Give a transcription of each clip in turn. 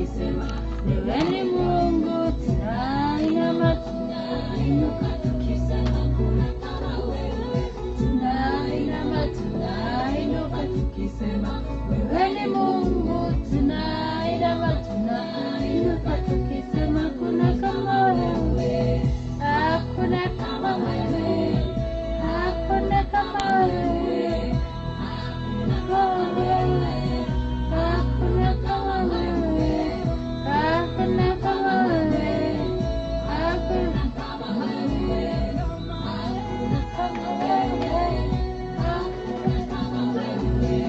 tukisema wewe ni Mungu, tunainama tunainuka tukisema kuna kama wewe, tunainama tunainuka tukisema wewe ni Mungu, tunainama tunainuka tukisema kuna kama wewe, hakuna kama wewe, hakuna kama wewe, hakuna kama wewe, hakuna kama wewe, hakuna kama wewe, hakuna kama wewe, hakuna kama wewe, hakuna kama wewe.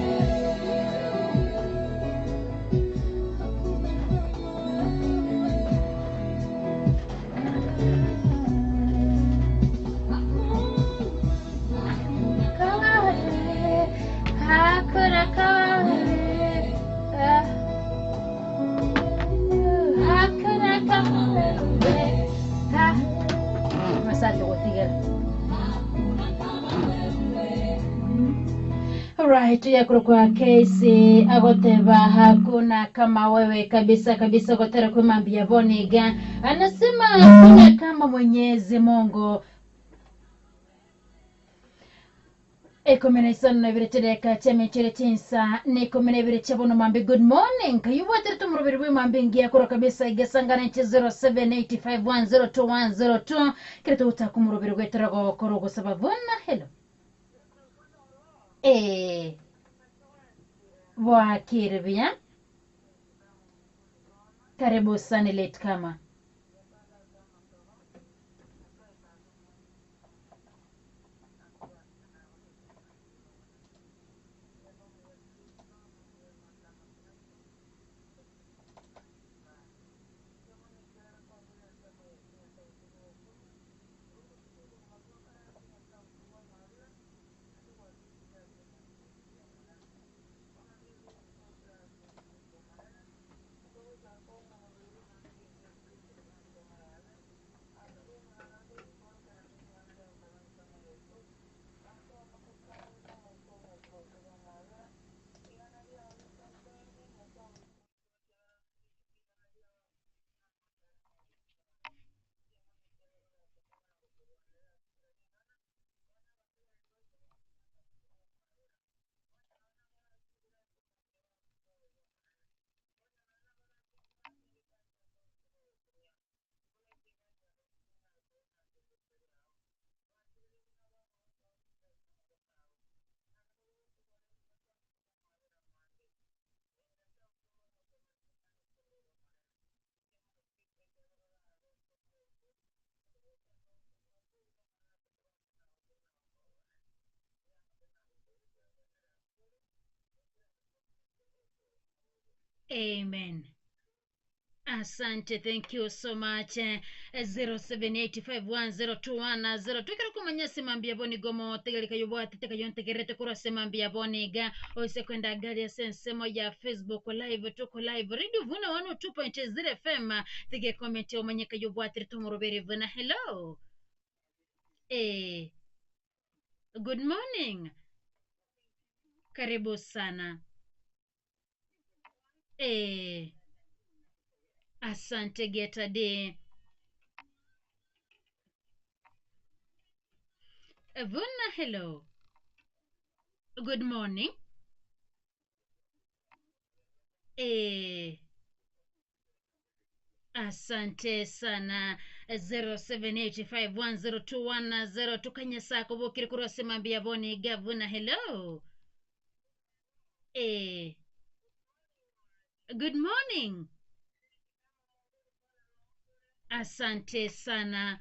Hakuna kama wewe, hakuna kama wewe. Masali wotiga. Alright, yakuru kwa kesi agoteba hakuna kama wewe kabisa kabisa, gotera kwa mambia Boniga anasema hakuna kama Mwenyezi Mungu. Ekomenesa na viretereka chame cheretinsa nekomene virechabono mambe. Good morning kayuwatere tumurubiri bwe mambe ngia kura kabisa igasangana nche 0785102102 kireto utakumurubiri gweterago korogo sababona. Hello wakiribia karibu sana late kama amen. Asante, thank you so much. 0785102102 tukira kumanya semambia boni gomo tegelika yobwate tekayonte gerete kura semambia boni ga oise kwenda gari ya sensemo ya Facebook live, tuko live radio vuna 102.0 FM tege comment omanyeka yobwate tumurubere vuna. Hello good morning, karibu sana. Asante Geta de Vuna. Hello, good morning. Asante sana. 0785102102 tukanya sako bokiri kura semambia boni gavuna. Hello good morning. Asante sana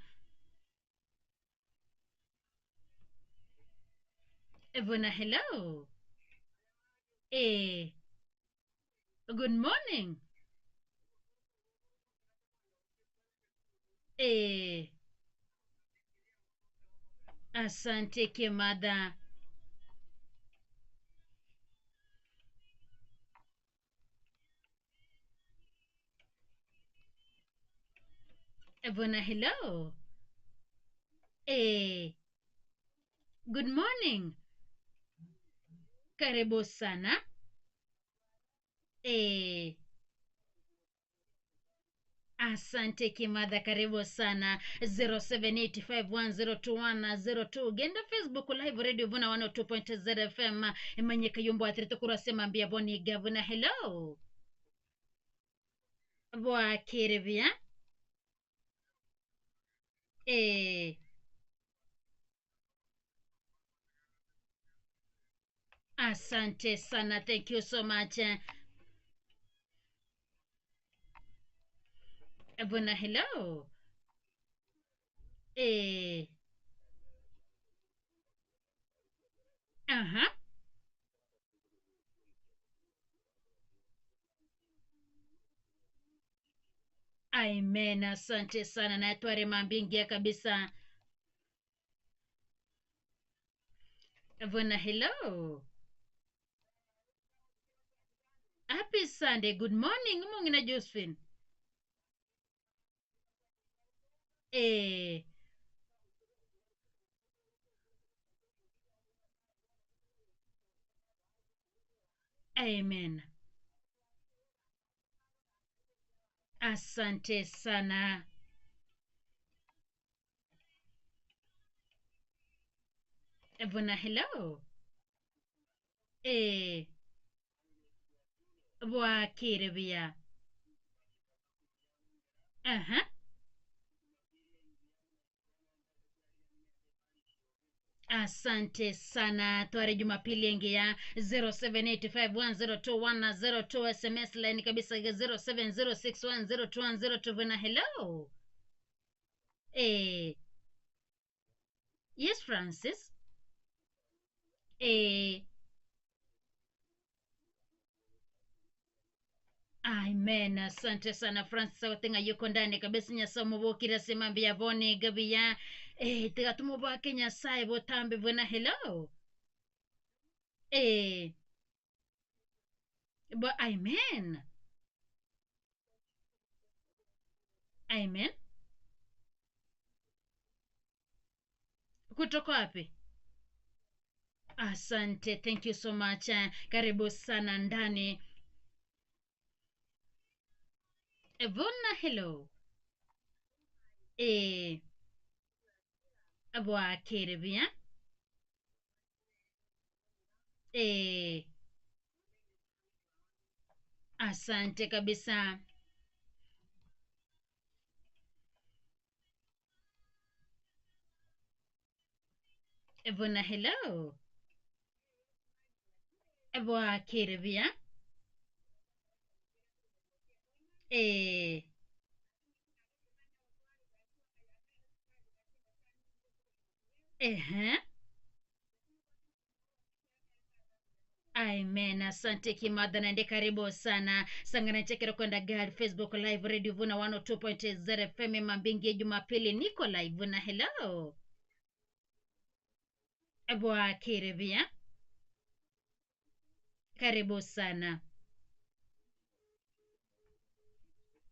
Vuna. Hello good morning. Asante Kimada. Vuna. Hello good morning, karibu sana. Asante Kimadha, karibu sana. 0785102102 genda Facebook live radio vuna 102.0 FM manye kayumbo atrete kurasema mbia boni gavuna. Hello bwa kiribia eh. Asante sana, thank you so much. Bwana hello eh. Aha. Amen, asante sana na tware mambingia kabisa. Bwana hello, happy Sunday, good morning mungina Josephine eh. Amen, asante sana. Bwana hello eh. Bwa kiribia aha. Asante sana, tware jumapili yengi ya 0785102102 sms line kabisa ya 0706102102. Bwana hello eh. Yes Francis eh. Amen, asante sana Francis awatenga yuko ndani kabisa nyasomo bokira sema mbia bone gabia eh. Tegatumo bwa Kenya sai botambe. Bwana hello eh. Amen, amen. Kutoka wapi? Asante, thank you so much. Karibu sana ndani. Bwana hello eh. Bwa kiribia eh. Asante kabisa. Bwana hello bwa kiribia eh. Ehe. Amen, asante Kimadha nande karibu sana sangana chekero kwenda gari Facebook live radio vuna 102.0 FM mambingi Jumapili niko live na hello bwa kiribia karibu sana.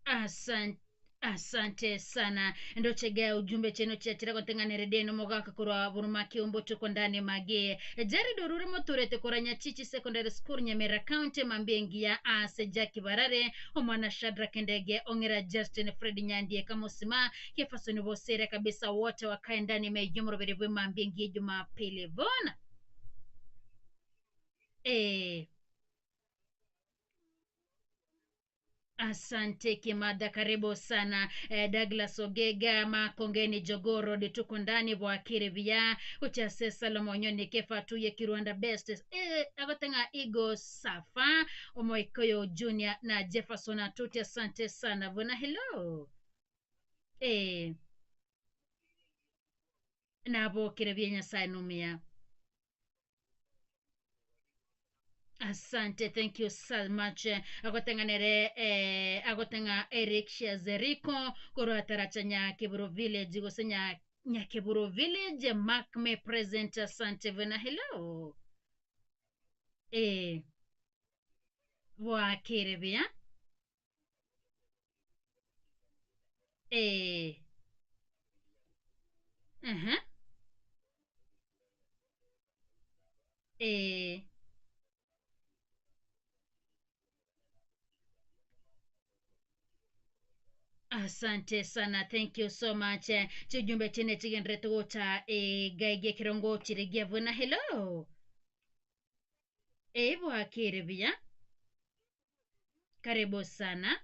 Asante, asante sana ndo chegea ujumbe cheno chiachira kontengane redeno mogaka kurwa buruma kiumbo tuko ndani mage jari dorure moturete koranya chichi secondary school Nyamira County mambengia ase Jackie Barare omwana Shadrack Kendege ongera Justin Fred Nyandie kamusima kefasoni bosere kabisa wote wakae ndani mejumro berebe mambengia Jumapili bona eh. Asante Kimada, karibu sana Douglas Ogega Makongeni Jogoro de tuko ndani bwa kiribia uchase Salomo Nyoni kefa tuye Kirwanda best agotenga Igo Safa Omoikoyo Junior na Jefferson Atuti. Asante sana bwana hello eh. Nabo kiribia Nyasaye numia. Asante, thank you so much. Agotenganere agotenga Eric Shazeriko koro atarachanya Kiburo Village gosenya Nyakiburo Village Mark me present. Asante vena hello eh. Wa kiribia eh. Uh-huh. Eh. Asante sana, thank you so much. Chijumbe tene chigendre tuota gaige kirongo chirigia vuna. Hello. Evo akiribia. Karibu sana.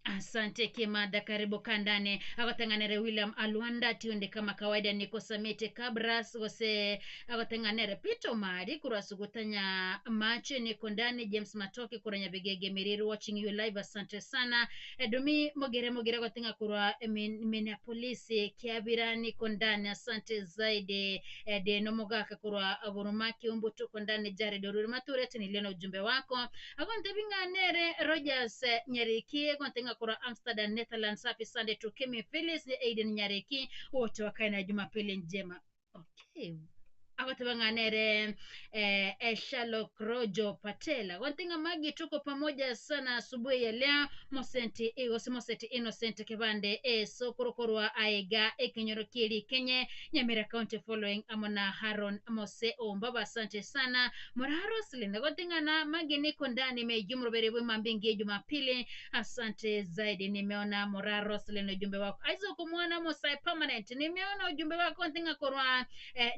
Asante Kimada, karibu kandane agotenganere William Alwanda tiunde kama kawaida niko Samete Kabras gose agotenganere Pito Mari kurasugutanya mache niko ndani James Matoke kuranya bigege Miriru watching you live. Asante sana Edumi mogere gotenga kurwa Minneapolis Kiabira niko ndani. Asante zaidi de nomogaka kurwa Burumaki umbutu kondani Jari Doruri Maturete niliona ujumbe wako agonte binganere Rogers Nyariki gontenga kura Amsterdam Netherlands. Happy Sunday to Kimi Phyllis Aiden Nyariki wote wakae na Jumapili njema. Okay. Agotebanganere Shalok Rojo Patela wantinga magi tuko pamoja sana asubuhi ya leo. Mosenti Innocent Kibande Sokorokorwa Aiga Ekinyorokili Kenye Nyamira County following Amona Haron Mose Ombaba. Asante sana Moraro Silina wantinga na magi niko ndani mejumrobere wema mbingi Jumapili. Asante zaidi nimeona Moraro Silina ujumbe wako aizo kumwana Mosai Permanent nimeona ujumbe wako wantinga korwa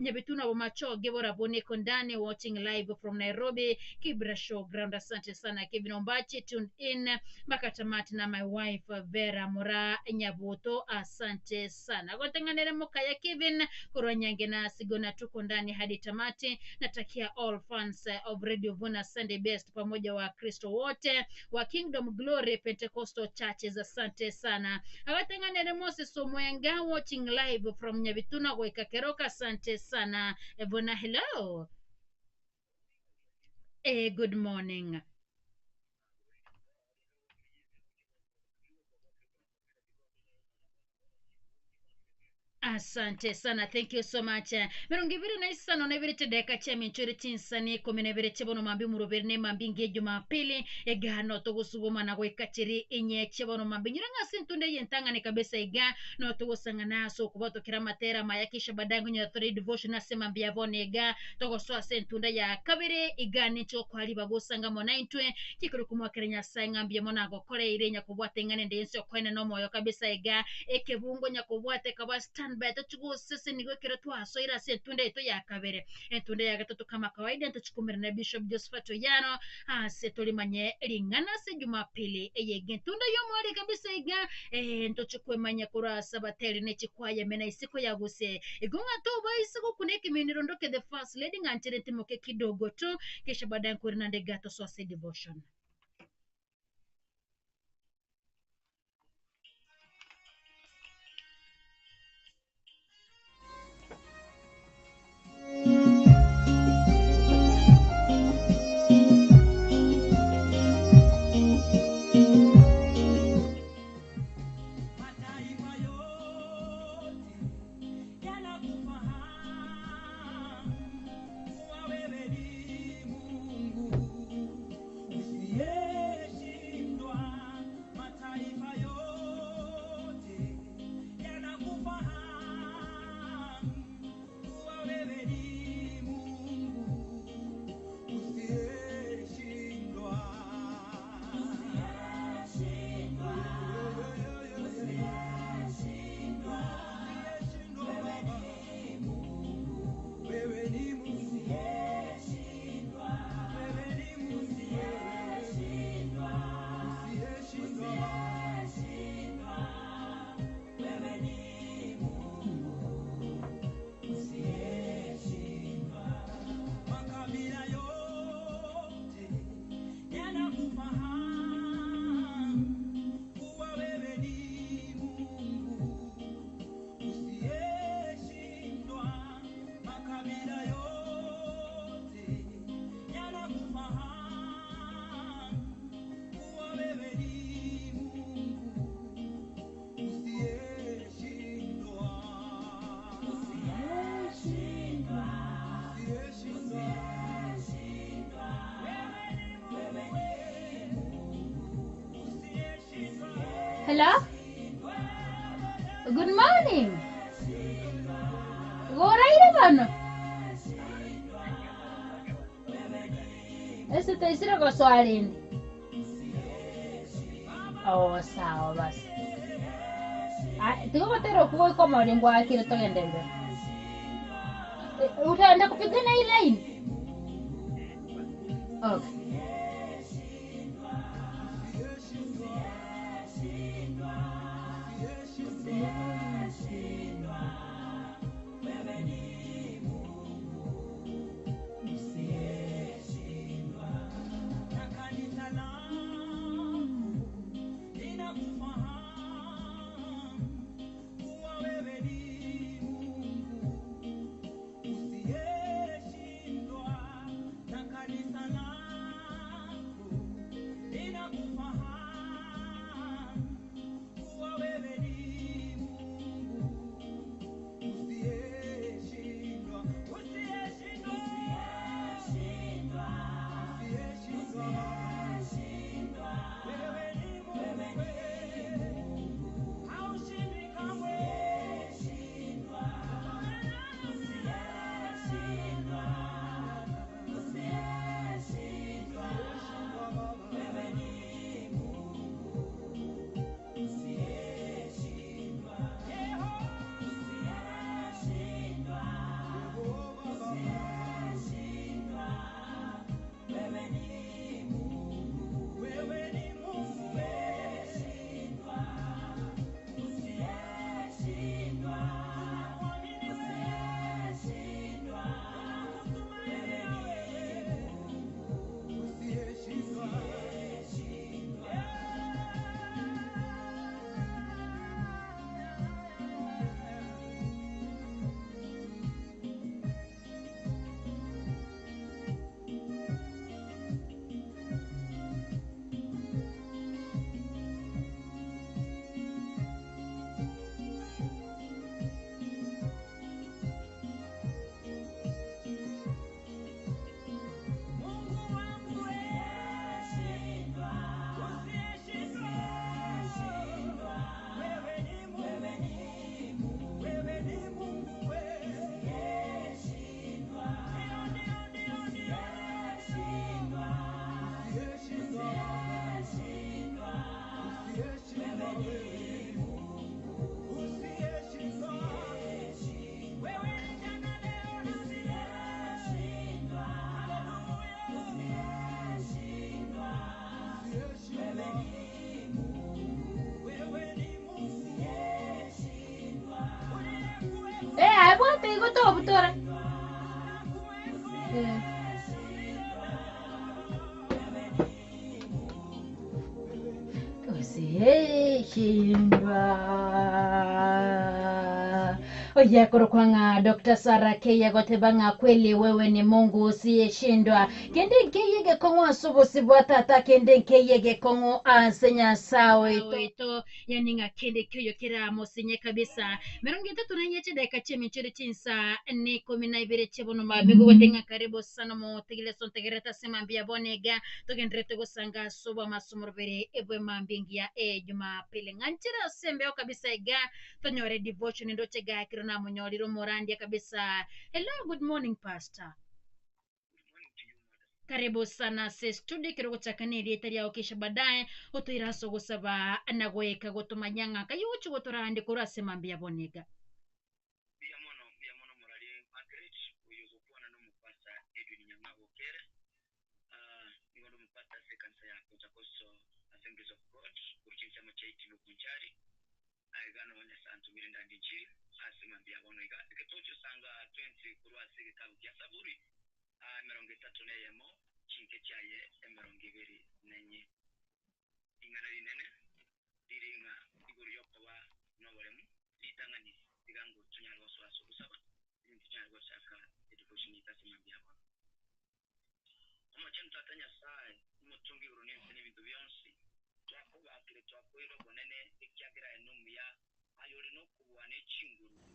nyabituna macho Gebora Boni Kondani watching live from Nairobi Kibra Show Ground. Asante sana Kevin Ombachi tuned in makatamati na my wife Vera Mora Nyabuto. Asante sana gotenganere moka ya Kevin Koronyange na Sigona tuko ndani hadi tamati. Natakia all fans of Radio Vuna Sunday Best pamoja wa Kristo wote wa Kingdom Glory Pentecostal Churches. Asante sana gotenganere Moses Omwenga watching live from Nyabituna Weka Keroka. Asante sana Evona. Hello. Good morning. Asante sana, thank you so much. Merongiviri na isa no neviri tedeka cha minchuri tinsani kumineviri chebono mambi murubiri ne mambi nge Jumapili egano togusuguma na gwekachiri inye chebono mambi nyiranga sintunde yentanga ni kabisa iga no togusangana so kubato kiramatera mayakisha badangu nya 3 devotion na sema mbia bone ega togosoa sentunde ya kabiri iga nicho kwali bagusanga mo 9 kikuru kumwakerenya sanga mbia mona gokore irenya kubwate ngane ndense kwene no moyo kabisa iga ekebungo nya kubwate kaba stand by tuchugo sisi nigwekera twaso ira sentunde ito ya kabere entunde ya gatatu kama kawaida ntachukumira na Bishop Josephat Oyano setulimanye lingana se Jumapili eyege ntunda yo mwali kabisa iga ntochukwe manya kura sabateri nechikwaya mena isiko yaguse igunga to baisiko kuneki minirondoke the first lady ngantire timoke kidogo tu kisha baadaye kurina ndegato swase devotion. Hello? Good morning. Go right on. Ese te hicieron con swali. Oh, sawa basi. Tiko matero kuwa kama lingwa kile togendende. Utaenda kupigana hii line? Okay. Abang tengok tu betul. Usiyeshindwa. Oya kurukwanga Dr. Sara Keya gotebanga kweli wewe ni Mungu usiyeshindwa. Kende nkeyege kongo asubusi bwatata kende nkeyege kongo asenya sawe to yani nga kende kyo kira mosinye kabisa. Merongi tatu na nyeche dakika chemi chiri chinsa ni 12 chebono mabigo watenga karibu sana mo tigile son tegereta semambia bonega togendrete gosanga soba masumurvere ebwe mambingia Jumapili nganchira sembeo kabisa ega tonyore devotion ndoche ga kirona munyoliro morandia kabisa. Hello, good morning pastor. Karibu sana se studio kirogo chakaneli etari yao kisha baadaye utoiraso gusaba nagoeka gotomanyanga kayuchu gotorande kurase mambia bonega.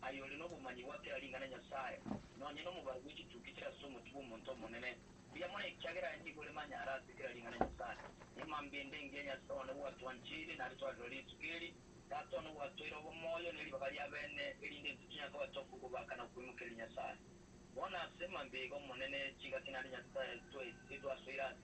ayolino bumanyi wake alingana nyasaye nonye no mubaru wiki tukitira somo tubu monto monene biyamone kyagera ndikole manya arasi kira alingana nyasaye imambe ndenge nyasaye no watu wanchiri na rito adoli tukiri tato no watu iro bomoyo neli bakali abene elinde tukinya ko watoku kubakana kuimukira nyasaye bona sema mbego monene chiga kinali nyasaye to asira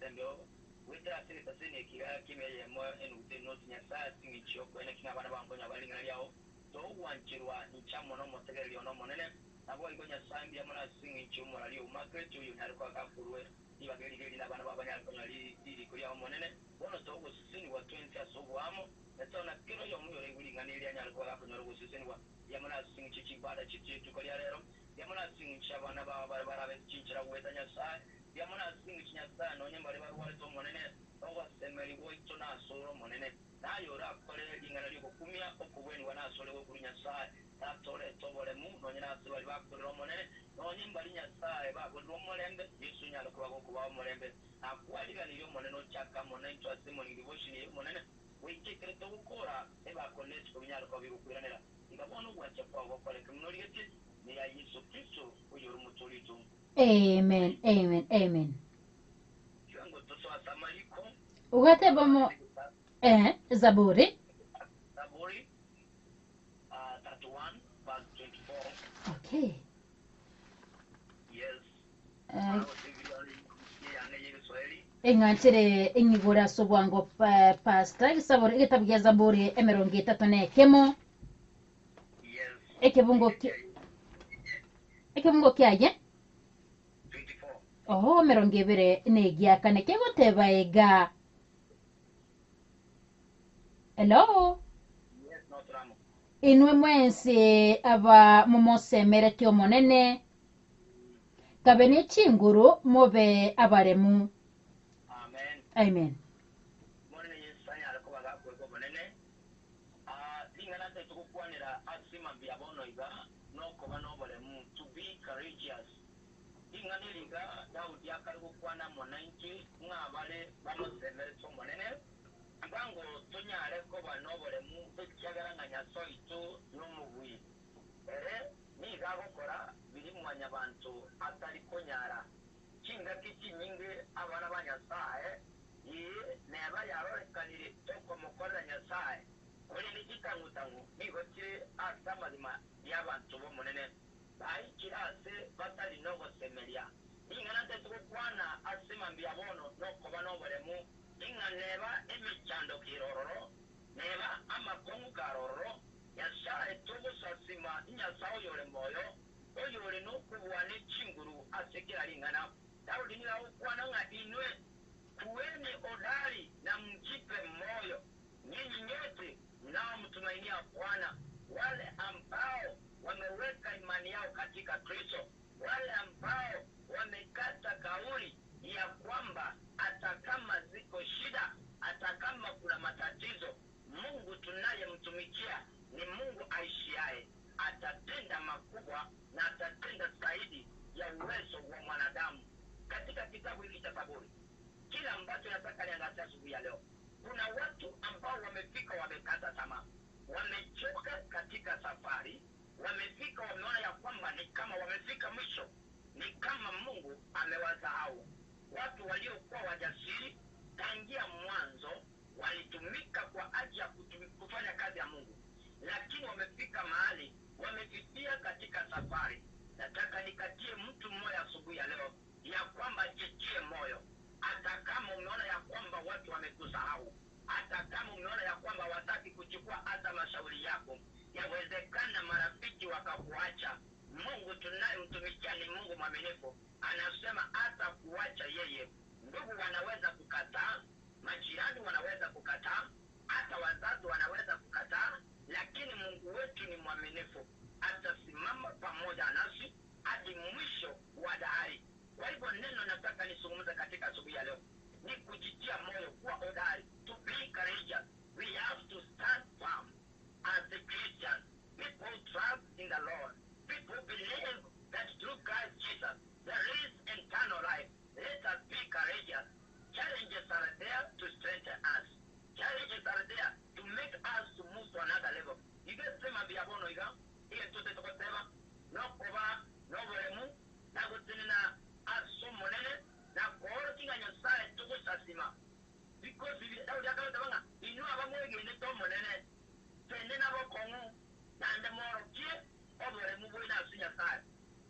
asili tasini kila kimeye mo enu no tinya sa singi choko ene kina bana bango nya balinga yao to wanchirwa nchamo no motegeli ono monene nabo igonya sambi amona singi chumo ali umakre chuyo nariko akafurwe ibageli na bana babanya konya li kuri aho monene bono to go sisini wa 20 asobwamo natona kiro yo muyo regulinga nili anyariko akakonya go sisini wa yamona singi chichi bada chichi tukoli rero yamona singi chabana baba barabe chinchira wetanya sa yamona singi chinyasa no nyamba le barwale to monene owa semeli wo itona soro monene nayo ra kole lingana liko kumia okubweni wana sole wo kulinya sa na tole tobole mu no nyina sibali bakolo monene no nyimba linya sa ba ko molembe yesu nyalo kuba ko kuba molembe akwalira niyo monene chaka monene to asimo ni devotion yo monene wikekere to ukora eba connect ko nyalo ko birukuranira ikabona uwacha kwa kole kumnoliyete ni ya Yesu Kristo uyo rumutolito. Amen, amen, amen. Kiwango toso asamaliko. Ugate bomo Zaburi. Zaburi 31 verse 24. Okay. Yes. Ingantire ingigura sobwango pastor Zaburi igitabu gya Zaburi emirongo 3 Yes. Ekibungo kyaje 24. mirongo 2 negya kane kegoteba ega. Hello. Yes, no tramo. Inwe mwensi aba mumusemere tyo monene kabe n'ekinguru mube abaremu. Amen. Amen. Monene yesanya ariko bagakwego monene. Lingana te tukukwanira asima byabono iga no koba no balemu to be courageous. Lingana liga Daudi akarukwana monenki mwabale bamusemere tyo monene. Bango tunyale ko banobole mu ekyagaranganya soito n'omubwi ni gakokora biri mu banyabantu atari konyara kinga kikinyinge abana banyasaye neba yarorekanire toko mukorera nyasaye kuri nikitangutangu nigoki asamazima y'abantu bo munene bayikirase batari no gosemeria ingana tetukwana asima mbiabono no koba nobole mu inga neba emichando kirororo neba amakongu karororo yasaye tubu sasima inyasao yore moyo oyore nukubuwane chinguru asekera lingana Daudi ni ukwana nga inwe kuweni odari na mjipe moyo nyinyi nyote mnao mtumainia Bwana wale ambao wameweka imani yao katika Kristo wale ambao wamekata kauli ya kwamba hata kama ziko shida hata kama kuna matatizo Mungu tunayemtumikia ni Mungu aishiaye atatenda makubwa na atatenda zaidi ya uwezo wa mwanadamu. Katika kitabu hiki cha Zaburi kila ambacho nataka niangazie asubuhi ya leo kuna watu ambao wamefika wamekata tamaa wamechoka katika safari wamefika wameona ya kwamba ni kama wamefika mwisho ni kama Mungu amewasahau watu waliokuwa wajasiri tangia mwanzo walitumika kwa ajili ya kufanya kazi ya Mungu lakini wamefika mahali wamefikia katika safari. Nataka nikatie mtu mmoja asubuhi ya leo ya kwamba jitie moyo hata kama umeona ya kwamba watu wamekusahau hata kama umeona ya kwamba wataki kuchukua hata mashauri yako yawezekana marafiki wakakuacha Mungu tunayemtumikia ni Mungu mwaminifu anasema hata kuacha yeye ndugu wanaweza kukataa majirani wanaweza kukataa hata wazazi wanaweza kukataa lakini Mungu wetu ni mwaminifu atasimama pamoja nasi hadi mwisho wa dahari. Kwa hivyo neno nataka nisungumze katika asubuhi ya leo ni kujitia moyo kuwa hodari to be courageous. We have to stand firm as a Christian. People trust in the Lord. People believe that through Christ Jesus there is eternal life. Let us be courageous. Challenges are there to strengthen us. Challenges are there to make us to move to another level. Igesema biabono iga ile tote tokosema no koba no volemu na kutinina asomonene na koro kinga nyasaye tukusasima because Daudi akatabanga inu abamwegende to monene tende nabo kongu na ndemorokie ovolemu bwina asunya saye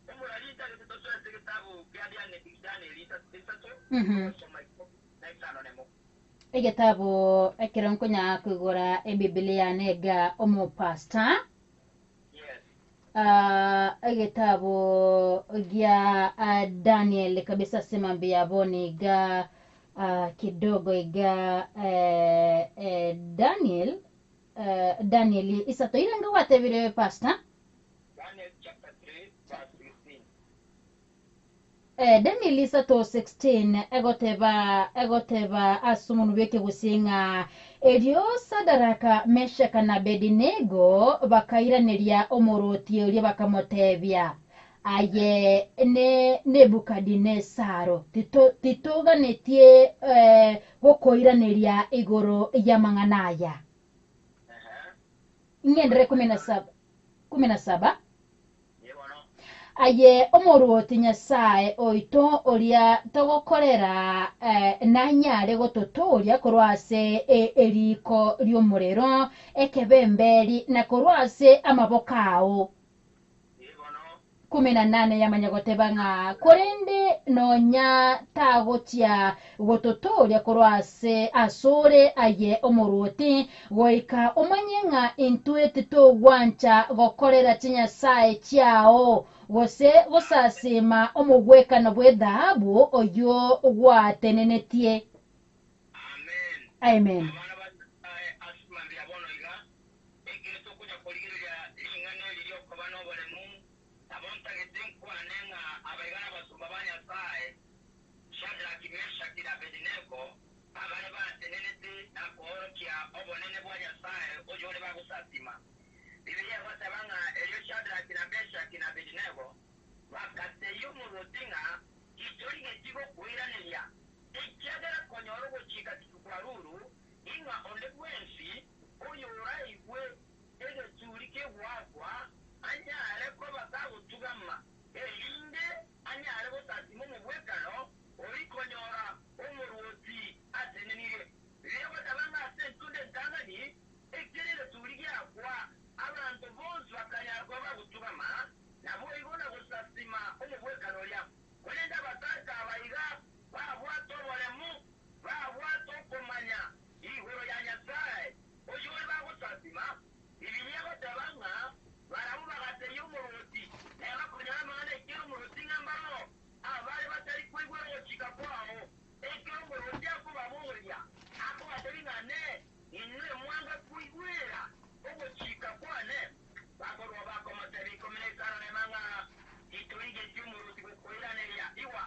omulaliita kitosole sekitabu kyaliane bigane lita tisato soma na isano nemo igitabo ekironkonya kwigora ebibilia nega omupasta Yes. igitabo gya Daniel kabisa simambia boni ga kidogo iga Daniel isato iranga watebire pasta Daniel chapter 3 verse 16. Daniel isato 16 egoteba asumunu beke gusinga elio Sadaraka Meshaka na Abednego bakairanĩria omoroti uria bakamotebia aye ne Nebukadinezaro tituganĩtie gukoiranĩria iguru ya mang'anaya ngendere 17 Yewono. aye omoroti nyasaye oito uria togokorera na nyare gototoria korwase eriko ry'omuriro ekebemberi na korwase amabokao Yewono. 18 yamanyagoteba ng'a korende nonya tagotia gototoria korwase asore aye omoroti goika omanye ng'a intue titogwancha gokorera chinyasaye chiao gose gosasima omogwekano bwe dhahabu oyo gwatenenetie. Amen. Amen. Abana basaye asumambia bono iga ekireto kuja kuligirira ingano lilioko bano bolemu abonta getinkwane nga abaigana basumba banyasaye Shadrach Meshach na Abednego abale batenenete na kuhorokia obonene bwa nyasaye oyo ole bagusasima. Biblia basabanga elio Shadrach na Meshach na Abednego bakateyo murutinga itori getigo kuiranĩria ikiagera konyoro guchika tukwaruru inga onde bwensi oyo uraigwe egetsuri kegwagwa anyare ko bakagutugama elinde anyare gusasima omubwekano orikonyora omuruoti atenenire biblia basabanga asentunde ntangani ekirire turi gyakwa abantu bonsi bakanyarwa bagutugama nabo igona gusasima omubwekano lya kunenda basaka abayiga babwato bolemu babwato kumanya ihuro ya nyasaye oyo we bagusasima ibinya batabanga baramu bagateye umuruti naye bakunyara amahane ekiro umuruti ng'ambaro abari batari kwigwa gucika kwawo ekiro umuruti ako baburya ako batari ngane inwe mwanga kwigwira ogucika kwane bakorwa bakomotera ikumi n'itano nemanga iturige cy'umuruti gukoiranĩria iwa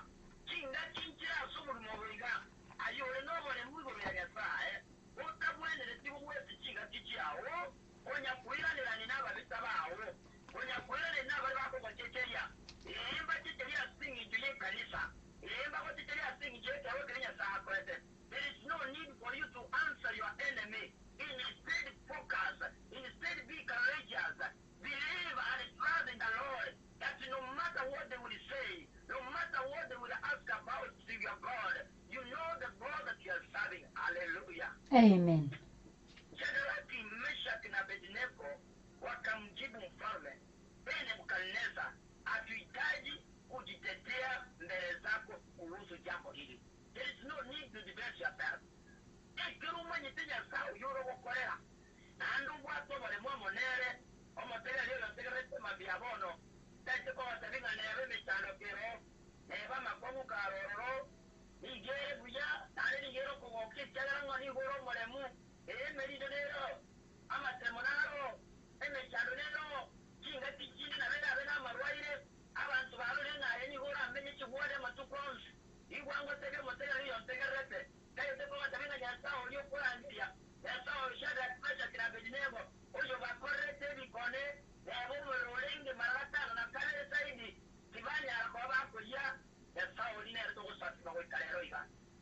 kinga kinchiraso umurimo wiga ayore nobone mwiguru ya nyasaye utabwenere tibugwese kinga kikiyawo onya kuiranĩrani n'ababisa bawo onya kuiranĩra n'abari bakogocekeria ihemba kikeria singinjo y'ekanisa ihemba ko kikeria singinjo y'ekawe kiri nyasaye akorete. There is no need for you to answer your enemy. Instead focus, instead be courageous, believe and trust in the Lord that no matter what they will say, no matter what they will ask about your God, you know the God that you are serving. Hallelujah. Amen. Shadrach, Meshach na Abednego wakamjibu mfalme, Nebukadneza, hatuhitaji kujitetea mbele zako kuhusu jambo hili. There is no need to defend yourself. Ekirumanye tinyasaye yoro gukorera nandu bwato bolemu omonere omotega lero tegerete mambia bono tete ko batabinga nebe michano kero neba makomu karoro nigere buya nare nigero kugoki cyangwa ni goro molemu merido rero amatemonaro emechano rero kinga tikini na bena bena marwaire abantu barore naye ni goro amenye kigwade matukonzi igwango tege motega lero tegerete kayo teko batabinga nyasa olio kurangiria nyasa Shadrach Meshach na Abednego oyo bakorete bikone nabo murorenge maratano na kale saidi kibanya kwa bakuya nyasa oline rito gusasima kwa kalero iga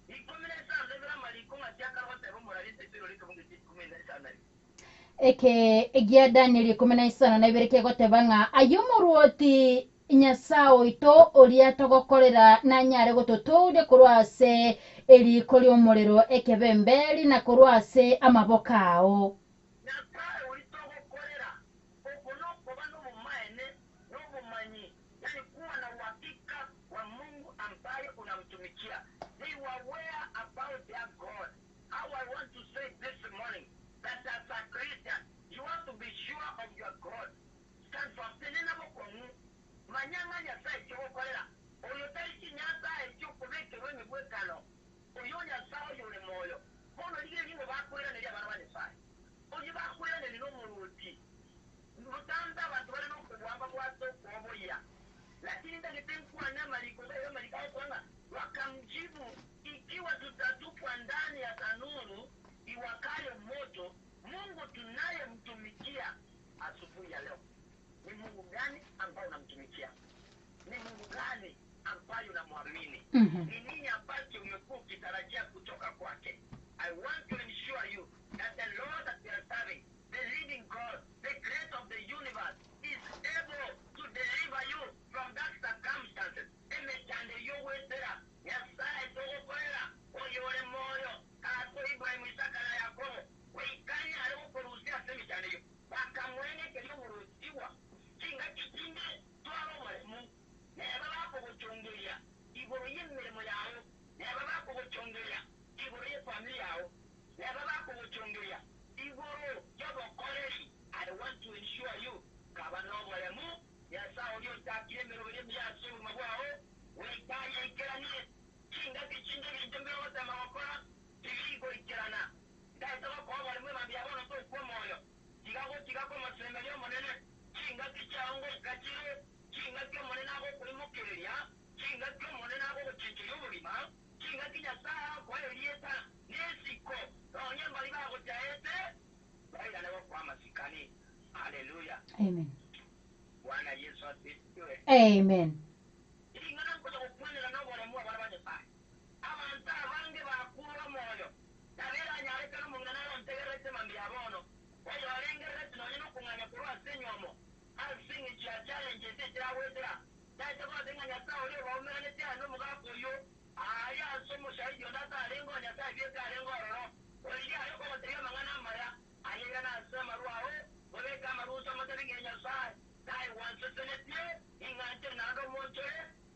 ikomine sana bira maliko ngatiaka rote rumurari tetiro liko mungi tikumine sana eke egia Daniel 15 na ibere kegoteba ng'a ayomoroti nyasao ito oria togokorera na nyare gototoria korwase eriko ry'omuriro ekebemberi na korwase amabokao nyasaye ulitogokorera okunokoba n'obumaene n'obumanyi yani kuwa na uhakika wa Mungu ambaye unamtumikia. They were aware about their God. Hawa I want to say this morning that as a Christian, you want to be sure of your God. Stand for Selena Bokomu. Manyanga ya sai chokolera. Oyotaiki nyasa echokubeke wenye bwekano. Oyonya sao yole moyo. Kono lige lingo bakwira ne yabana bane sai. Oyi bakwira ne lino muruti. Mutanda watu wale no kuwamba kwato kuoboya. Lakini ndakitenkuwa na maliko leo malikao kwanga wakamjibu, ikiwa tutatupwa ndani ya tanuru iwakayo moto, Mungu tunayemtumikia asubuhi ya leo ni Mungu gani ambao unamtumikia? Ni Mungu gani ambayo unamwamini? Ni nini ambacho umekuwa ukitarajia kutoka kwake? I want to ensure you that the Lord that we are serving, the living God, the creator of the universe, is able to deliver you from that circumstances. Emechande yo wetera, yasaye togo kwera, oyore moyo, kato Ibrahim Isaka na Yakobo, weikanya aleko kurusia semechande yo. Wakamwenge kelio murusiwa, kinga kichinde, tuwalo mwalimu, neba bako kuchungilia, igoroye mirimo yao, neba bako kuchungilia, igoroye familia yao, neba bako kuchungilia, igoro yobo koreri. I want to ensure you, kabano mwalimu, yasa olio takile mirobele miyasu mabwao, weikanya ikiranie, kinga kichinde kijumbe wote mawakora, tigigo ikirana. Ndaitaba kwa mwalimu mambiyabono to kwa moyo. Chicago masemelio monene, chinga kichaongo kachiro, chinga kyo monene ako kulimukiria, chinga kyo monene ako kuchinchiri ubulima, chinga kinyasaa kwa elieta, nesiko, onye mbali bako chaete, baila lewa kwa masikani. Hallelujah. Amen. Bwana Yesu asifiwe. Amen. Ingana kuja kukwendela na wale mwa barabanya sai. Amanta bange bakuru moyo. Tabera nyareka no mungana no ntegerete mambiabono. Oyo alengere tunonyeno kunganya kurwa senyomo. Asingi cha challenge tete awetera. Dai tabo denganya sa ole wa umene te ano mugapo yo. Aya somo shahidi ondata alengo nya sa bieka alengo roro. Oli ayo ko teya mangana maya. Ayega na sema ruao. Ole kama ruso motengenya sa. Dai wanse senetio ingante na ndo monche.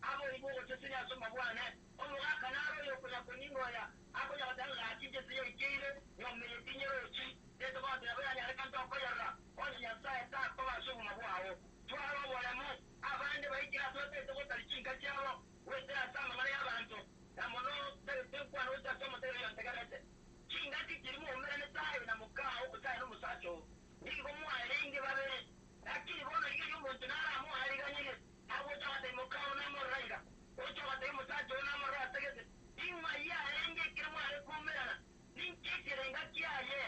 Abo ibo kutesinya soma bwana. Omugaka naro yo kunya kuningoya. Ako ya batanga akije siyo ikire. Nyomeye tinyero chi. Teto ba te abanya kanto koyara. Onye nyasaye ta ko bashubu mabwawo. Twaro walamu abande bayikira sote to kutalikinga cyabo. Wete asama ngale yabantu. Namono tete kwa no tasoma tete yantegarete. Kinga tikirimo umene tayo na mukao kutayo no musacho. Niko mwalenge babere. Lakini bona iyo muntu naramu aliganyire. Abo cyabate mukao na moranga. Ocho bate musacho na moranga tegete. Inma ya alenge kirimo ale kumerana. Ninkikirenga kiyaye.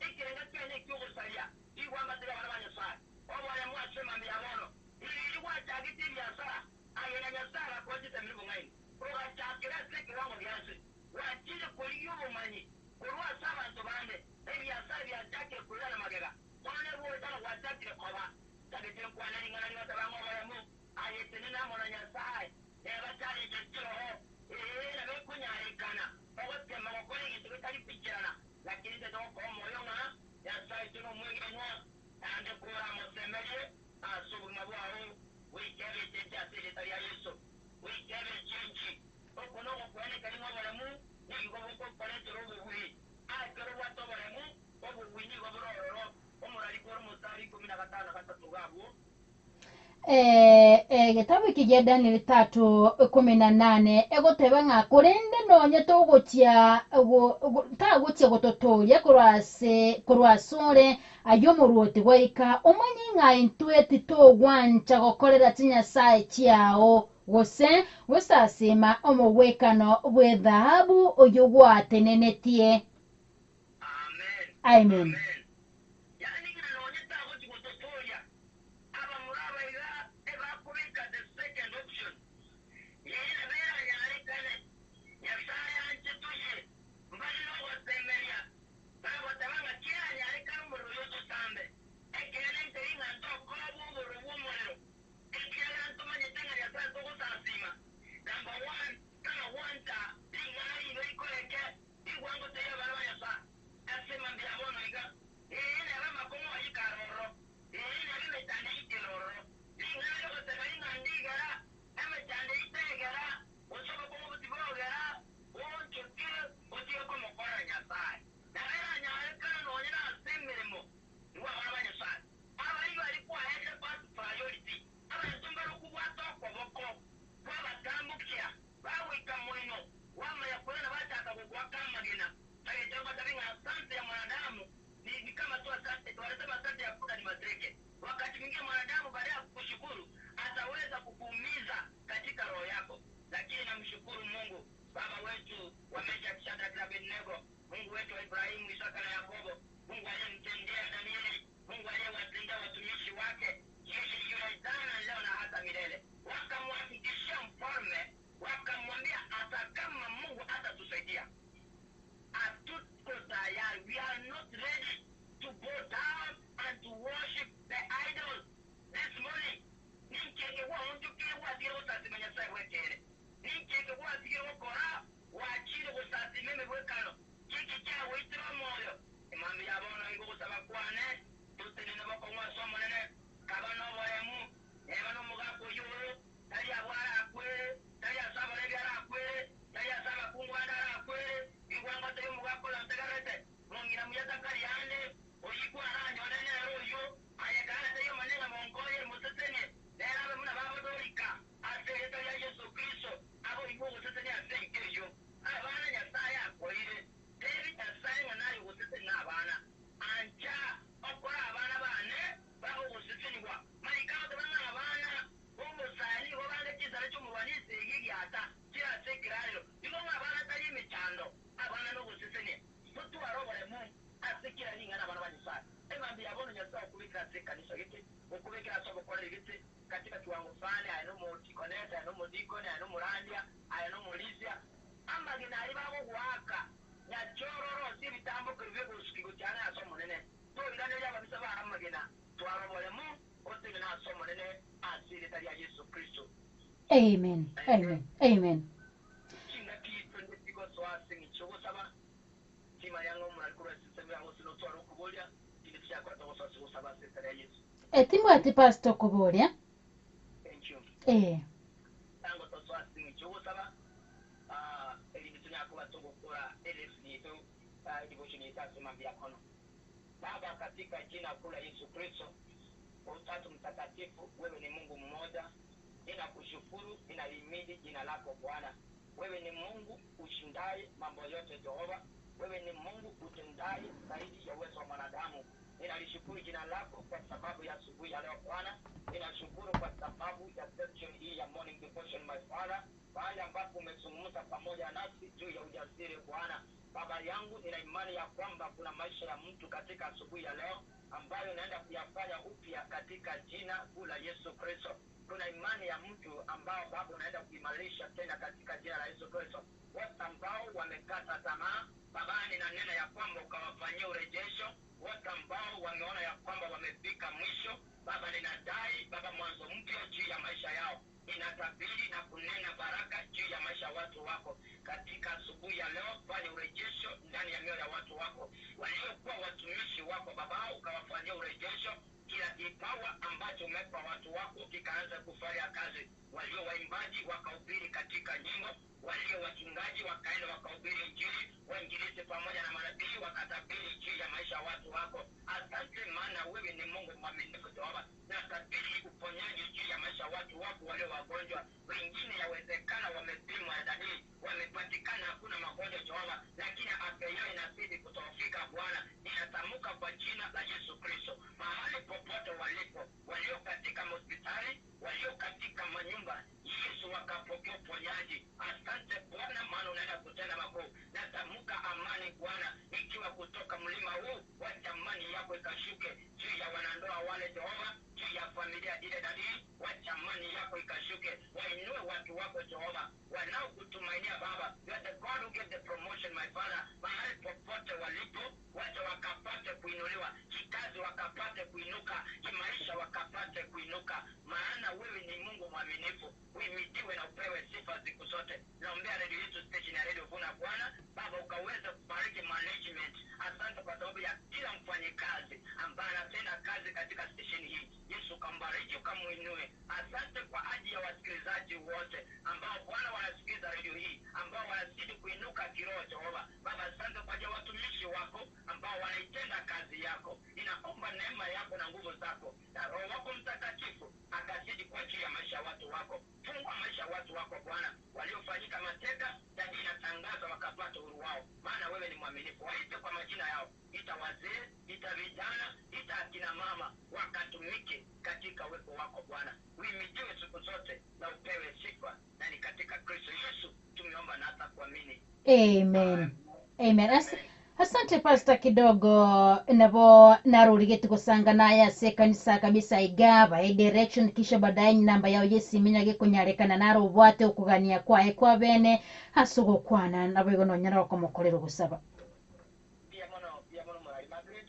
Ikirenga kiyaye kyogosalia. Igwamba tega barabanya sai. Obole mwasema mbiabono. Ili wachagiti biasara. Ayena nyasara kwa jita milibu ngai. Kwa chakira siki wango biasi. Wachile kuliyo bumanyi. Kurua saba ntubande. Ebi asari biachake kulana magega. Kwane uwe tala wachakile koba. Tabitile kwa nani ngana liwa tabango walamu. Ayetenina mwana nyasai. Eba chale jechilo ho. Na mekunya alikana. Ogote mawakole ngitubitali pichirana. Lakini teto kwa moyonga. Yasai tuno mwege nwa. Ande kura mosemeje. Asubu mabuahu. Wikebe chenchi asili tali ya Yesu. Wikebe chenchi. Okuno kukwene kalima walamu. Niko buko palete robo hui. Kero wato walamu. Obu wini gobororo. Omurali kuru mustari 15 katatugabu. Gitabu kija Daniel 3:18 egoteba nga kurende nonye togotia tagotia gototoria kurwasore ayo muruoti gwaika omanyi nga intweti togwancha gokorera tinya sai chiao gose gusasima omugwekano bwe dhahabu oyo gwatenenetie. Amen. Amen. Yani nonye tagotia gototoria. Aba muraba ila eba kubika the second option. Yeye vera yale kale. Yasaya anchituye. Mbali no wasemeria. Baba tabanga kia yale kale muru yoto sambe. Ekele nteringa ntoko muru mumwelo. Ekele ntoma nyetenga yasaya toko sasima. Number 1, kana wanta. Ingana ilo ikoleke. Ingwango teya baraba yasa. Asema mbiabono iga. kama gina haijamba tabinga asante ya mwanadamu ni kama tu asante wanasema asante ya kuda ni mateke. Wakati mwingine mwanadamu baada ya kukushukuru ataweza kukuumiza katika roho yako, lakini namshukuru Mungu Baba wetu wa Meshaki, Shadraka na Abednego, Mungu wetu wa Ibrahimu, Isaka na Yakobo, Mungu aliyemtendea Danieli, Mungu aliyewatendea watumishi wake, yeye yule jana leo na hata milele. Wakamhakikishia mfalme, wakamwambia hata kama Mungu atatusaidia, hatuko tayari. We are not ready to go down and to worship the idols this morning. Ninkeke wa unju kile wa ziro tasimanya sai wekere. Ninkeke wa ziro kora wa chiro usasimeme wekano. Kiki cha witro moyo. Imami ya bono ingo usaba kwane. Tutene na bako mwa somo nene. Kabano wayemu. Ebano mugako yuru. Tari ya wara akwe. Tari ya saba lebi ara akwe. Tari ya saba kungwa dara akwe. Ingwanga tayo mugako la mtegarete. Mungina muyata kariande. Oyiku aranyo nene royo. Ayagana tayo manenga mongoye musesene. Nera muna babo dorika. Aseta ya Yesu Kristo. Abo ibo musesene asenkeyo. Abana ya saya koire. David asanga nayo musesene abana. Anja okora abana bane babo musesene wa. Marikao tabana abana. Bomo sali wabanga kizara cyo murwanise yigiyata. Kira sekiralo. Ino abana tari mechando. Abana no musesene. Mutu arobole mu. Asekira ninga na bana banyisa. Emambi yabono nyasa kubika sekanisa gite. Ukubekera sobo kwa gite. Katika kiwango fulani ayano multikoneta ayano mudikone ayano murandia ayano mulizia ama gina alibabo waka ya chororo si bitambo krive gusikigo cyane asomo nene to igane yaba bisaba ama gina twarobole mu ote na asomo nene asiri tari ya Yesu Kristo. Amen. Amen. Amen. Kinga kitu ndiko swasi ni chogo saba tima yango murakuru siseme yango sino twaro kubolia ili cyakwa to swasi usaba tari ya Yesu. Etimu ati pastor kubolia. Tango to swasi ni chogo saba ili tunakuwa tugukura ili sinitu devotion itasema bia kono. Baba, katika jina kula Yesu Kristo, Utatu Mtakatifu, wewe ni Mungu mmoja. Ninakushukuru, ninahimidi jina lako Bwana. Wewe ni Mungu ushindaye mambo yote Jehova. Wewe ni Mungu utendaye zaidi ya uwezo wa mwanadamu. Ninalishukuru jina lako kwa sababu ya asubuhi ya leo Bwana. Ninashukuru kwa sababu ya session hii ya morning devotion my Father. Pale ambapo umezungumza pamoja nasi juu ya ujasiri Bwana. Baba yangu, nina imani ya kwamba kuna maisha ya mtu katika asubuhi ya leo ambayo naenda kuyafanya upya katika jina la Yesu Kristo. Kuna imani ya mtu ambao Baba unaenda kuimarisha tena katika jina la Yesu Kristo. Watu ambao wamekata tamaa, Baba ninanena ya kwamba ukawafanyia urejesho. Watu ambao wameona ya kwamba wamefika mwisho, Baba ninadai Baba mwanzo mpya juu ya maisha yao. Ninatabiri na kunena baraka juu ya maisha watu wako katika asubuhi ya leo. Fanya urejesho ndani ya mioyo ya watu wako waliokuwa watumishi wako Baba, ukawafanyia urejesho. Kila kipawa ambacho umewapa watu wako kikaanza kufanya kazi. Walio waimbaji wakahubiri katika nyimbo, walio wachungaji wakaenda wakahubiri injili, wainjilisti pamoja na manabii wakatabiri juu ya maisha watu wako. Asante maana wewe ni Mungu mwaminifu Jehova. Natabiri uponyaji juu ya maisha watu wako walio wagonjwa. Wengine yawezekana wamepimwa ndani, wamepatikana hakuna magonjwa Jehova, lakini afya yao inazidi kutofika Bwana. Ninatamka kwa jina la Yesu Kristo, mahali popote walipo, walio katika hospitali, walio katika manyumba, Yesu wakapokea uponyaji. Asante Bwana maana unaenda kutenda makuu. Natamka amani Bwana ikiwa kutoka mlima huu, wacha amani yako ikashuke juu ya wanandoa wale Jehova, juu ya familia ile dadi, wacha amani yako ikashuke. Wainue watu wako Jehova wanaokutumainia Baba. You are the God who gave the promotion my Father. Mahali popote walipo, wacha wakapate kuinuliwa, kikazi wakapate kuinuka, kimaisha wakapate kuinuka, maana wewe ni Mungu mwaminifu. Uhimidiwe na upewe sifa siku zote. Naombea radio yetu station ya Radio Vuna Bwana Baba, ukaweza kubariki management. Asante kwa sababu ya kila mfanyikazi ambaye anatenda kazi katika station hii. Yesu ukambariki, ukamuinue. Asante kwa ajili ya wasikilizaji wote ambao Bwana wanasikiliza radio hii, ambao wanazidi kuinuka kiroho Jehova. Baba, asante kwa ajili ya watumishi wako ambao wanaitenda kazi yako. Ninaomba neema yako na nguvu zako na Roho wako Mtakatifu akazidi kwa ajili ya maisha watu wako. Fungua maisha watu wako Bwana, waliofanyika mateka, jadi natangaza wakapata uhuru wao. yao, maana wewe ni mwaminifu. Waite kwa majina yao, ita wazee, ita vijana, ita akina mama, wakatumike katika uwepo wako Bwana. Uimidiwe siku zote na upewe sifa, na ni katika Kristo Yesu tumeomba na hata kuamini. Amen. Amen. Asante Pastor kidogo nabo narurigeti kusanga naya se kanisa kabisa igaba direction kisha baadaye namba yao yesi minyage kunyarekana naro ubwate ukugania kwae kwa bene hasugo kwana nabo igono nyara ko mukorero gusaba Pia mono Murari Margaret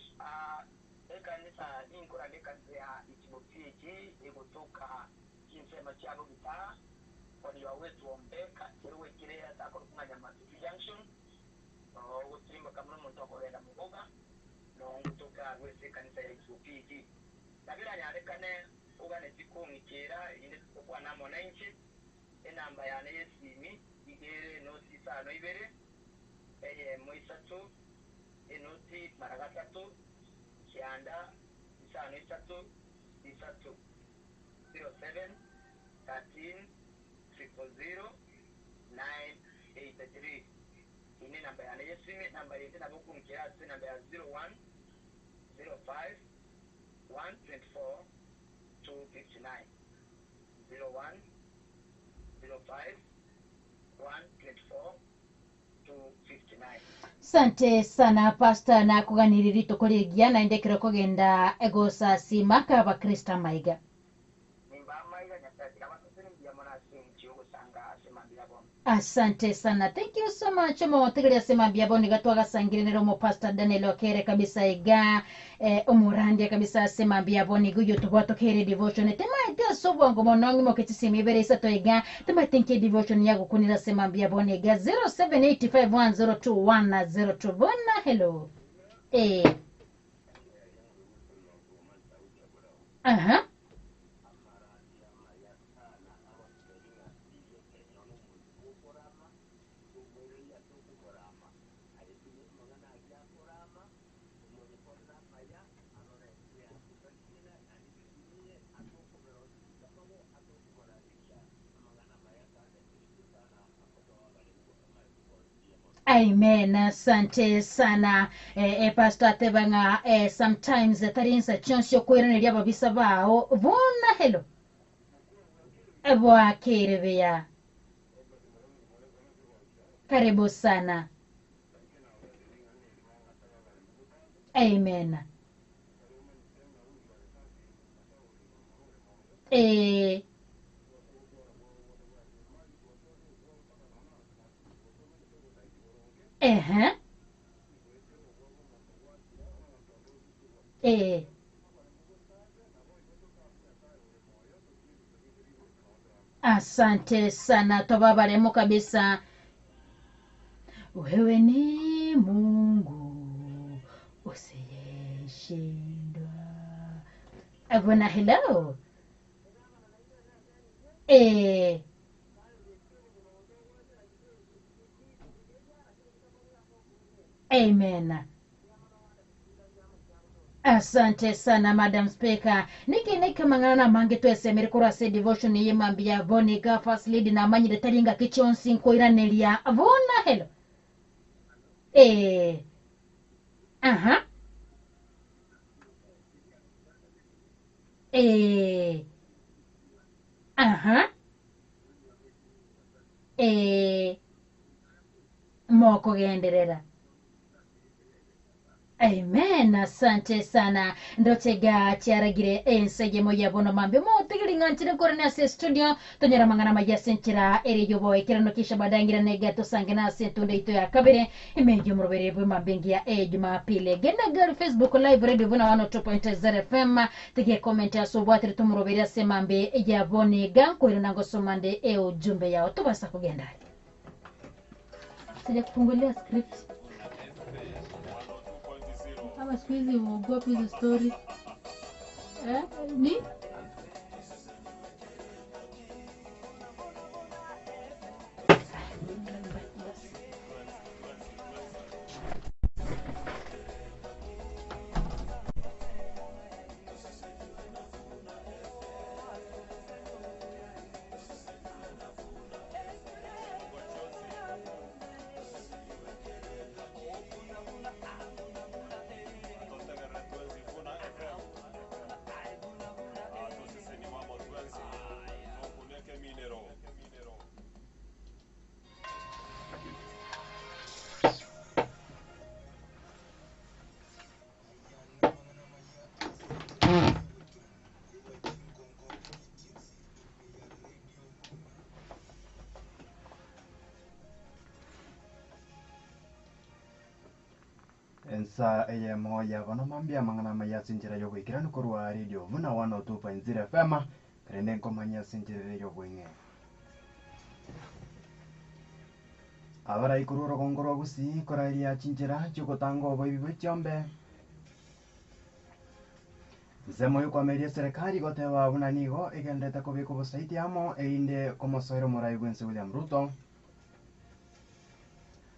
kanisa inkora kanisa ikimupieki egotoka kinsema cyabo gitaha on your way to Ombeka yewe kirea tako kumanya Matutu Junction utimba kama muntu akorera mugoga no ngutoka wese kanisa ya ikimupieki nabira nyarekane ugane tikongikera inde tukwa na monenche enamba yane yesimi igere noti sano ibere moisatu enoti maragatatu kianda isano isatu 07 13 00983 ini namba ya yesimi namba yetu na buku mkiasi namba ya 01 05 124 259 01 05 124 259. Sante sana Pastor na kuganiririto kolegia na indekero kogenda egosa simaka ba Krista maiga asante sana, thank you so much mo tegere sema biaboni gatwaga sangiriro mo Pastor Daniel Okere kabisa iga umurandi kabisa sema biaboni guyo tubato kere devotion tema ite sobo ngo monongi mo kitisimi bere sato iga tema thank you devotion yago kunira sema biaboni iga 0785102102 bona hello aha Amen. Asante sana Pastor Tebanga sometimes tarinsa chance yo kwiraniria babisa bao bona hello ebwa kerebeya karibu sana. Amen. Asante sana tobabaremo kabisa. Wewe ni Mungu usiyeshindwa. Abona hello. Amen. Asante sana Madam Speaker. Niki mangana mange tu esemeri kura se devotion ye mambia Bonica first lead na manyi de taringa kichonsi nkoiranelia. Bona hello. Aha. Aha. Moko genderera. Amen. Asante sana ndotega chiaragire ensege moya bono mambe mo tigiringa ntire korana se studio tonyera mangana maja senchira erejo boy kirano kisha badangira nega to sangena sentunde ito ya kabere imejo murobere bwe mambengia Jumapili genda gal Facebook live radio bona 102.0 FM tige comment ya sobwatire tumurobere semambe ya boni ganko irango somande ujumbe yao tubasa kugenda sija kufungulia script kama siku hizi uogopi hizo story ni ensa eye moya vano mambia mangana maya sinjira yogo ikirani korwa radio vuna 102.0 FM krende nkomanya sinjira yogo inge abara ikururo kongoro gusi korairia chinjira chukotango boibi chombe nsemo yuko ameria serikali gotewa bunanigo igendete kubiko busaiti amo einde komosoero morai gwense William Ruto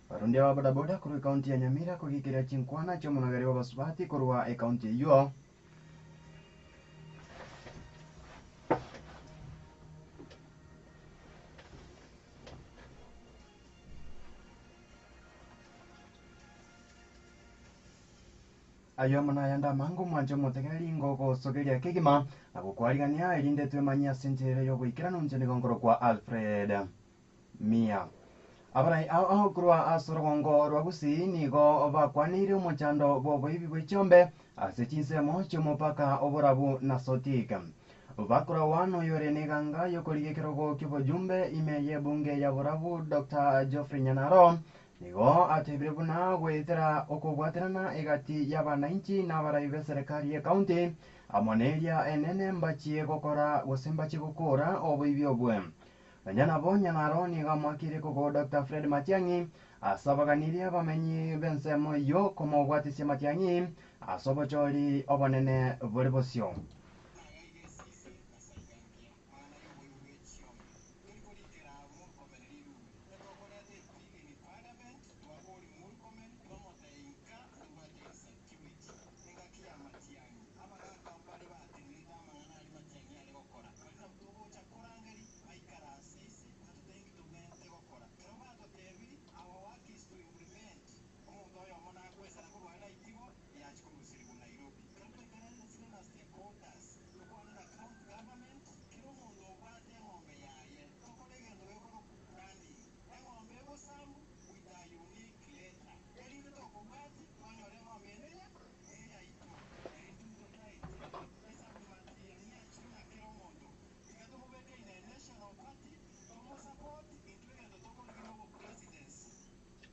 barundi wa bodaboda kuri kaunti ya Nyamira kugikiria chinkwana cyo munagari wa basubati kurwa e kaunti yo ayo muna yanda mangu mwanjo mutegereri ngogo sogeria kigima agukwarigania irinde twemanya sentere yo gwikira nunjene gongoro kwa Alfred Mia abarai aho kurwa asorogongo rwagusi nigo bakwanire umuchando bobo ibi bwechombe asechisemo chomopaka oborabu na sotika bakura wano yore neganga yokorigekero kibo jumbe imeye bunge ya borabu Dr. Geoffrey Nyanaro nigo atebrebuna gwetera okobwaterana egati y'abananchi n'abarai be serikali ya county amoneria enene mbachie gokora gosembachi gukura oboibi obwe Nyana Nyanaro niga mwakire kogo Dr. Fred Matiang'i asabaganirie bamenyi bensemo yo komo bwatisi Matiang'i asobochori obonene boribosio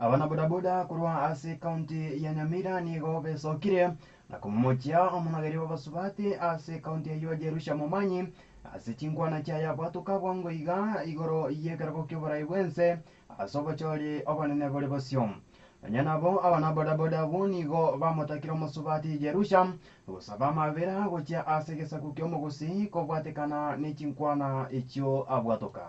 abana bodaboda kurwa ase kaunti ya Nyamira nigo besokire na kumumochia omunageri wa basubati ase kaunti ya Jerusha Momanyi ase chingwana chaya bwatuka bwango iga igoro yegerako kibora ibwense asobochori obonene bori bosio nyanabo abana bodaboda bunigo bamotakira musubati Jerusha gusaba mabera gochia ase gesaku kyomugusi kobwatekana ni chingwana ichio abwatuka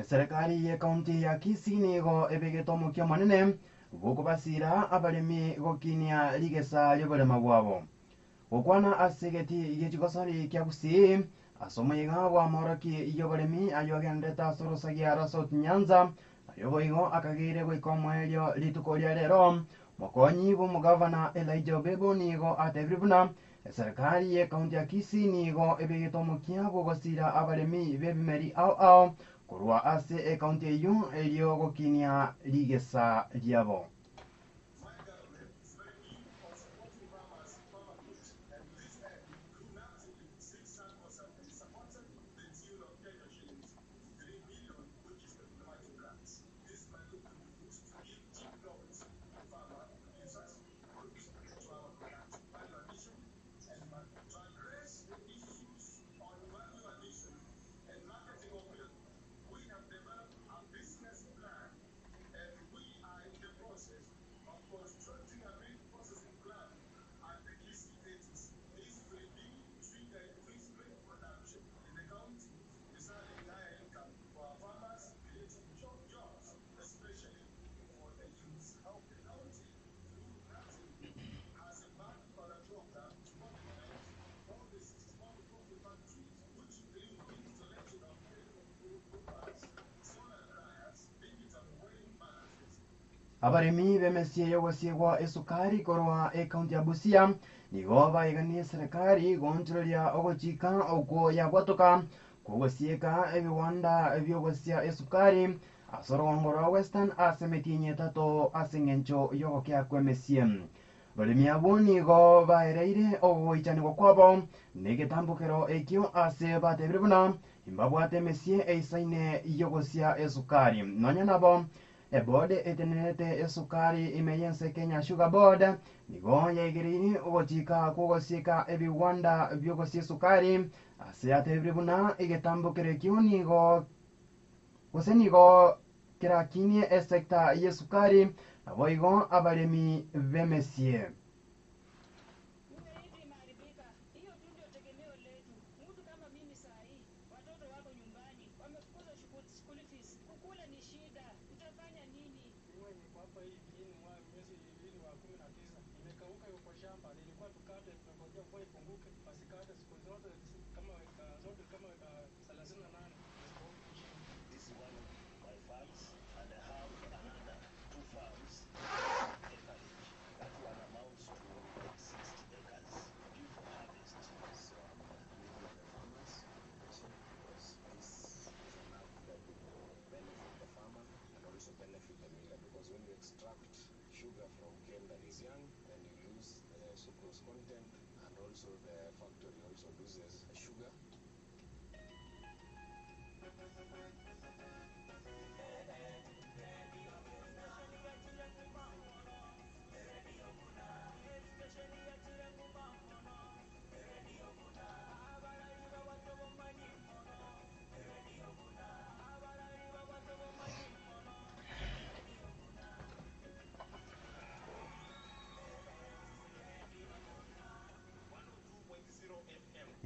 serikali ya kaunti ya Kisii nigo ebegetomo kya manene gukubasira abalimi gokinia ligesa lyobolema bwabo okwana asegeti yechigosari kya Kisii asomoyiga bwa moroki yobolemi ayogendeta sorosagia rasot Nyanza ayoboigo akagire gwikomwelyo lituko lya lero mokonyi b'omugavana Elijah Bebo nigo atebribuna serikali ya kaunti ya Kisii nigo ebegetomo kya gugosira abalemi bebimeri ao kurwa ase kaunti eyo elio gokinia ligesa lyabo abaremi bemesie yogosiegwa esukari korwa ekaunti ya Busia nigo baiganie serikali gontureria ogochika okwo yagwatoka kugosieka ebiwanda ebyogosia esukari asorongoro Western asemetinye tato asengencho yogokia kwemesie baremi abo nigo baereire ogoichanigwa kwabo negitambukiro ekio ase batebire buna imbabwate mesie eisaine yogosia esukari nonya nabo ebode etenete esukari imeyense Kenya Sugar Board nigo yegereire ogochika kugosieka ebiwanda byogosia esukari ase atebire buna igitambukiro ekio nigo nigo kirakinie esekta yesukari abo igo abaremi bemesie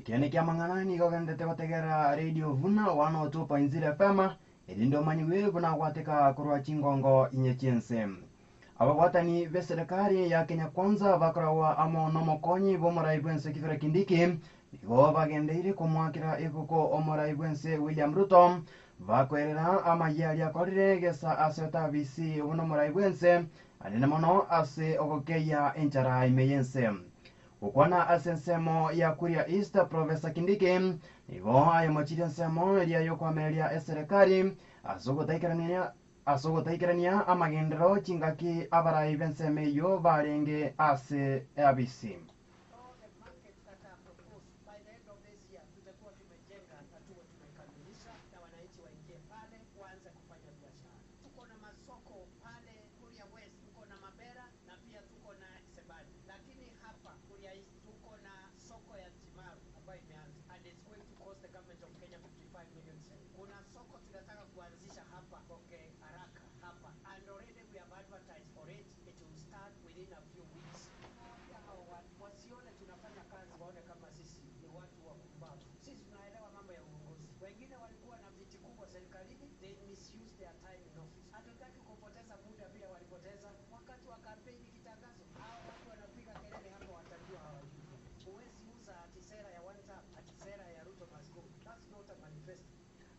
Kiene kia mangana nigo gendete bategera Radio Vuna 102.0 FM edindo manyiwe buna gwateka kurwa chingongo inyechiense abagwatani be serikali ya Kenya Kwanza bakorawa amo nomokonyi bomuraibwense Kithure Kindiki nigo bagendeire kumwakira ikuko omuraibwense William Ruto bakwerera amayali akorire gesa aseta BC onomuraibwense anene mono ase ogokeya enchara imeyense ukwana asensemo ya Kuria East Professor Kindiki nigo ayomochire nsemo eria yokwameria eserikali asogotaikerania amagendero chingaki abarai benseme yo barenge ase ABC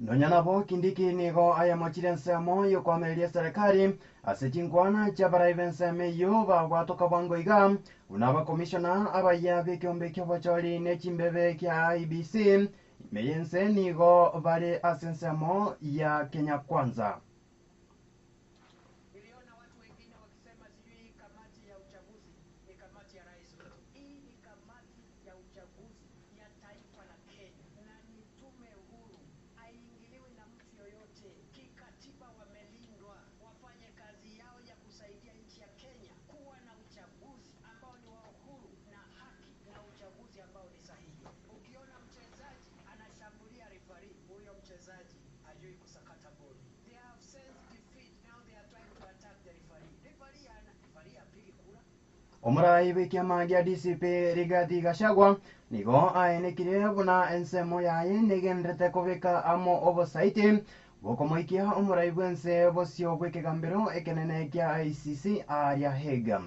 Nonyanabo Kindiki nigo ayamochire nsemo yo kwameria serikali asechingwana chabarai benseme yo bagwatoka bangoiga unaba commissioner abayabe kiombe kyobochori nechimbebe kya IBC meyense nigo bari asensemo ya Kenya Kwanza Omurai bekiama gya DCP Rigathi Gachagua nigo aenekire buna ensemo yaye negendete kubika amo oversight bokomoikia omurai bwense bosio bwekegambero ekenene kya ICC aria Hague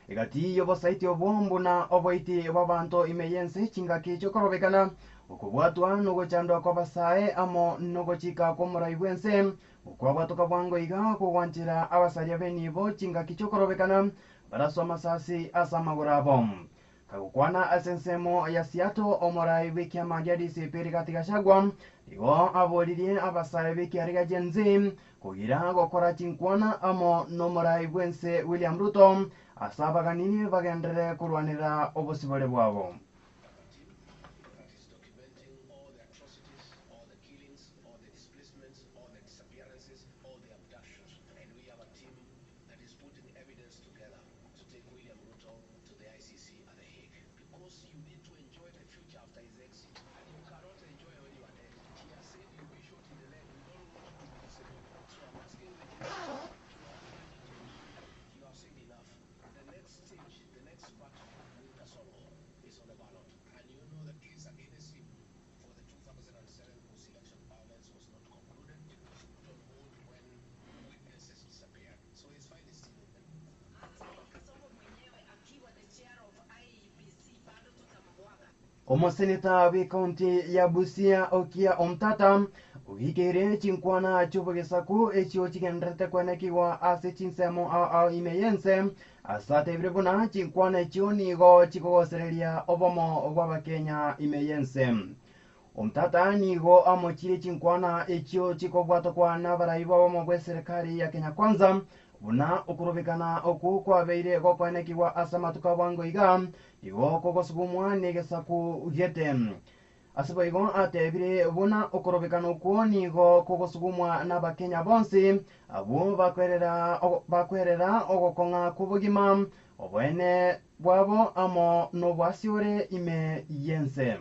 egati oversight obombuna oboiti babanto imeyense chingaki chokorobekana okubwatwa nogochandwa kwa basae amo nogochika kwa omurai bwense ukwaba tukabwango iga kugwanchira abasaria benibo chinga kichokorobekana barasoma sasi asamagura bom kagukwana asensemo ya siato omorai wikiama gia DCP Rigathi Gachagua igo aboririe abasaria bikiariga jenzi kugira gokora chinkwana amo nomorai bwense William Ruto asabaganini bagendere kurwanira obusibore bwabo. Omoseneta wa kaunti ya Busia Okia Omtata ugikere chinkwana chubugesaku echio chigendrete kwenekiwa ase chinsemo ao imeyense asate brebuna chinkwana echio nigo chikogosereria obomo gw'abakenya imeyense. Omtata nigo amochire chinkwana echio chikobwatokwa n'abaraibu obomo bwe serikali ya Kenya Kwanza buna okurobekana oku kwabeire gokwenekiwa ase amatuko bwango iga igo kogosugumwa negesaku gete asibo igo atebire buna okurobekana oku nigo kogosugumwa n'abakenya bonsi abo bakwerera ogokong'a kubugima obwene bwabo amo nobwasiore ime yense.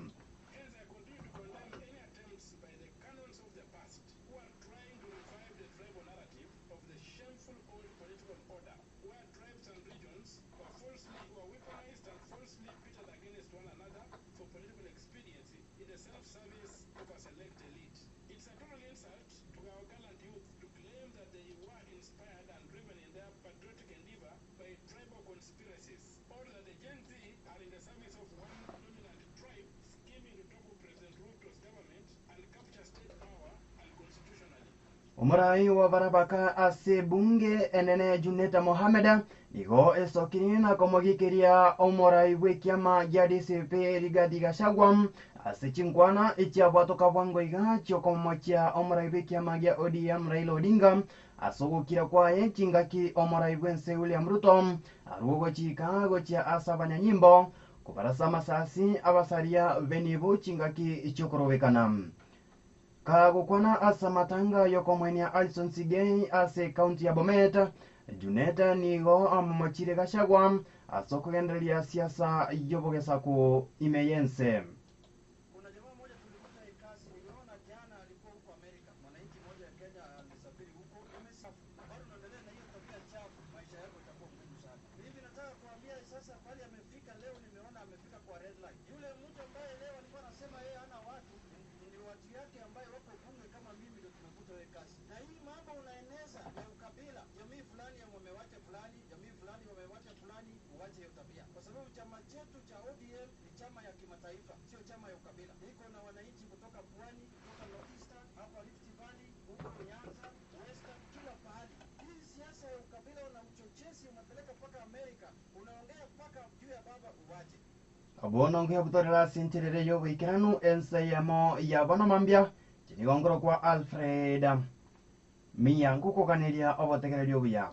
Omurai wa barabaka ase bunge enene Juneta Mohamed igo esokini na komogikiria omurai wekiama gia DCP Rigathi Gachagua ase chinkwana echiabwatoka bwango iga chiokomochia omurai wekiama gia ODM Raila Odinga asogokira kwaye chingaki omurai bwense William Ruto arugochika gochia asabanya nyimbo kubarasa masasi abasaria benibu chingaki chokorobekana. Kagukwana asa matanga yokomwenia Alison Sigei ase kaunti ya Bomet Juneta nigo amomochire Gachagua asokugenderia siasa yobogesaku imeyense. Kuna jamaa mmoja tulikuta ikasi, niliona jana alikuwa huko Amerika. Mwananchi mmoja wa Kenya alisafiri huko, bado unaendelea na hiyo tabia chafu, maisha yako itakuwa ngumu sana. Mimi nataka kuambia sasa pale amefika leo, nimeona amefika kwa red line. Yule mtu ambaye leo alikuwa anasema yeye hana watu, ni watu yake ambaye wako bunge kama mimi ndio tumekuta wewe kazi. Na hii mambo unaeneza ya ukabila, jamii fulani ya wamewacha fulani, jamii fulani wamewacha fulani, uache hiyo tabia. Kwa sababu chama chetu cha ODM ni chama ya kimataifa, sio chama ya ukabila. Niko na wananchi kutoka Pwani, kutoka Northeastern, hapa Rift Valley, huko Nyanza, Western, kila pahali. Hii siasa ya ukabila na uchochezi unapeleka mpaka Amerika, unaongea mpaka juu ya baba uwache. Abono ngiye kutorera sintirere yo wikiranu ensayamo ya bono mambia chinigongoro kwa Alfred Miyangu kuganiria obotegererio buya.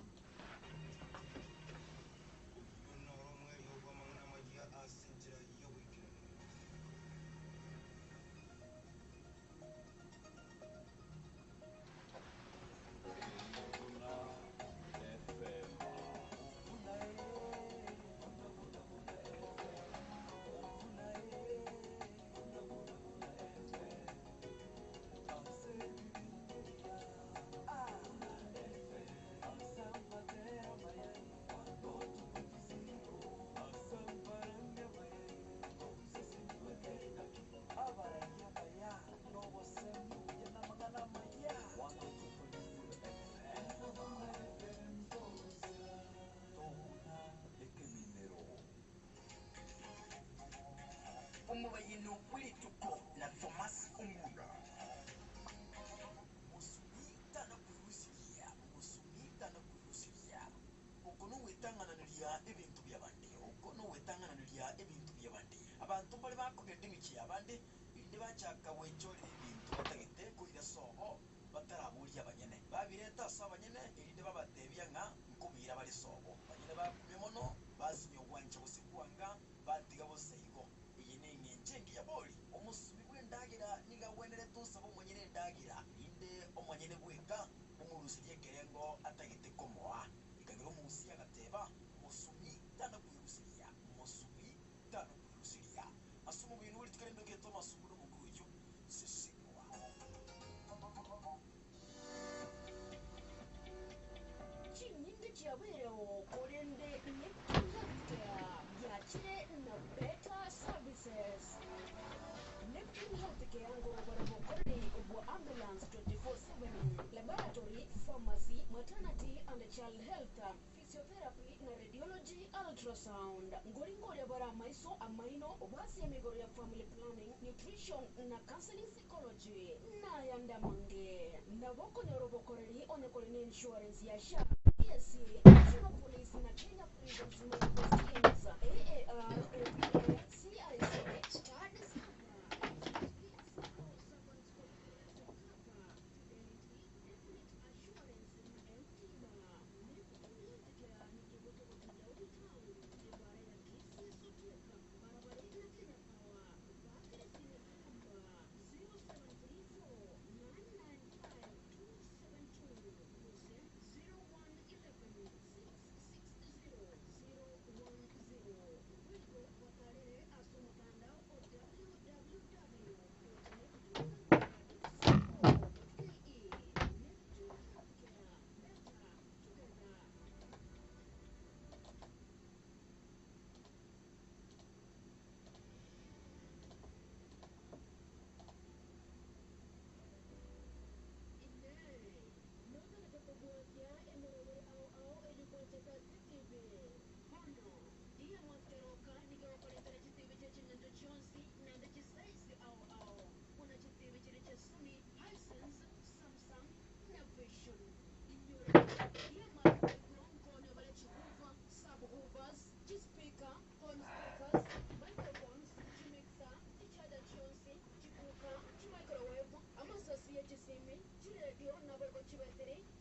Umubayino kwituko na Thomas Umura. Musubita no wetang'ananiria ebintu by'abandi uko no wetang'ananiria ebintu by'abandi abantu bali bakugenda emichi abandi indi bachaka wechorera ebintu batagete koira sobo bataraburia abanyene babireta asa abanyene indi babatebia ng'a nkubira bali sobo banyene bakumya mono basimya obwancha busikwanga batiga buseigo iyi ni eng'enche engiya bori omusubi bw'endagira niga wenere tusaba omwenyene endagira inde omwenyene bweka umurusirie ekerengo atagete komoa ikagira omusi agateba musubi tana kwirusiria musubi tana kwirusiria asumu bintu buri tukarendo geto masubu n'omukuru yo sisikwa chinyingi chiawirewo korende neptunhealthcare byakire na better services. Neptune Healthcare ngorobara bokoreri obwa ambulance 24/7, laboratory, pharmacy, maternity and child health, physiotherapy na radiology, ultrasound. Ngoringorya bara maiso amaino obasi emigoro ya family planning, nutrition na counseling psychology na yanda mange. Naboko nyorobokoreri onekolene insurance ya SHA, PSC, National Police na Kenya Prison Medical Schemes, AAR, APA, CIC, Child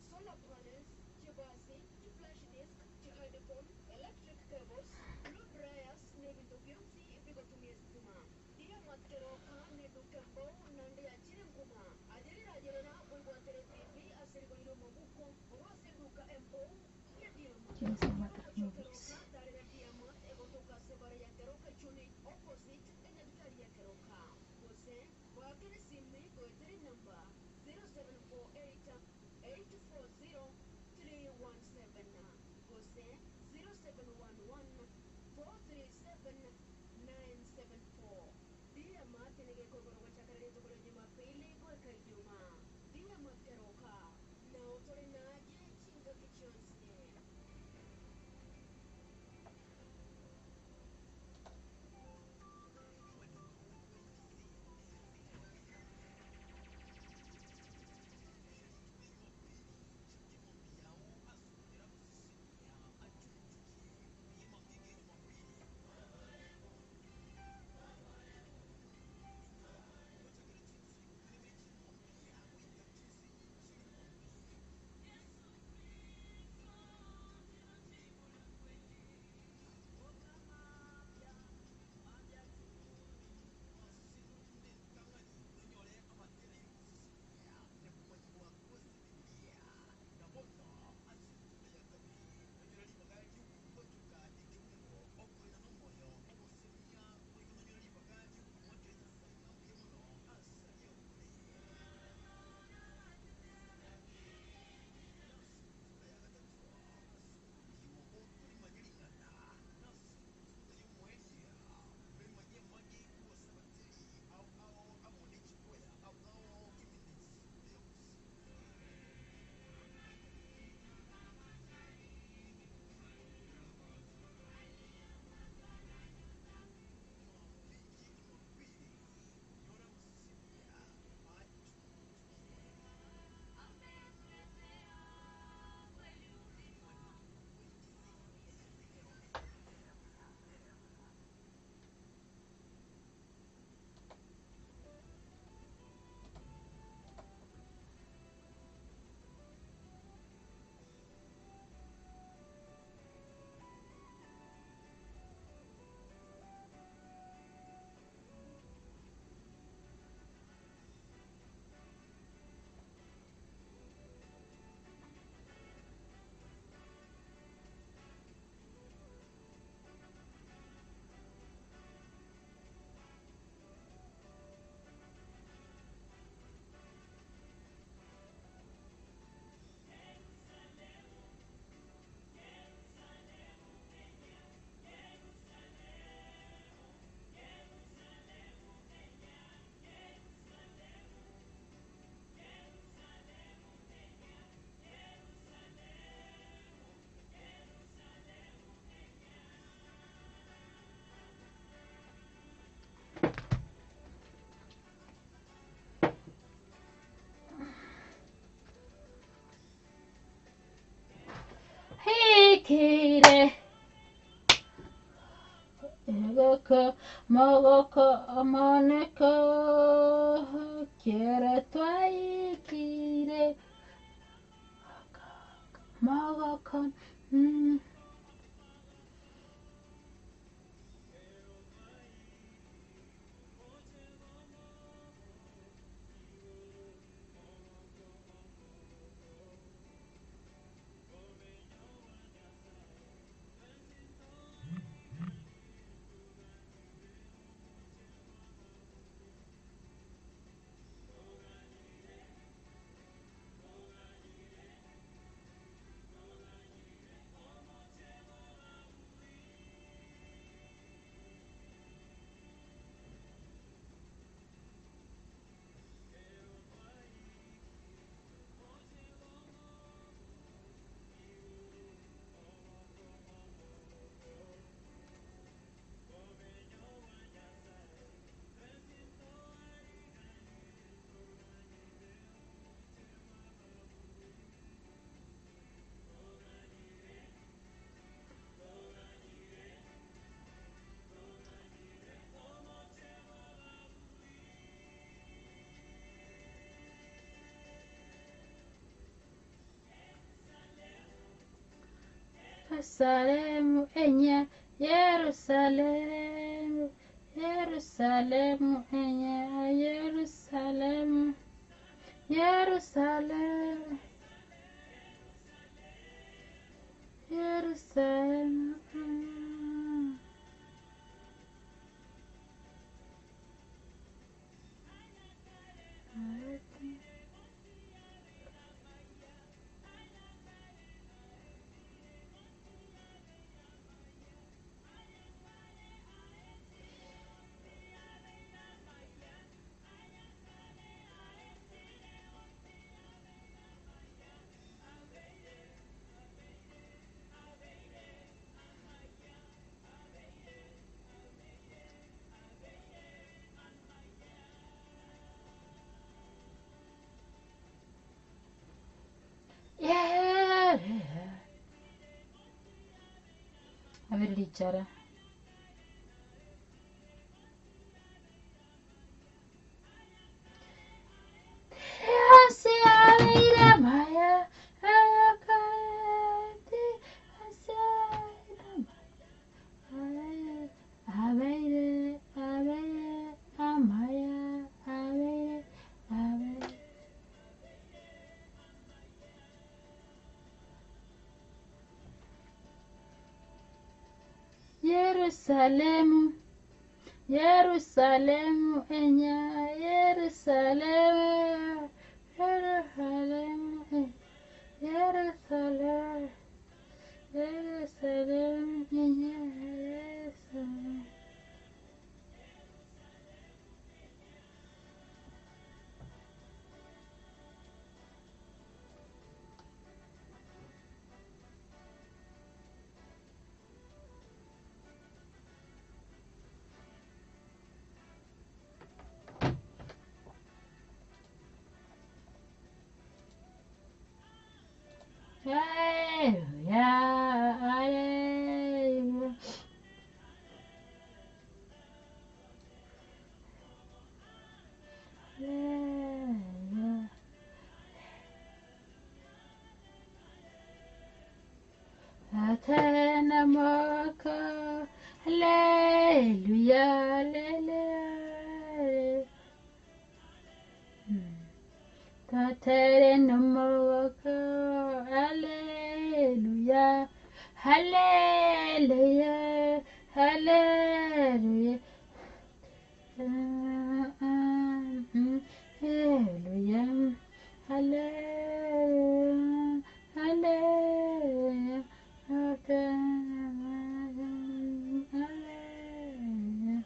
solar panels, chibasi, flash disk, headphone, electric cables, blow dryers, nebintu byonsi bigotumia stima. Dia materoka nedukembo nande yachire nkuma. Adirira jirana wegwatere TV asirigoliro mabuko waseduka MO yadira Kinasema movies. tarira diamond egotoka sebara ya keroka chuni opposite enedikari ya keroka. Kose wakere simi goetere number 0748 840 317 Kose 0711 437 974. Dia matinige kogoro chakare tokoro Jumapili goeka Ijumaa. Dia materoka na otorinaje chinga kichonsi. mogoko moneko quiere twaikire mogoko Yerusalemu enye Yerusalemu Yerusalemu enye Yerusalemu Yerusalemu Yerusalemu A ver, Lichara. Yerusalemu Yerusalemu enya Yerusalemu Yerusalemu Yerusalemu Yerusalemu enya Yerusalemu Hallelujah, hallelujah. Hallelujah. Atena moko, hallelujah, hallelujah. Atena moko, hallelujah, hallelujah, hallelujah. Hallelujah, hallelujah, hallelujah, hallelujah.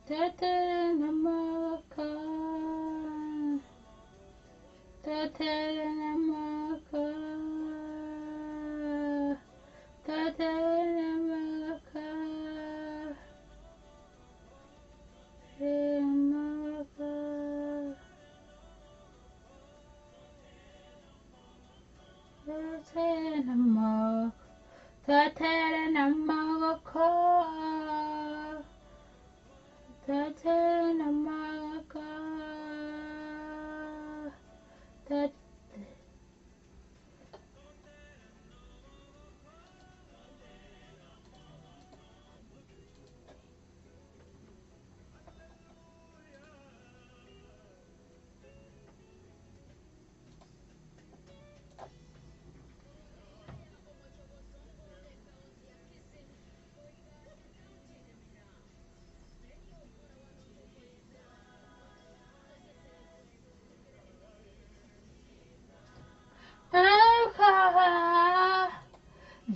Tatana maka, tatana maka, tatana maka, maka.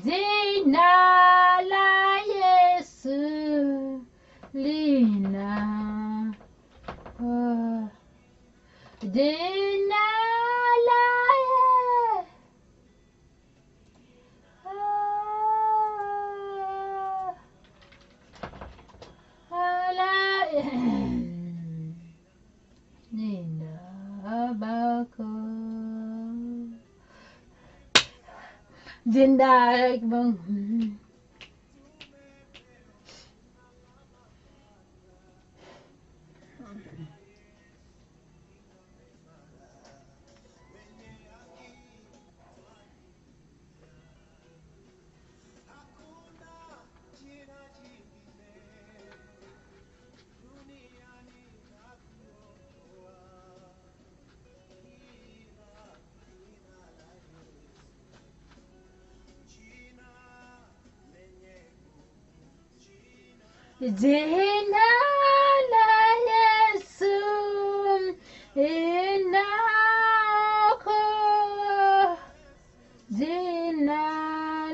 Jina la Yesu lina jina la Nina bako Jinda bang Jina la Yesu inako Jina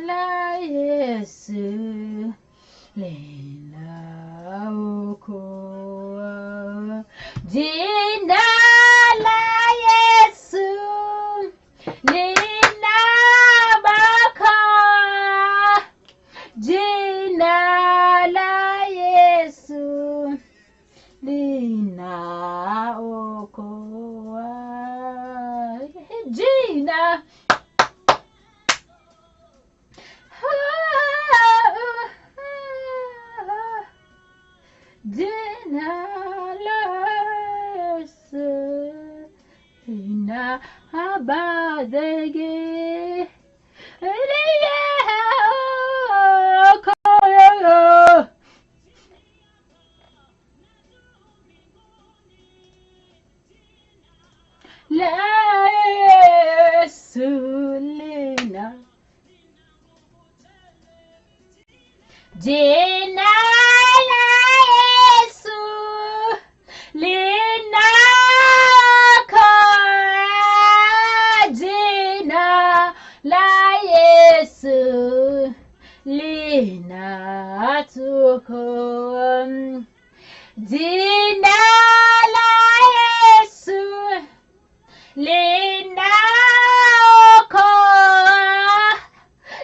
la Yesu linaokoa Jina la Yesu linabaka Jina la Yesu linaokoa Jina Jina la Yesu linaabadege Jina la Yesu linaokoa Jina la Yesu linatuokoa Jina la Yesu linaokoa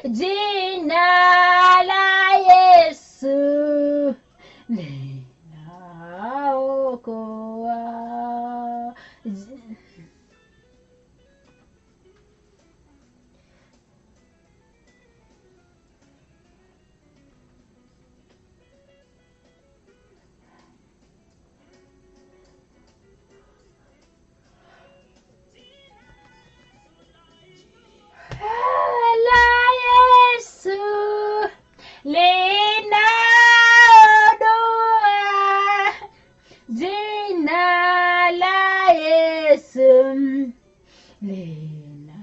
Jina la Yesu linaokoa la Yesu linaondoa Jina la Yesu Jina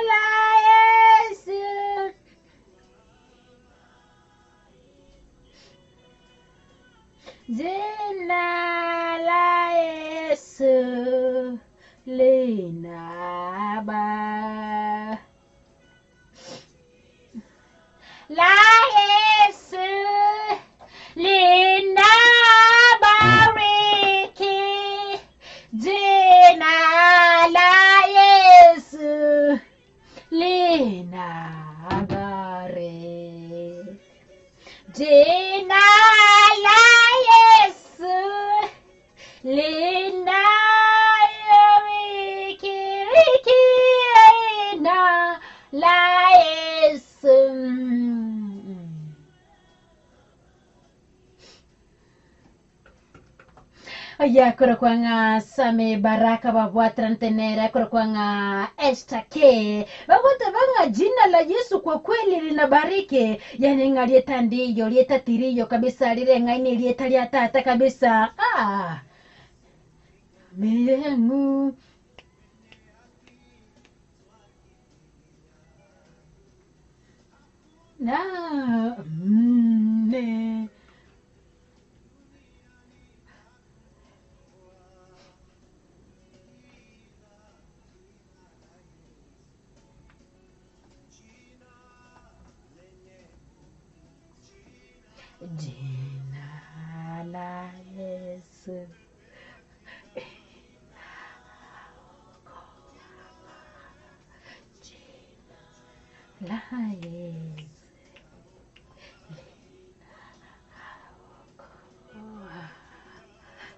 la Yesu Jina la Yesu linaba La Yesu linabariki ya kurakwanga Same Baraka babwatrantenera kurakwanga Esther K babote banga jina la Yesu kwa kweli linabariki yani ngalieta ndiyo lieta tiriyo kabisa lile ngaini lieta lia tata kabisa miengu na ne jina la Yesu la Yesu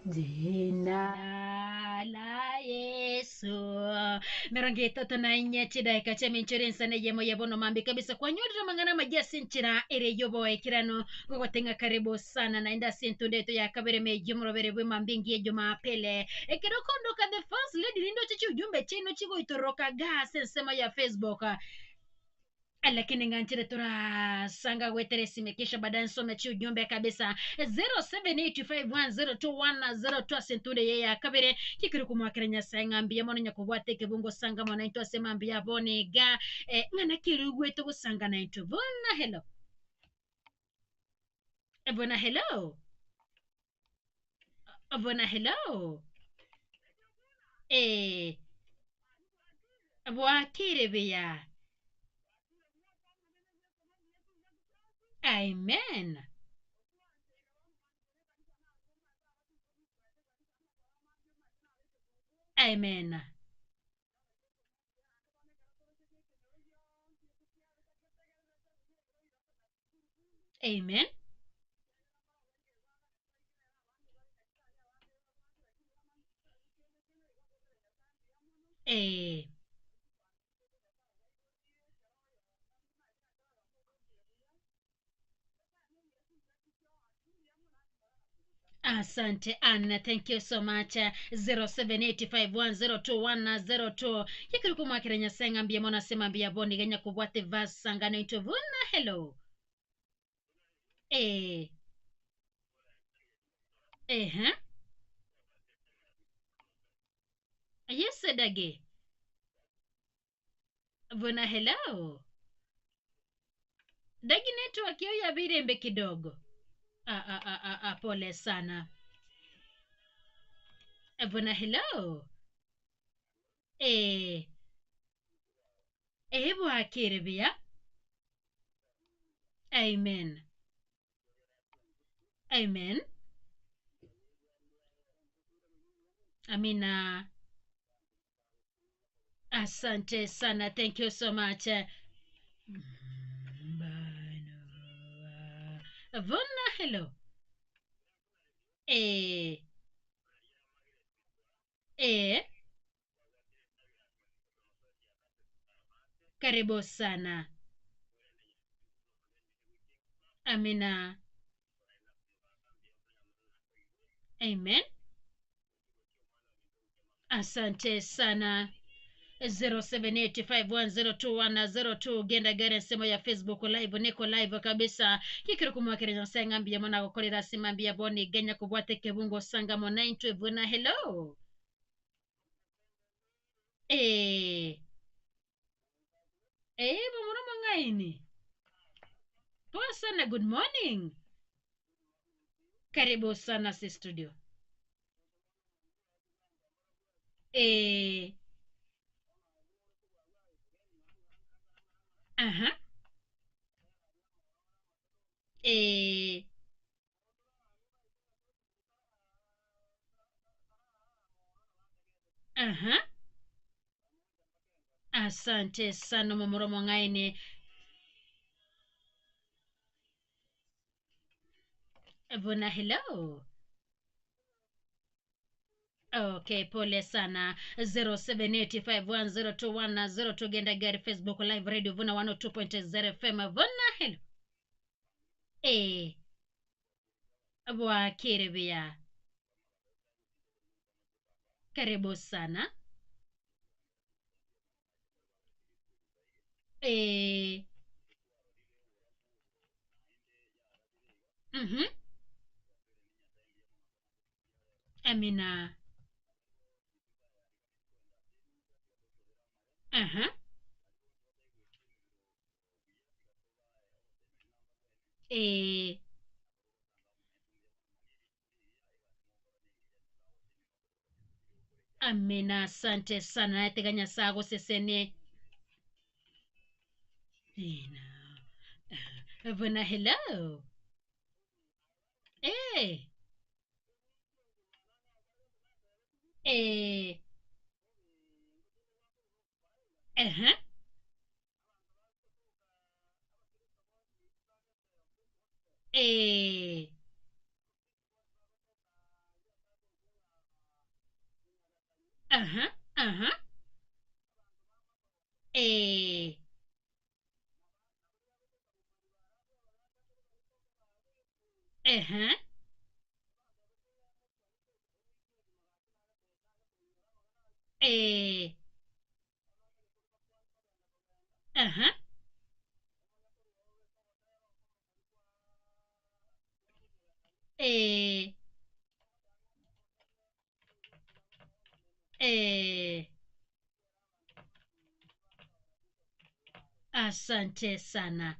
jina la Yesu merangita tanainya chida kacha minchurensa na yemo yabono mambi kabisa kwa nyoto mangana majasi nchira ere yobo ekirano ngogotenga karibu sana na inda sintunde to yakabere me jumro bere bwe mambingi ya Jumapili ekirokondo ka the first lady lindo chichi ujumbe chino chigo itoroka gas sema ya Facebook lakini nganchire tura sanga wetere simekisha baadaye nsome chi ujumbe kabisa 0785102102 sentude yeye akabere kikiri kumwakiranya sangambia mono nyakubwate kebungo sanga mona into asema ambia boni ga ngana kirugwe to gusanga na into bona hello bona hello bona hello bwakire biya amen amen amen Asante Anna, thank you so much. 0785102102 yikiri kumwakiranya senga mbia mona sema mbia boni genya kubwate vas sangano into vuna hello huh? Yes dage vuna hello dagi network yao ya birembe kidogo pole sana vuna hello bwakire bia amen amen amina asante sana, thank you so much. Vona hello karibu sana amina amen asante sana 0785102102 genda gare nsemo ya Facebook live niko live kabisa kikiri kumwakiranya sangambia mona gukorera simambia boni genya kubwate kebungo sangamo 912 na hello bamuro mangaini poa sana, good morning, karibu sana si studio aha aha asante sana mumoromo ngaine Vuna hello okay pole sana 0785102102 genda gari Facebook live radio Vuna 102.0 FM Vuna hello bwakire bia Karibu sana. Amina. Amina, asante sana. Nateganya sago sesene. Vana, hello. Eh. Eh. Eh. Eh. Eh. Eh. Asante sana.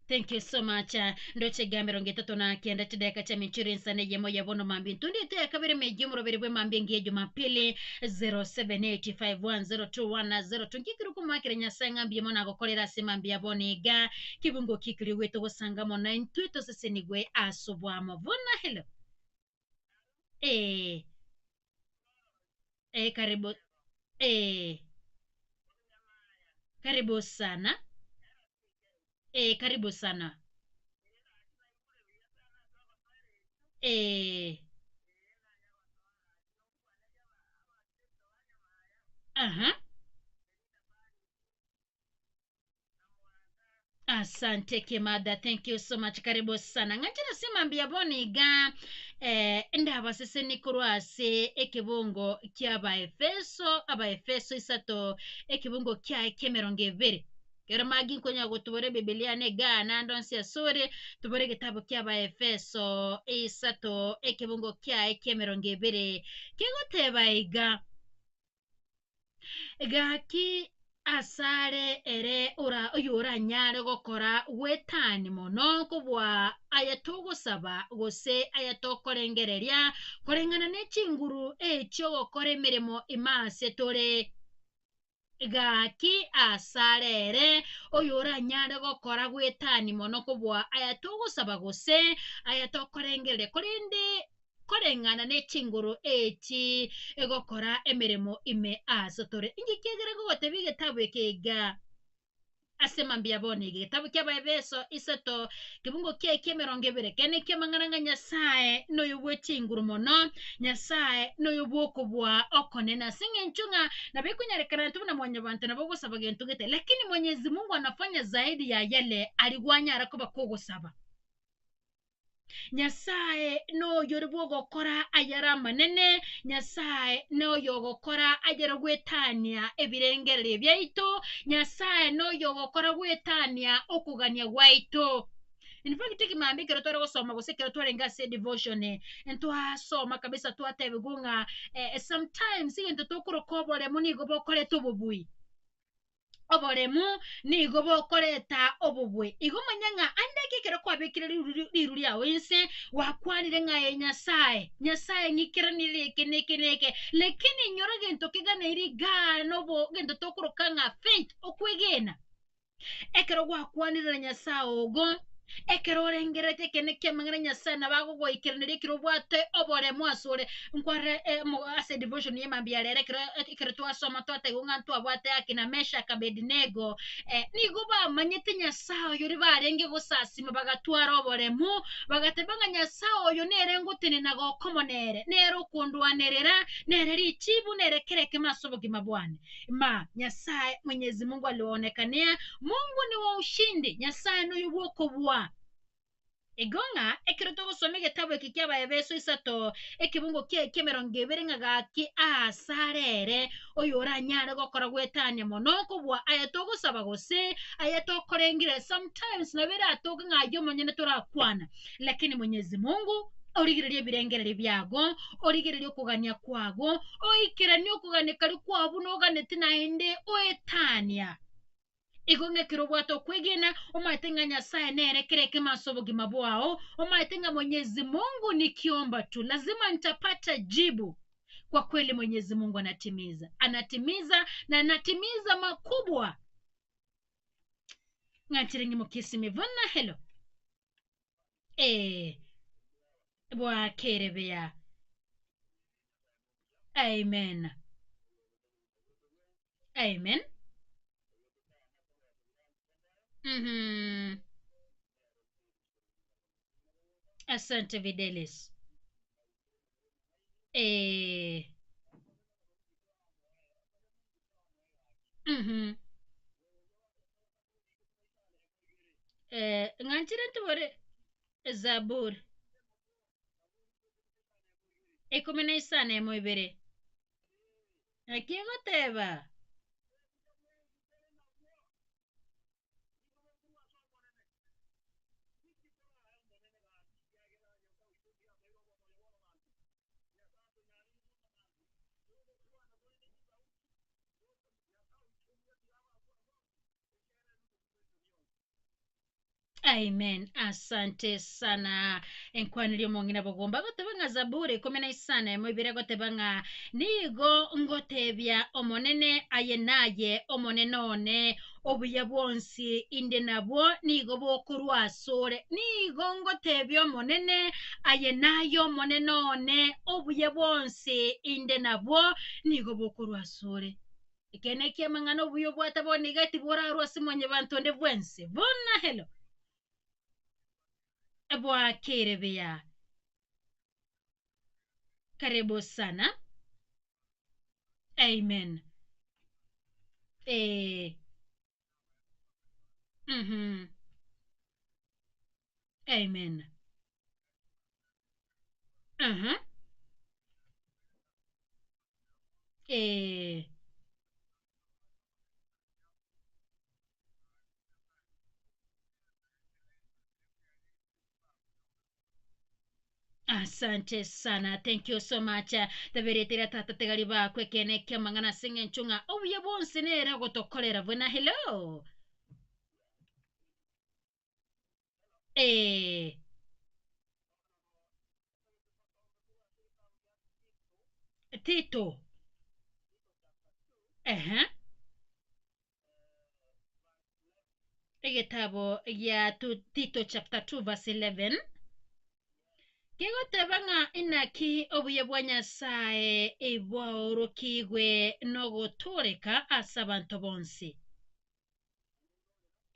Thank you so much. Ndoche gambe rongeta tona kienda chideka cha michuri insane yemo ya bono mambi. Tundi ite ya kabiri mejumuro beriwe mambi ngiye jumapili 0785102110. Tunkikiru kumakire nyasanga mbiye mona gokolera simambi ya boniga. Kibungo kikiri weto gosanga mona intuito sesenigwe asobwamo. Vona hello. Karibu. Karibu sana. Karibu sana. Asante Kimada, thank you so much. Karibu sana. Ngachira sima mbia boniga ndaba sese nikurwase ekibungo kyaba efeso isato ekibungo kya ekemerongo ebere. Kero magi nkonya gutubore Biblia ne gana ndonse asore tubore gitabo kyaba efeso isato ekibungo kya ekemerongo ebere. Kigoteba iga gaki asare ere ora nyare gokora wetani mono kubwa ayatogosaba gose ayatokorengereria korengana n'ekinguru ekyo gokora emirimo imase tore gaki asare ere ora nyare gokora wetani mono kubwa ayatogosaba gose ayatokorengerere korende korengana n'ekinguru eki egokora emirimo ime asotore ingikegera gogote bigetabu ekega asema mbia boni gitabu kyaba Efeso isato kibungo kye kemerongo ebere kene kemangaranga Nyasaye no yobwe kinguru mono Nyasaye no yobwo kubwa okonena singe nchunga na bikunyarekana tubuna mwenye bantu na bogo saba gentu gete lakini Mwenyezi Mungu anafanya zaidi ya yale aligwanya arakoba kogosaba. Nyasaye no yorbo gokora ayara manene Nyasaye no yogokora ayara gwetania ebirengerere byaito Nyasaye no yogokora gwetania okugania gwaito. In fact tikimambi kero tore gosoma gose kero tore ngase devotion ento asoma kabisa twate bigunga sometimes into tokuro kobole muni gobokore tobubui oboremu nigo bokoreta obubwe igomanyanga andeke kero kwabekire riruri yawe inse wakwanire ngaye Nyasaye ngikira nireke neke lakini nyoro gento kigana iri gano bo gento tokurukanga faith okwegena ekero wakwanire Nyasaye ogo ekero rengerete kene kemangana Nyasaye nabago goikirane kiro bwate oboremu asore nkware ase devotion yemambia rere kero twasoma twategunga twabwate akina Mesha Abednego nigo bamanyete Nyasaye yori barenge gosasima bagatwara oboremu bagatebanga Nyasaye yo nerengutene nago komonere nero kundwanerera nereri ichibu nerekereke masobogi mabwane ma Nyasaye Mwenyezi Mungu alionekania Mungu ni wa ushindi Nyasaye no yuboko bwa igonga ekiroto gusoma igitabo iki ky'abaefeso isato ekibungo kie mirongo ibere ng'agaki asarere oyo oranyare gokora gwetania mono kobwa aya togosaba gose aya tokorengire sometimes nabere atoke ng'ayo monyene torakwana lakini Mwenyezi Mungu origireria ebirengereri byago origireria okugania kwago oikerania okugania kari kwabu noganete naende oetania igong'ekero bwato kwegena omaitenga Nyasaye nerekere kemaso bugima bwao omaitenga Mwenyezi Mungu nikiomba tu lazima nitapata jibu. Kwa kweli Mwenyezi Mungu anatimiza na anatimiza makubwa. Ngachiringi mukisi mivona hello bwa kerebea. Amen. Amen. Asante Videlis. Nganchira ntubore Zabur 15 emwebere akigoteba Amen. Asante sana enkwanilio mongina bogomba gotebanga Zaburi 15 emwebere gotebanga nigo ngotebya omonene ayenaye omonenone obuya bwonsi inde nabwo nigo bokurwasore nigo ngotebya omonene ayenaye omonenone obuya bwonsi inde nabwo nigo bokurwasore ikene kiamangano obuyo bwatabonigati borarwasi mwenye bantonde bwense bona hello Bwa kerebea. Karibu sana. Amen. Amen. Asante sana. Thank you so much. Taberetera tata tegali ba kwekene kyamangana singe nchunga obuye bonse nera gotokolera bwana hello. Tito. Igitabo ya Tito chapter 2 verse 11. Kigotebanga inaki obuye bwa Nyasaye ibwaurukigwe no guturika asa bantu bonse.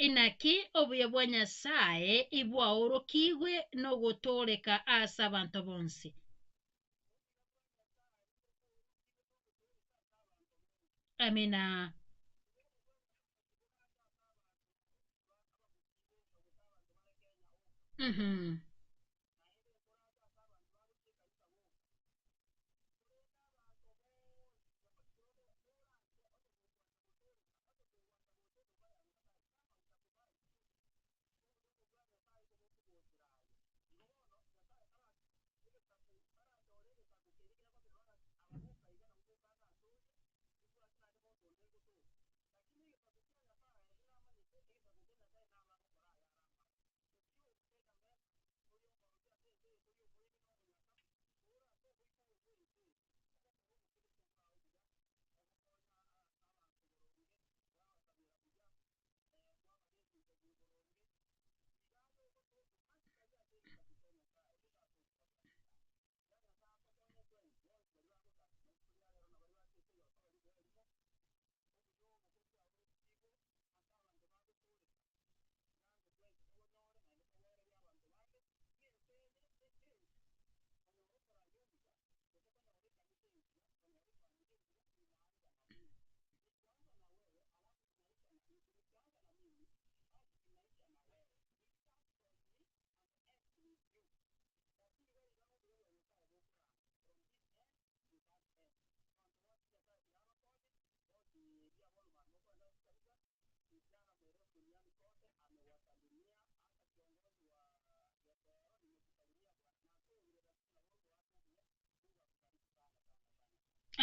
Inaki obuye bwa Nyasaye ibwaurukigwe no guturika asa bantu bonse. Amina.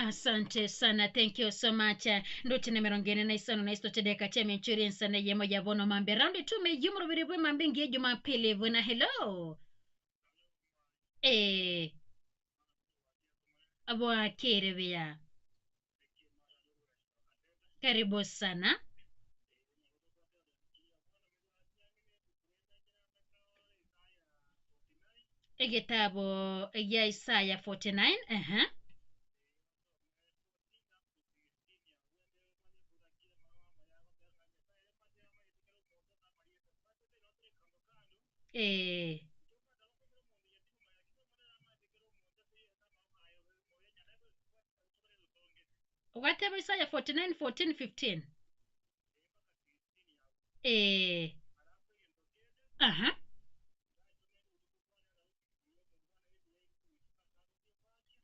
Asante sana, thank you so much. Ndo chine merongene na isano na isto chedeka cheme nchuri sana yemo ya vono mambe. Raundi tu me jumro viribwe mambingi jumapili vuna hello. Abo akere vya. Karibu sana. Egitabo ya Isaiah 49. Whatever Isaiah 49, 14, 15.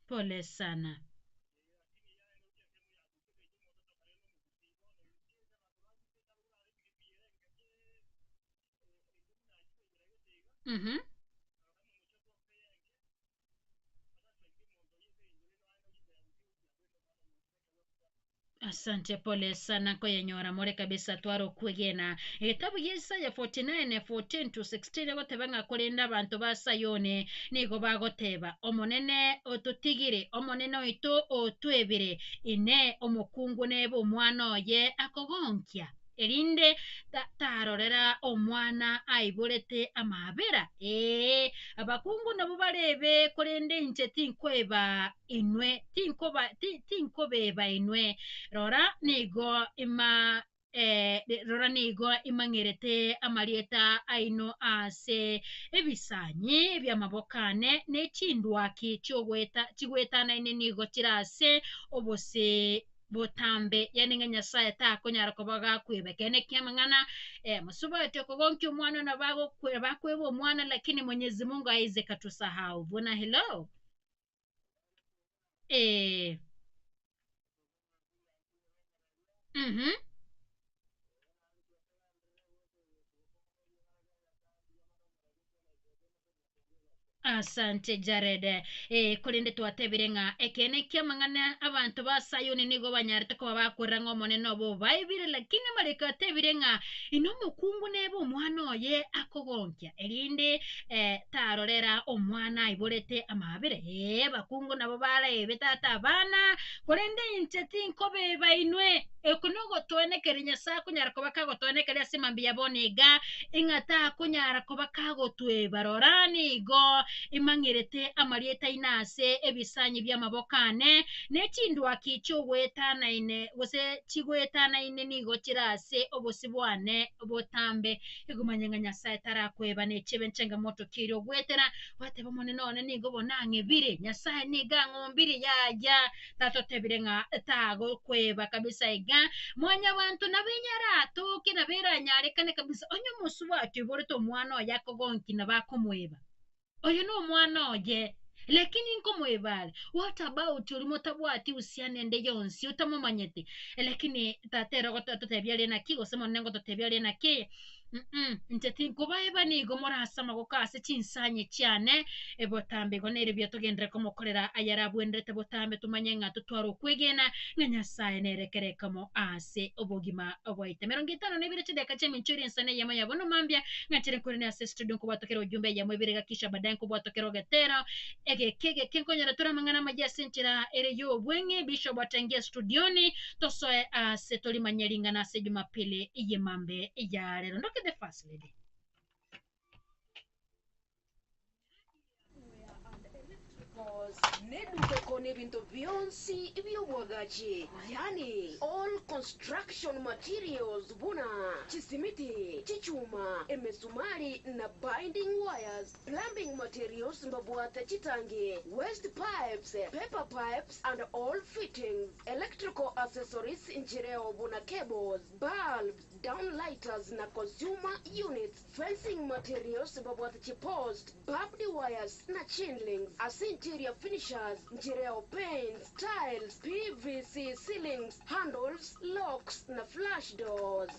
Pole sana. Asante, pole sana koyenyora more kabisa twaro kwegena etabu yesaya 49 14 to 16 gotebanga kurenda abantu basayone nigo bagoteba omonene otutigire omonene oito otwebire ine omukungu nebo omwana oye akogonkia erinde tarorera omwana aiborete amabera abakungu nabo barebe kurende inche tinkweba inwe tinkobeba inwe rora nigo imang'erete amarieta aino ase ebisanyi byamabokane n'ekindwaki chigwetanaine nigo chirase obose botambe yani nga nyasaye takonyara koba gakwebekene kiamang'ana musuba ete kogonki omwana na bakweba omwana lakini Mwenyezi Mungu aize katusahau bona hello Asante Jared kulinde twatebire nga ekene kiamang'ana abantu ba Sayuni nigo banyarete ko bakwera ng'omone nobo baibire lakini mareka tebire nga ino mukungu nebo omwana oye akogonkia erinde tarorera omwana iborete amabere bakungu nabo barebe tata bana kulinde incheti nkobe bainwe ekunogo twenekere Nyasaye kunyara ko bakagotwenekere asimambi yaboniga ingata kunyara ko bakagotwe barorani go imang'erete amarieta inase ebisanyi byamabokane n'ekindwaki kyogwetanaine gose chigwetanaine nigo chirase obosibwane obotambe igumanyanga Nyasaye tarakweba n'echebe nchangamoto kiri ogwetera wateba mone none nigo bonang'ebire Nyasaye niga ng'ombire yaja tatotebire ng'a tago kweba kabisa iga mwanya bantu nabinyara toke nabiranyarekane kabisa onyo musuba atiborete omwana oyo akogonki nabakomweba oyo no mwana oye lakini nkomwebale what about urimo tabwati usiane nde yonsi utamumanyete lakini tatero gototebyale na kigo sema nengo totebyale na ki nteti kubaeba nigo morasama gokase chinsanye cyane ebotambe go nere byotogendere ko mokorera ayarabwendete botambe tumanye nga tutwaro kwegena nga Nyasaye nerekere kamo ase obogima obwaite 52 chideka cheminchuri nsane yama yabono mambya ngachire kuri na studio ko batokero ujumbe yamwe birega kisha baadaye ko batokero gatera kege kenkonyera turamangana majasinchira ere yo bwenge bishop atangia studioni tosoe ase tolimanyeringa na ase Jumapili yemambe ya lero ndoke the first lady nedukeko n'ebintu byonsi ebyobwagaci yani all construction materials buna chisimiti chichuma emisumari na binding wires plumbing materials mbabwata chitangi waste pipes paper pipes and all fittings electrical accessories nchireo buna cables bulbs downlighters na consumer units fencing materials mbabwata chipost barbed wires na chinlings as interior finishers nchireo paints tiles PVC ceilings handles locks na flash doors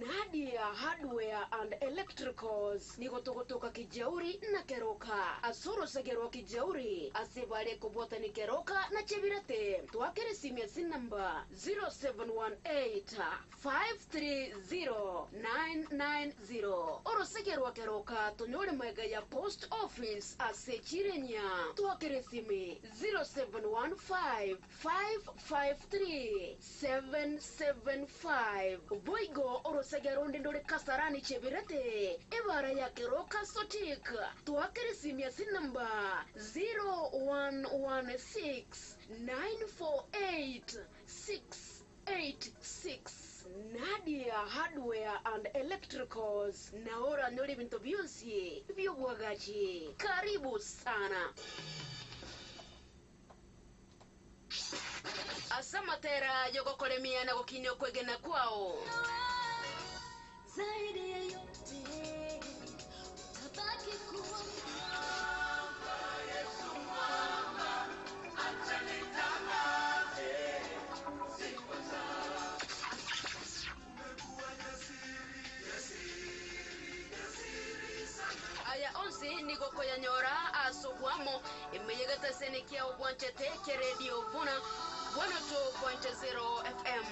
Nadia hardware and electricals nikotokotoka kijauri na keroka asoro segerwa kijauri asibale kubota keroka na chebirate twakere simia sin number 0718 530 orosegerwa keroka tonyore mega ya post office asechirenya twakere simi 0715 553 775 boigo orosegeronde ndore kasarani chebirate ibara ya keroka sotik twakere simia sin number 0116 948 686 Nadia Hardware and Electricals. Naora nori bintu byonsi byobwagaji. Karibu sana. Asamatera yogokolemia na gokinyo kwegena kwao. Zaidi ya yote utabaki kuwa onsi niko koya nyora asubwamo imeyegata senikia ubwanchete ke radio vuna 102.0 FM.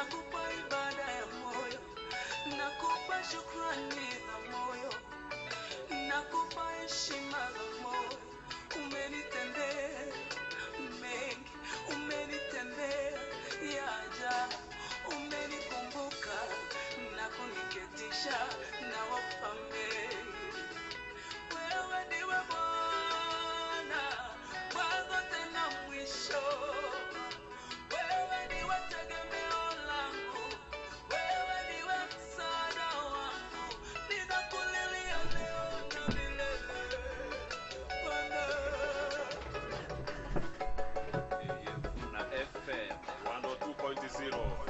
nakupa ibada ya moyo, nakupa shukrani za moyo, nakupa heshima za moyo. Umenitendea mengi, umenitendea ya ajabu, umenikumbuka na kuniketisha na wafalme. Wewe ndiwe Bwana, mwanzo tena mwisho. Wewe ndiwe tegemeo langu, wewe ndiwe msaada wangu. Ninakulilia leo na milele, Bwana. Na FM 102.0.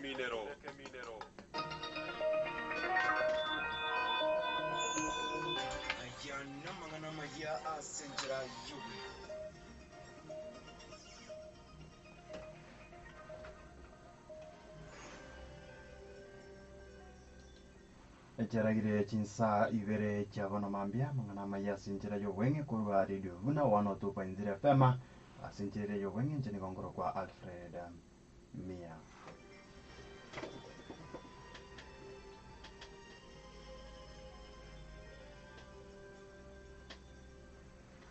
Minero. aya n'amangana maya asengera yubi echeragire chinsa ibere chabona mambia mangana maya sinjira yo wenge kurwa radio vuna 102.0 FM asinjira yo wenge nchini kongoro kwa Alfred Mia.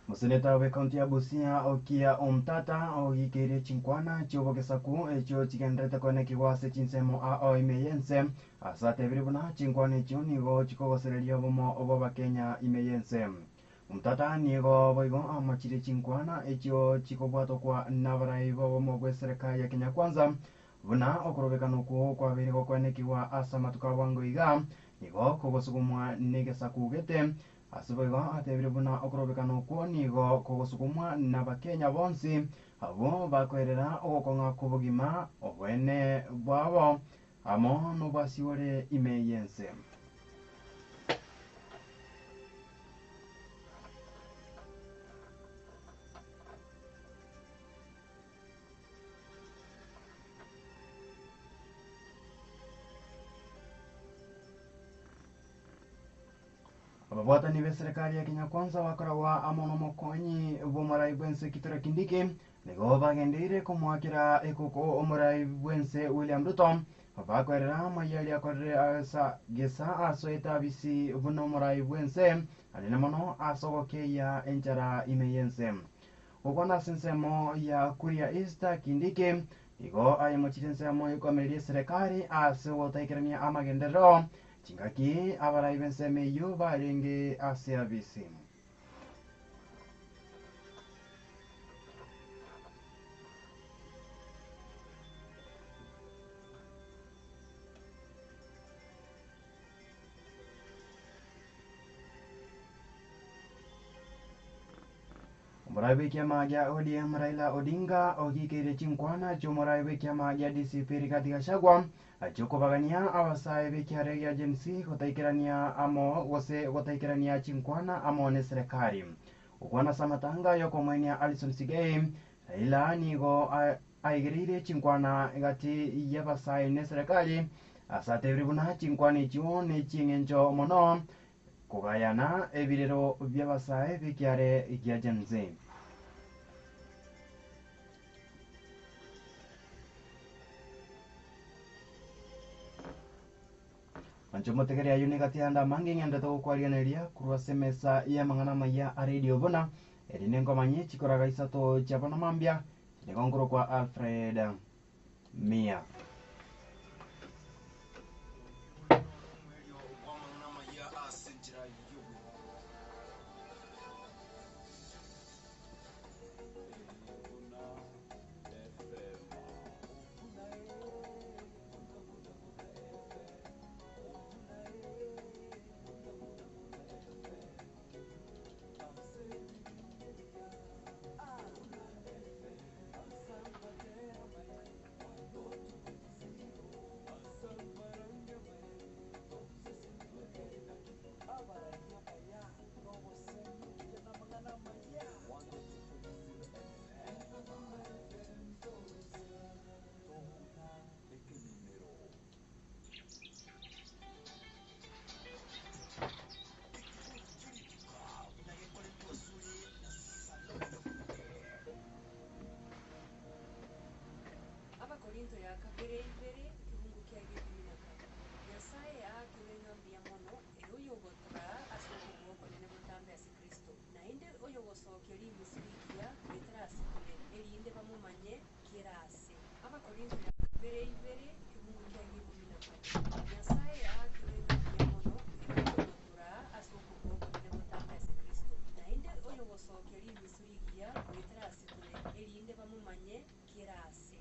Museneta we kaunti ya Busia Okia Omtata ogikere chinkwana chobogesaku echo chigendrete kone kiwase chinsemo a oimeyense asate biribuna chinkwane echo nigo chikogosereria bomo obo Kenya imeyense Omtata nigo boigo amachire chinkwana echo chikobwato kwa nabarai bomo gwe serikali ya Kenya Kwanza buna okorobekano ko kwa birigo kone kiwa asama tukawango iga nigo kogosugumwa negesaku gete asiboigo atebire buna okorobekano kwo nigo kogosukumwa na Bakenya bonsi abo bakwerera ogokonga kubugima obwene bwabo amo nobwasiore imeyense Ababwatani be serikali ya Kenya Kwanza bakarawa amono mokonyi bomarai bwense Kithure Kindiki nigo bagendeire kumwakira ekoko omurai bwense William Ruto bakwerera mayali akorere asa gesa asoeta bisi buno murai bwense alina mono asogokeya enchara imeyense ukona sensemo ya Kuria East Kindiki nigo ayemochitensemo ikomerie serikali asogotaikirania amagendero chingaki abarai bense meyo barenge asia bisi Muraibe kiama gya ODM Raila Odinga ogikere chinkwana chomuraibe kiama gya DCP Rigathi Gachagua achokobagania abasae bekiare gya jensi gotaikirania amo gose gotaikirania chinkwana amo ne serikali ukwana samatanga yokomwenia Alison Sigei Raila nigo aigirire chinkwana gati yabasae ne serikali asate buna chinkwana icho ne chingencho mono kugayana ebirero by'abasae bekiare gya jensi Manchomotegeria yunigatianda mangi ngenda to kwarianeria kurwase mesa ya mangana maya a radio bona erinengo manyi chikoraga isato chabana mambia nigongoro kwa Alfred Mia wamangana maya asengera yubi kabere ibere kibungu kya gibina kaba nyasaye akirenya mbia mono eyo gotra asoko boko nene butambe asi Kristo na inde oyo gosokeri misirikia betrasi kule elinde bamumanye kirase abakorinto ya kabere ibere kibungu kya gibina kaba nyasaye akirenya mbia mono eyo gotra asoko boko nene butambe asi Kristo na inde oyo gosokeri misirikia betrasi kule elinde bamumanye kirase.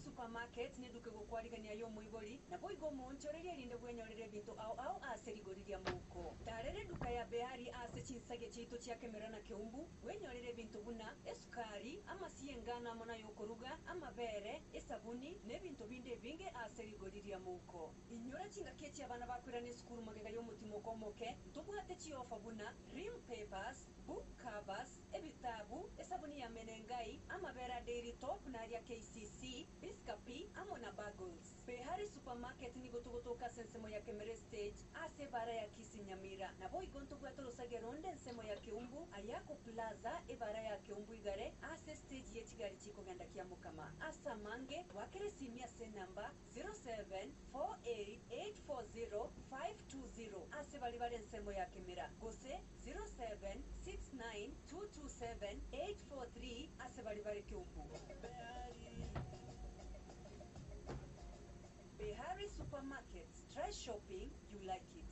Supermarket ni duke gukwarigania yo muigori na boigo monchoreria rinde bwenyorere bintu au aserigoriria muko tarere duka ya Behari ase chinsage chito chia kemera na keumbu wenyorere bintu buna esukari ama siengana mona yokoruga ama bere esabuni ne bintu binde binge aserigoriria muko inyora chinga kechi abana bakwira ne skuru magega yo mutimo komoke tubwate chi ofa buna rim papers book covers ebitabu esabuni ya menengai ama bera dairy top na ya KCC Biskapi amona bagels. Behari Supermarket ni gotogotoka sensemo ya Kemere Stage ase bara ya Kisinyamira. Na boi gonto bwato losageronde nsemo ya Keumbu Ayako Plaza e bara ya Keumbu igare ase stage ye chigari chiko ganda kia mukama. Asa mange wakere simia se namba 0748840520 ase bali nsemo ya Kemera. Gose 0769227843 ase bali Keumbu. Behari Supermarket. Try shopping, you like it.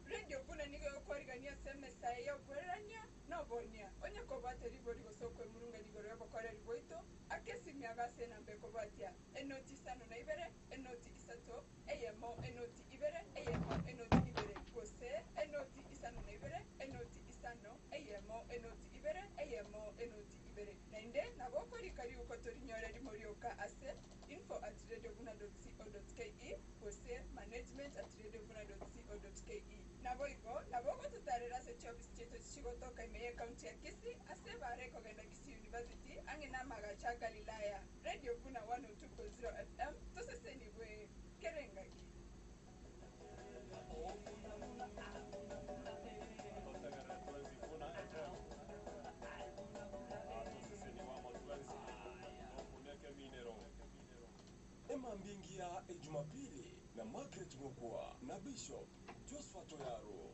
Radio Buna nigo yokorigania semesa ya kweranya no bonia. Onya kobate ribori gosoko emurunga nigoro yabokora riboito. Akesi miagase na mbeko batia. Enoti sano na ibere, enoti isato, eyemo enoti ibere, eyemo enoti ibere. Gose enoti isano na ibere, enoti isano, eyemo enoti ibere, eyemo enoti ibere. Nende naboko rikari ukotorinyore rimorioka ase info@radiobuna.co.ke gose management@radiobuna.co.ke. Naboko tutarera se chobis cheto chigotoka imeye county ya Kisii ase bare kogenda Kisii University angina magacha Galilaya. Radio Buna 102.0 FM toseseni bwe kerengaki. Emambingia Jumapili na Margaret Mokwa na Bishop Joshua Toyaro.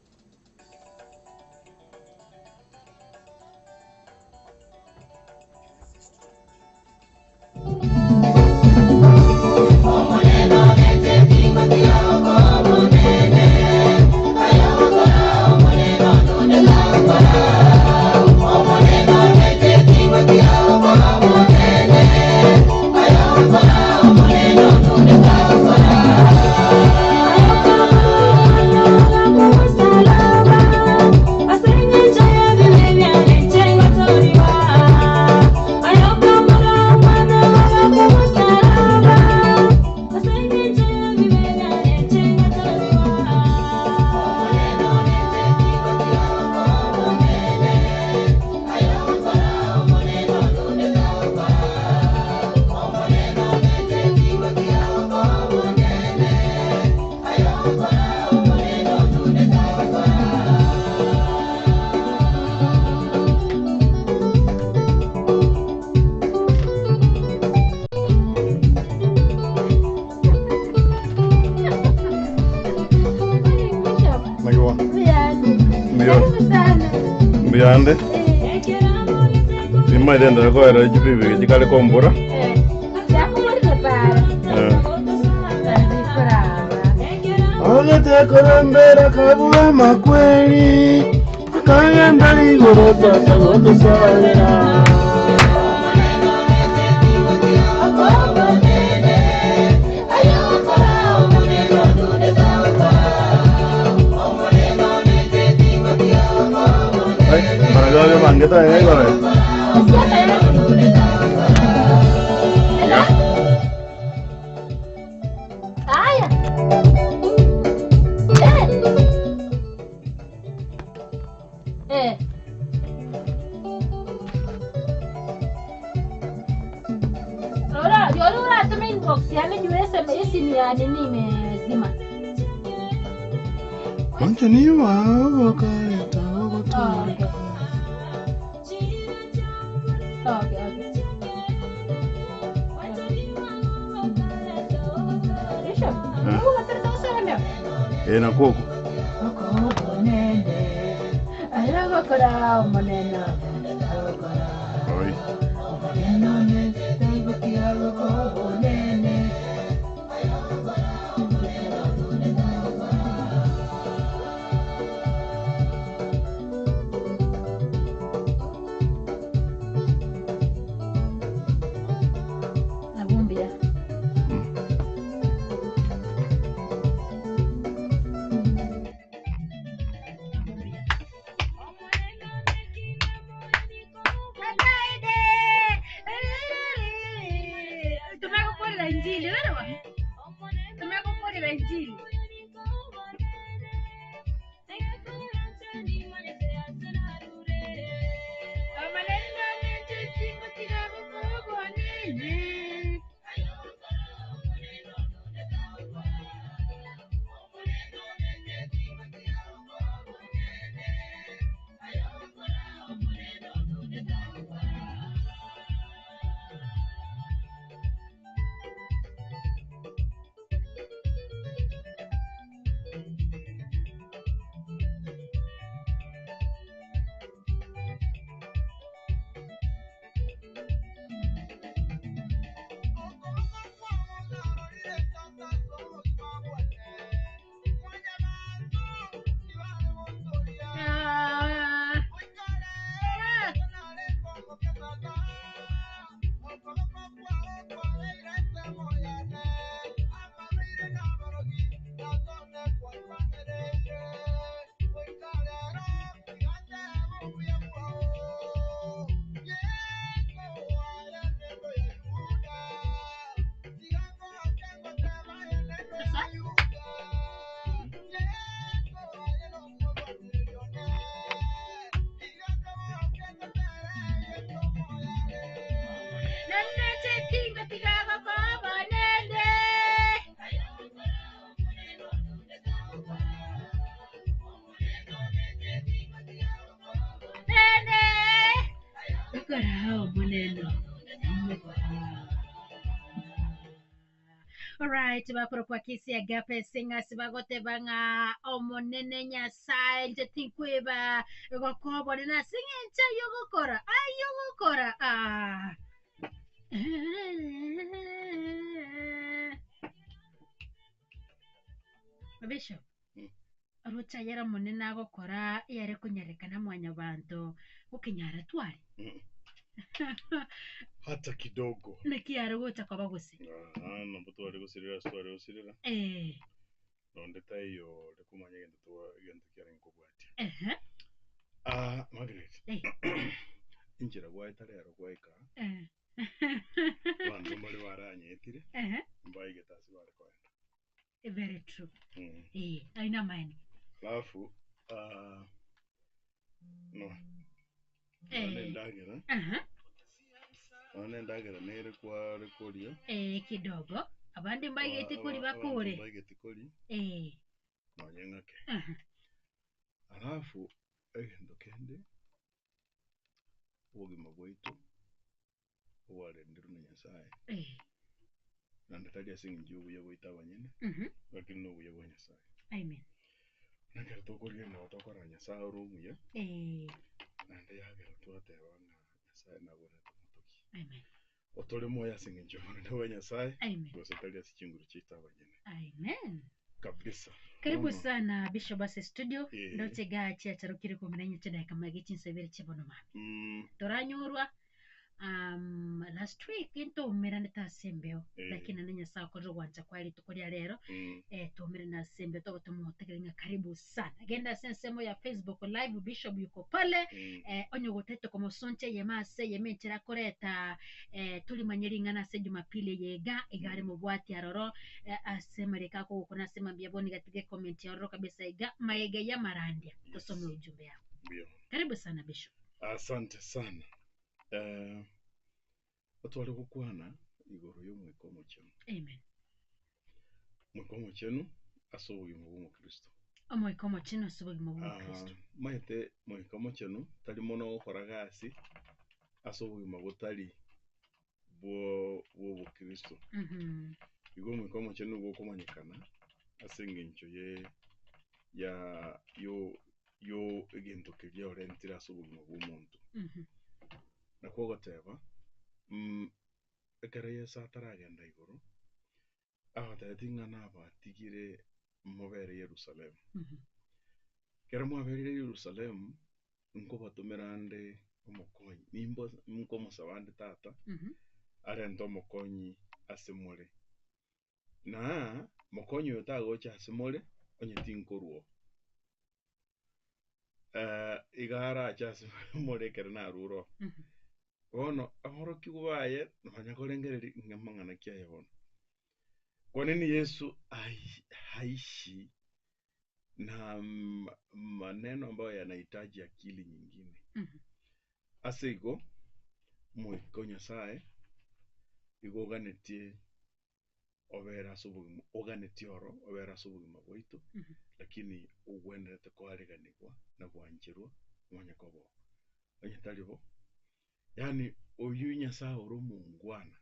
Mbiyande Sima idenda ko era jibibi jikale ko mbura Olete korambera kabula makweli Kayenda ligoro tata gotusalera Para que lo vean, ¿qué tal? Yoro unatuma inbox yani juu SMS ni ya nini imezima. Manje ni wao kaleta watu. Okay. Bishop, wewe unataka sana leo? Na koko. Koko nende. Alava kora maneno. Oi. Maneno ne tango kia koko nende. Nabumbia. Tumekuporera injili wewe. Tumekuporera injili. Amaneno mengi tingo tigabo kogo nene. Alright, bakora kwa kisi agape singa sibagote banga omonene nyasaye nje tinkweba gokobo na singa ncha yogokora ayogokora Bishop arucha yara monene agokora yare kunyarekana mwanya bantu ukinyara twari Hata kidogo. Nikiara gota kwa bagusi. Na mtu aligusirira sirira. Nonde tayo lekumanya gento kyara nkobwati. Margaret. Injira gwaitare yaro gwaika. Bantu mbali waranyetire. Mbai getasi bari kwenda. Very true. Aina mind. Alafu no. Ndagira. Ndagira nere kwa rekoria. Kidogo. Abandi mbaigeti kuri bakure. Mbaigeti kuri. Nonyengake. Alafu ndokende. Ubugima bwaitu. Wale ndiru na Nyasaye. Nandatadia singi ubuye bwita nyene. Lakini no buye bwa Nyasaye. Amen. Nagera tokorie no tokora Nyasaye urumuye. Nande yagera twate wana Nyasaye nabona tumutoki. Amen. Otole moya singi njomana na Nyasaye. Amen. Gosetalia sichinguru chita nyene. Amen. Kabisa. Karibu sana Bishop Base Studio. Ndote gachi atarukiri kumenye chida kama gichi nsebere chibono mami. Toranyurwa last week into mera nita sembeo lakini nanya saa kwa rwanja kwa ili tukoria lero tumere na sembeo to tumutegelinga karibu sana agenda sensemo ya Facebook live Bishop yuko pale onyo goteto como sonche yemase yemetera koreta tuli manyiringa na se Jumapili yega igari mubwati aroro asemereka ko kuna sema biaboni gatige comment ya roro kabisa iga maega ya marandia tusome ujumbe yako. Karibu sana Bishop. Asante sana. Watu wale kukwana igoro yo mwikomo chenu. Amen. Mwikomo chenu asobugi mu Kristo. Mwikomo chenu asobugi mu Kristo. Maite mwikomo chenu tali mono gukora gasi asobugi mu butali bwo Kristo. Igo mwikomo chenu gukomanyikana asenge ncho ye ya yo egento kirya orentira asobugi mu muntu. Nakwo goteba ekere yesa ataragenda igoro abatati ngana abatigire mubere Yerusalemu. Kera mwabere Yerusalemu nko batumerande omukonyi nimbo nko musabande tata arento omukonyi asemore na mukonyi yotago cha asemore onyetinkoruo igara cha asemore kera na ruro ono ahoro kiwaye nfanya kolengereri ngamangana kya hono. Kwa nini Yesu haishi na maneno ambayo yanahitaji akili nyingine? Asego mwikonya sae igo ganetie obera subugi oganetie oro obera subugi maboito lakini ugwendete kwariganirwa na bwanjirwa mwanyakobo onyetalibo yani oyunya saa oro mungwana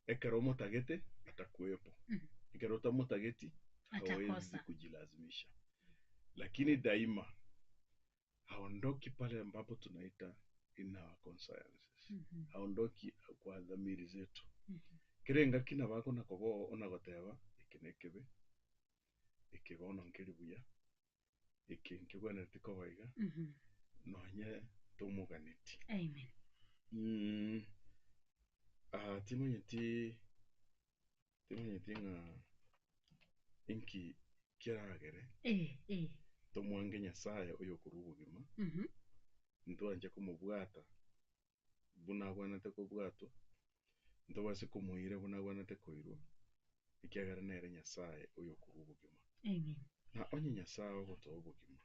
ekero mutagete atakuwepo ekero utamutageti hawezi kujilazimisha, lakini daima haondoki pale ambapo tunaita in our consciences. Haondoki kwa dhamiri zetu. Kirenga kina bako na kogo onagoteba ikinekebe ikibono nkiribuya ikinkibona tikobayiga nonye tumuganiti. Amen. Timonyeti nga inki kiragere tomwange Nyasaye oyo kurubugima ntwanje kumubwata bunagwanate kubwato ntobase kumuire bunagwanate koirwa ikiagara nere Nyasaye oyo kurubugima. Amen. Na onye Nyasaye ogotobugima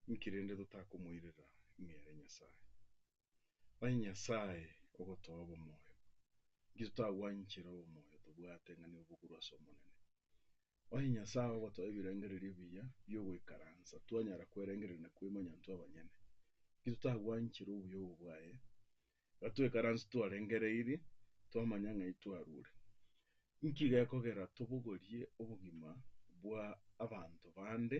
nkirende tutakumuirira ngere Nyasaye onye Nyasaye ogotobo moyo gitutagwanchira omoyo tubwate ngani ubugurwa somonene onye Nyasaye ogotobo birengereri biya byogwikaranza twanyara kwerengerera na kwimanya ntu abanyene gitutagwanchira ubuyo bwaye batwe karanza twarengereiri twamanya ngai twarure nkiga yakogera tubugorie ubugima bwa abantu bande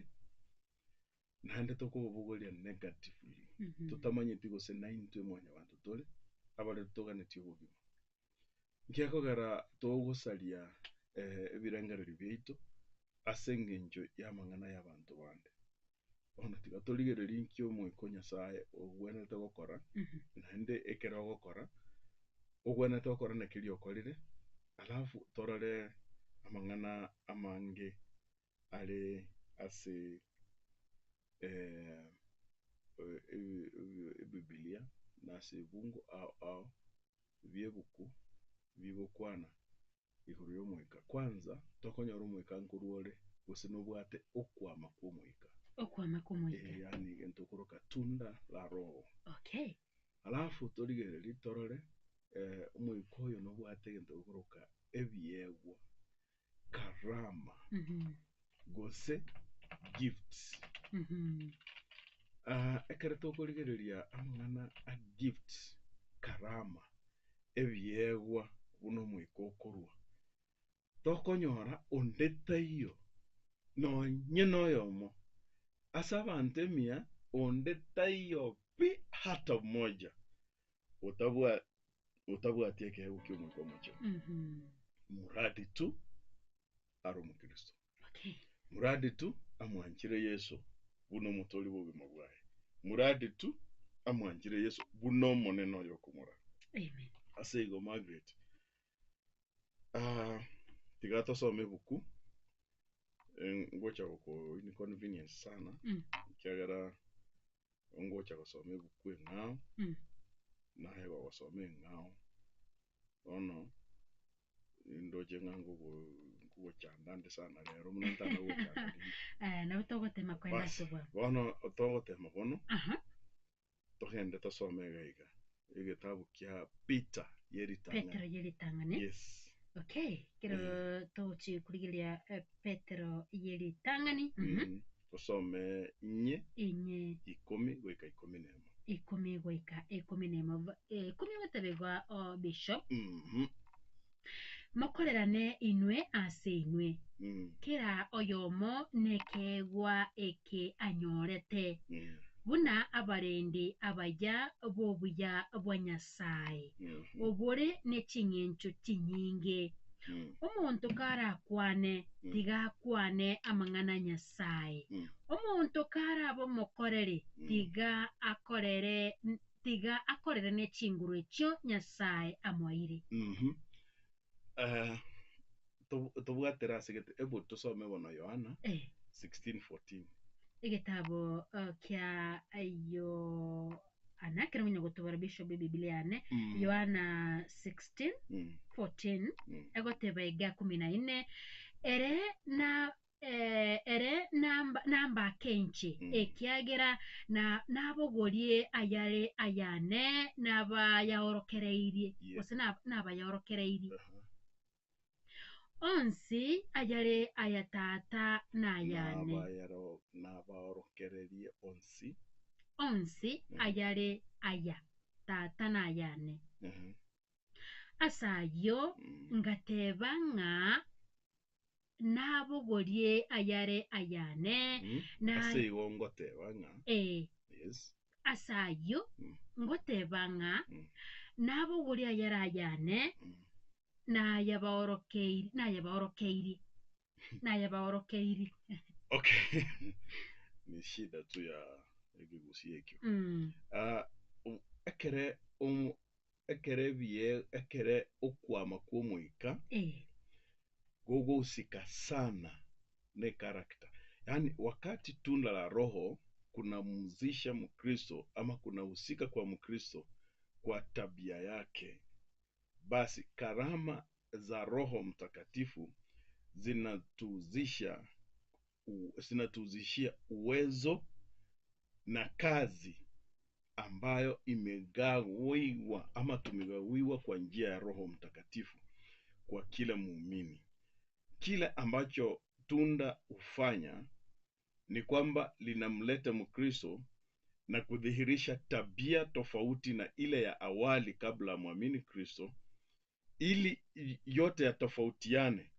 nande tokubugoria negatively tutamanye tigose 90 mwanya abantu tole abale tuganeti ubugima nkiyakogera togusalia ebirengereri byaitu asengenjo yamangana y'abantu bande ono tigatoligereri nkyo mwikonya sae ogwenete gukora nande ekero gukora ogwenete gukora nakiri okorire alafu torore amangana amange ale ase Biblia na sebungu au byebuku bibokwana iguru y'omwika kwanza tokonyora omwika nkuruore gose nobwate okwama kw'omwika yani entokoroka tunda la roho. Okay. Alafu torigereri torore omwika oyo nobwate entokoroka ebyegwa karama gose gifts. Ekere tokorigereria amangana a gifts karama ebyegwa buno mwiko okorwa tokonyora ondetaiyo nonye noyomo asa abantu emia ondetaiyo pi hata mmoja utabwatie kehego ky'omwiko omocho muradi tu ari omukristo. Muradi tu amwanchire Yesu buno mutoli bw'obugima bwaye muradi tu amwanchire Yesu buno moneno yokumura. Amen. Aseigo Margaret tigato some buku ngocha ko inconvenience sana kiagara ngocha kusome buku ngao na hewa wasome ngao ono ndoje ngango go chandande sana lero munantana go chanda na utogotema kwenda sobwa ono otogotema bono togende tosome gaiga igitabu kya Peter Petero yeritangane. Yes. Okay, kero tochi kurigilia Petero yeritangani. Kusome inye 10 gwika 11. 10 gwika 11. 10 batabegwa bishop. Mokorerane inwe ase inwe. Kira oyomo nekegwa eke anyorete. Buna abarendi abaya bobuya bwa Nyasaye. Obore n'ekinyencho kinyinge. Omuntu karakwane tigakwane amang'ana Nyasaye. Omuntu karabo mokorere tiga akorere n'ekinguru ekyo Nyasaye amwaire. Tubwatera sigete ebu tusome bono Yohana 16:14. Igitabo kya Yohana kero munyo gutubara bishop Biblia ne Yohana 16:14 egoteba ega 14 ere namba kenchi ekiagera nabogorie ayare ayane naba yaorokereirie ose naba yaorokereirie onsi ayare ayatata nayane nabaorokererie onsi ayare aya tata nayane asayo ngatebanga nabogorie ayare ayane na asego ngotebanga yes asayo ngotebanga nabogorie ayare ayane nayabaorokeiri. Okay. Ni shida tu ya egigusi ekyo. Ekere okwama kw'omwika gogo usika sana ne karakta. Yani wakati tunda la Roho kunamhusisha Mkristo ama kunahusika kwa Mkristo kwa tabia yake, basi karama za Roho Mtakatifu zinatuzishia uwezo na kazi ambayo imegawiwa ama tumegawiwa kwa njia ya Roho Mtakatifu kwa kila muumini. Kile ambacho tunda hufanya ni kwamba linamleta Mkristo na kudhihirisha tabia tofauti na ile ya awali kabla muamini Kristo, ili yote yatofautiane.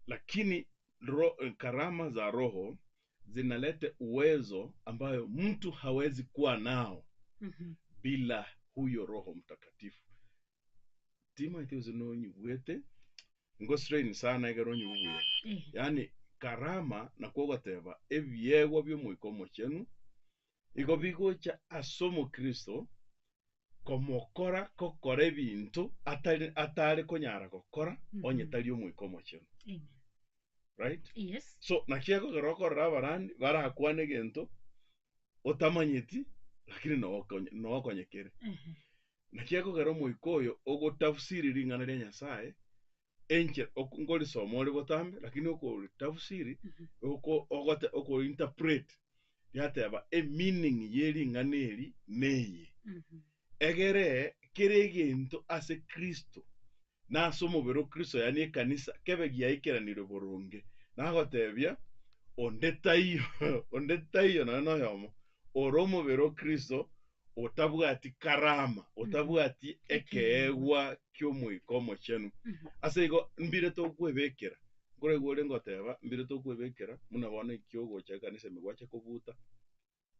Lakini karama za Roho zinaleta uwezo ambayo mtu hawezi kuwa nao bila huyo Roho Mtakatifu. Timothy zinonyi wete ngosrein sana egeronyi ubuye. Yani karama na kwogoteba ebyego byo mwikomo chenu igo bigocha asomo Kristo komokora kokore bintu atari konyara kokora onye tali omwikomo chenu. Right? Yes. So nakiego gerokora abarandi barakwane gento otamanyiti lakini no konyekere. Nakiego gero mwikoyo ogotafsiri ringana rya Nyasaye enche ngoli somo oli botambe lakini oko tafsiri oko interpret yateba meaning yeri nganeri neye egere kiregento ase Kristo na somo bero Kristo yani kanisa kebe giaikiranire boronge nagotebia ondetayo no yomo oromo bero Kristo otabwati karama otabwati ekeegwa ky'omwikomo chenu ase igo mbire tokwebekera ngore gore ngoteba mbire tokwebekera munabona ikyogo cha kanisa migwache kubuta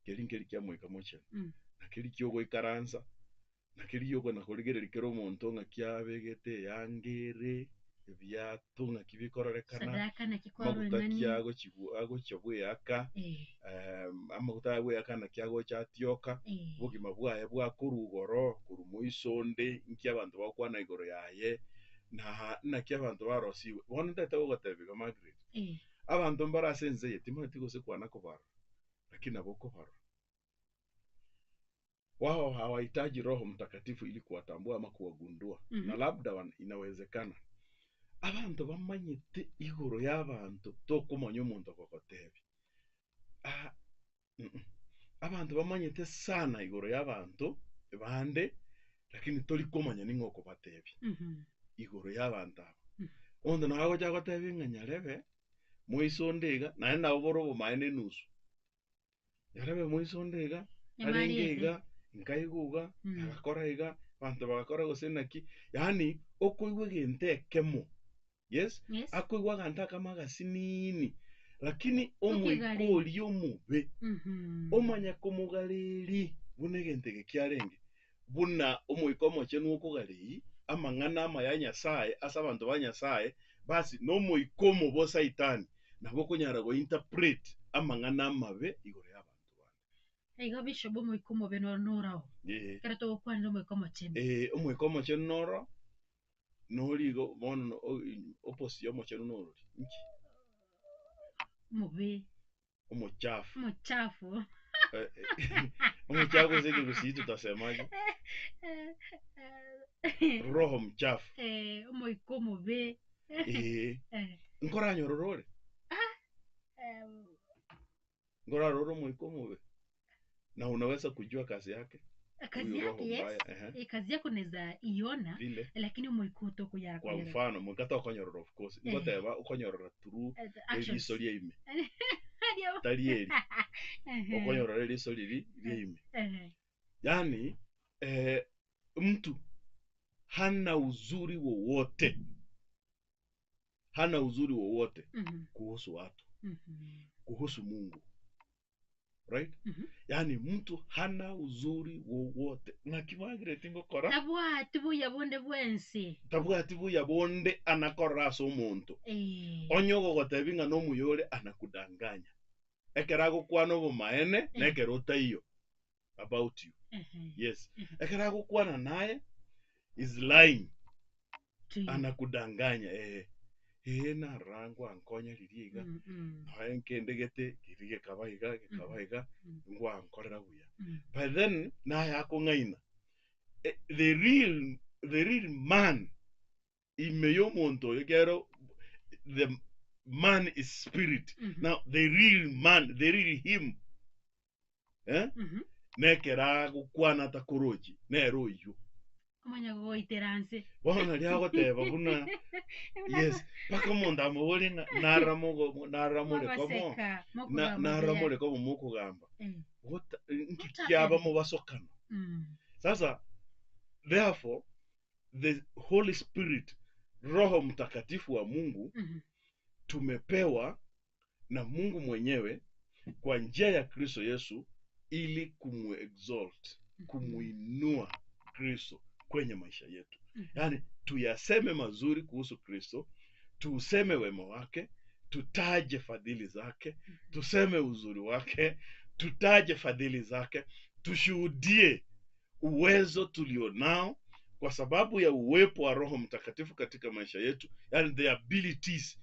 kerinkeri kya mwikomo chenu nakiri kyogo ikaransa nakiri yogo nakorigereri kero omonto ng'akiabegete yangere ebyatunga kibikororekana maguta kiago ago chobweyaka amaguta abweyaka nakiago chatioka bugima bwaye bwakurugoro kurumoisonde nki abantu bakwana igoro yaye na ki abantu barosiwe bona ndete gotebika Margaret abantu mbarasenze yetimati gose kwana kubara lakini aboko baro wao hawahitaji Roho Mtakatifu ili kuwatambua ama kuwagundua na labda inawezekana abantu bamanyite igoro y'abantu tokumanya omuntu kokotebe abantu bamanyite sana igoro y'abantu bande lakini toli komanya ningoko batebi igoro y'abantu abo ondo nago jago tebi nganyarebe moisondega naenda oboro bomaene nusu yarebe moisondega arengega nkaiguga agakoraiga bantu bagakora gosenaki yani okoigwe gente kemo yes akoigwa ganta kama gasinini lakini omuikoli omube omanya komugaleri bune gente gekyarenge buna omuikomo chenu okugarei amangana amaya Nyasaye asa abantu ba Nyasaye basi no muikomo bo saitani nabo kunyara go interpret amangana amabe igore y'abantu bane eiga bisho bo muikomo beno norao karato kwanda muikomo chenu omuikomo chenu noro norigo bono opposite omo chenu noro nki mubi omuchafu omuchafu zeki kusitu tasemaje roho mchafu omuikomo be nkora nyororore ngora roro muikomo be na unaweza kujua kazi yake kazi yake yes kazi yako neza iona lakini muikuto kuyara kwa mfano mukata okonyorora of course ngoteba okonyorora through historia ime talieri okonyorora historia ime yani mtu hana uzuri wowote kuhusu watu kuhusu Mungu right yani mtu hana uzuri wowote na kibagire tingo kora tabwatibu yabonde bwensi tabwatibu yabonde anakora so muntu onyogo gotebinga no muyore anakudanganya ekerago kwano bomaene nekerota iyo about you yes ekerago kwana naye is lying anakudanganya na rango ankonya liriga nkendegete kirige kabaiga ngwa ankorera buya but then na yako ngaina the real man imeyo monto yegero the man is spirit now the real man the real him nekera gukwana takoroji nero iyo amanya goiteranse bona lyago teba buna yes paka monda mubole naramure komo mukugamba nkikyaba mu basokano sasa therefore the Holy Spirit Roho Mtakatifu wa Mungu tumepewa na Mungu mwenyewe kwa njia ya Kristo Yesu ili kumuexalt kumuinua Kristo kwenye maisha yetu yani tuyaseme mazuri kuhusu Kristo tuseme wema wake tutaje fadhili zake tuseme uzuri wake tutaje fadhili zake tushuhudie uwezo tulionao kwa sababu ya uwepo wa Roho Mtakatifu katika maisha yetu yani the abilities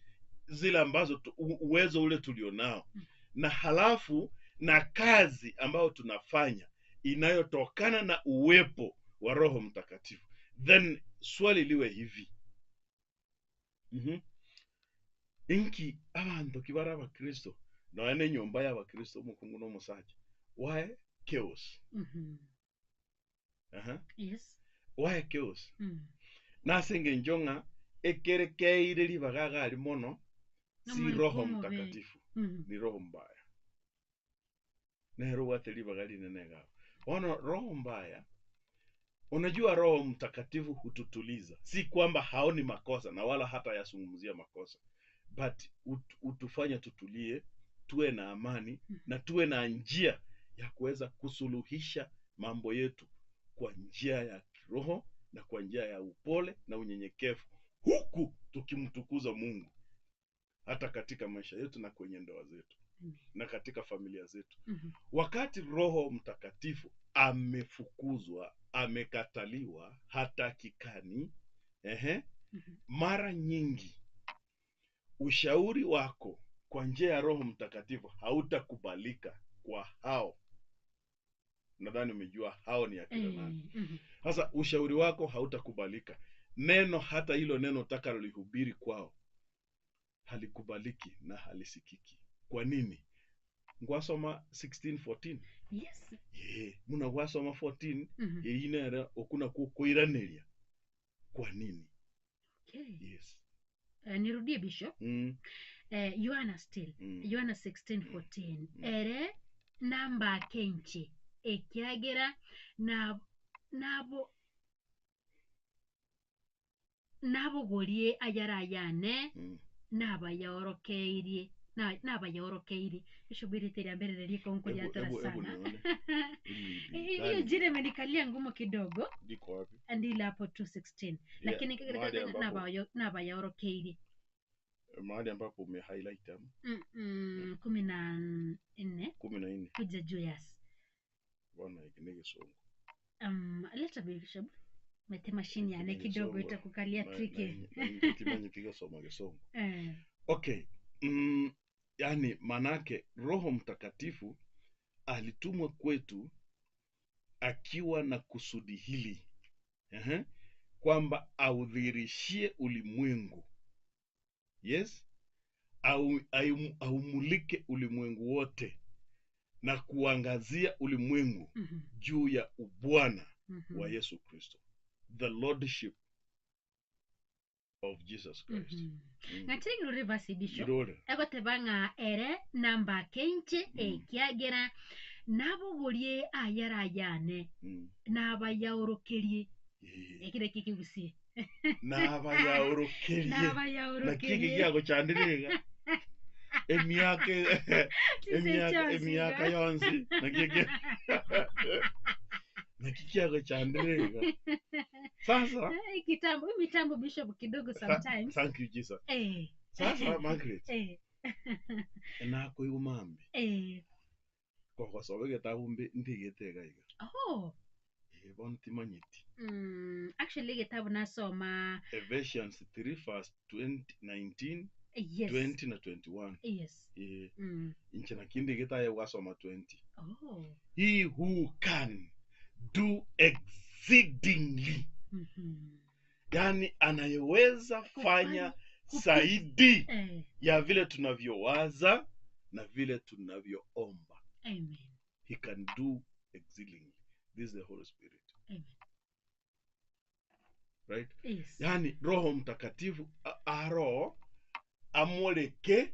zile ambazo uwezo ule tulionao na halafu na kazi ambayo tunafanya inayotokana na uwepo wa Roho Mtakatifu then swali liwe hivi inki abantu kibara ba Kristo na ene nyomba ya ba Kristo mukungu no musaje why chaos yes why chaos nasenge njonga ekerekeire libagaga ali mono si Roho Mtakatifu ni roho mbaya nero wate libagali nenega ono roho mbaya. Unajua Roho Mtakatifu hututuliza. Si kwamba haoni makosa na wala hata yasungumzia makosa. But utufanya tutulie, tuwe na amani na tuwe na njia ya kuweza kusuluhisha mambo yetu kwa njia ya kiroho na kwa njia ya upole na unyenyekevu. Huku tukimtukuza Mungu hata katika maisha yetu na kwenye ndoa zetu na katika familia zetu. Wakati Roho Mtakatifu amefukuzwa, amekataliwa, hatakikani, mara nyingi ushauri wako kwa njia ya Roho Mtakatifu hautakubalika kwa hao. Nadhani umejua hao ni akina nani. Sasa ushauri wako hautakubalika. Neno, hata hilo neno utakalolihubiri kwao halikubaliki na halisikiki. Kwa nini? ngwasoma 16:14 Yes. muna gwasoma 14 Mhm. inera okuna kukoiraneria kwa nini. Okay. Yes. Nirudie Bishop. Yohana still. Yohana 16:14. Ere namba kenche ekiagera nabogorie ayarayane nabayorokeire ishubiriteria mbere liko nkulia tara sana. Hiyo jire menikalia ngumu kidogo. Liko wapi? Andila hapo 2:16. Lakini nabayorokeire mahali ambapo ume highlight hapo 14 kuja juu. Yes. Bwana ikinege songo. Leta Bishop. Mete mashini yane kidogo itakukalia tricky. Kimanyi kiga soma gesongo. Okay. Yani manake Roho Mtakatifu alitumwa kwetu akiwa na kusudi hili. Kwamba audhirishie ulimwengu. Yes? Aumulike ulimwengu wote na kuangazia ulimwengu juu ya ubwana wa Yesu Kristo. The Lordship of Jesus Christ. Ngatiri reverse Bishop. Ego tebanga ere namba kenche ekiagera nabogorie ayarayane nabayaurokerie ekire kikigusie nabayaurokerie nakiki gyago cyandirega emyaka yonsi nakiki gyago cyandirega sasa mitambo Bishop kidogo sometimes. Thank you Jesus. Sasa Margaret enako yumambi kwa sababu getabu ndigitega iga bon timanyiti. Actually getabu nasoma Ephesians 3:19 yes. 20 na 21. Yes. Inchana kindi getaye wasoma 20. He who can do exceedingly. Yani anayeweza fanya zaidi ya vile tunavyowaza na vile tunavyoomba. Amen. He can do exceedingly. This is the Holy Spirit. Amen. Right? Yes. Yani Roho Mtakatifu aro amoleke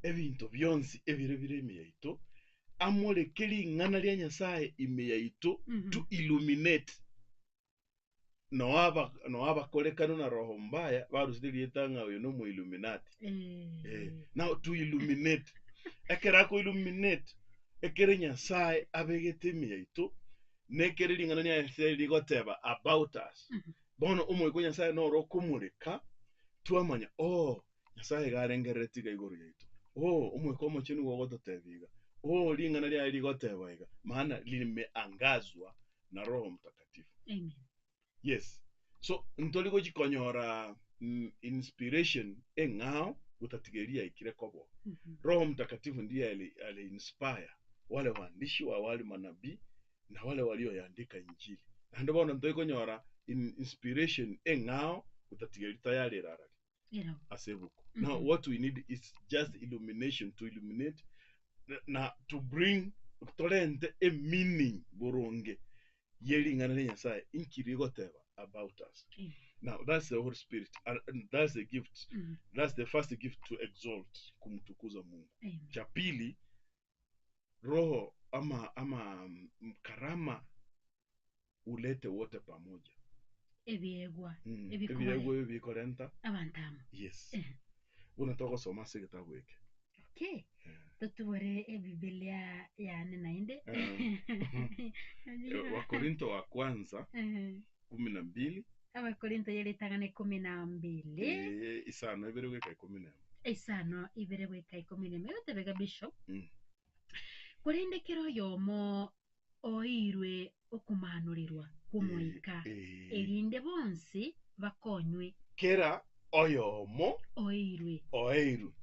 ebintu byonsi ebirebire imiyaito amoleke lingana lya Nyasaye imiyaito to illuminate. Noaba kolekano na roho mbaya barusiri yetanga uyo no mu illuminati. Now to illuminate ekera ko illuminate ekere Nyasaye abegete imiyaito nekere lingana lya Nyasaye ligoteba about us. Bono umwe Nyasaye no rokumurika tuamanya Nyasaye garengereti gaigoro yaitu. Umwe komo chini wogototebiga. Lingana lya ligoteba iga maana limeangazwa na Roho Mtakatifu. Amen. Yes. So ntoliko chikonyora inspiration engao utatigeria ikire kobo. Roho Mtakatifu ndiye ali inspire wale waandishi wa wale manabii na wale walioandika Injili. Na ndio bwana ntoliko nyora inspiration engao utatigeria tayari rarari. Asebuko. Now what we need is just illumination to illuminate na to bring tolente a meaning boronge. Yelling and Nyasaye inkirigoteva about us. Now that's the Holy Spirit, and that's the gift. That's the first gift to exalt, kumtukuza Mungu. Cha pili, Roho ama karama ulete wote pamoja. Ebiegwa ebikorenta abantamu. Yes. Unatoka soma kitabu hiki. Okay. Tutubore Biblia ya nenainde. Wakorinto wa kwanza 12. Abakorinto yeletangane 12. Isano ibereweka 14. Isano ibereweka 14. Yote bega Bishop. Kurindekero yomo oirwe okumanurirwa kumoika. Erinde bonsi bakonywe. Kera oyomo oirwe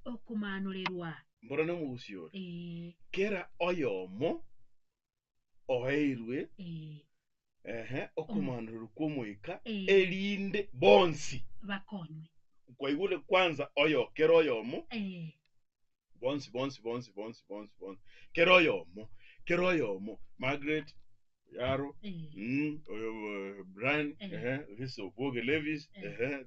okumanurirwa. Mbona mu busiyori. Kera oyomo oirwe okumanurirwa kumoika erinde bonsi bakonywe. Kwa igule kwanza kera oyomo bonsi keroyomo Margaret Yaro Brian this Oboge Levis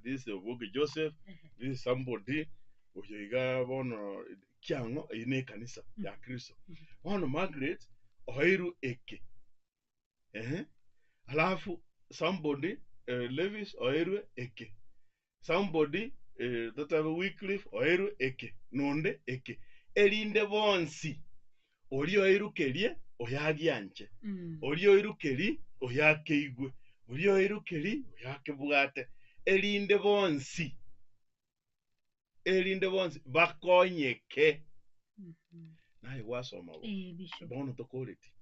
this Oboge Joseph this somebody oyiga bono kiango ine kanisa ya Kristo bono Margaret oiru eke alafu somebody Levis oiru eke somebody Dr. Wycliffe oiru eke nonde eke elinde bonsi oli oiru kelie oyagianche oli oiru keli oyakeigwe oli oiru keli oyakebwate elinde bonsi bakonyeke naye wasoma bono tokoleti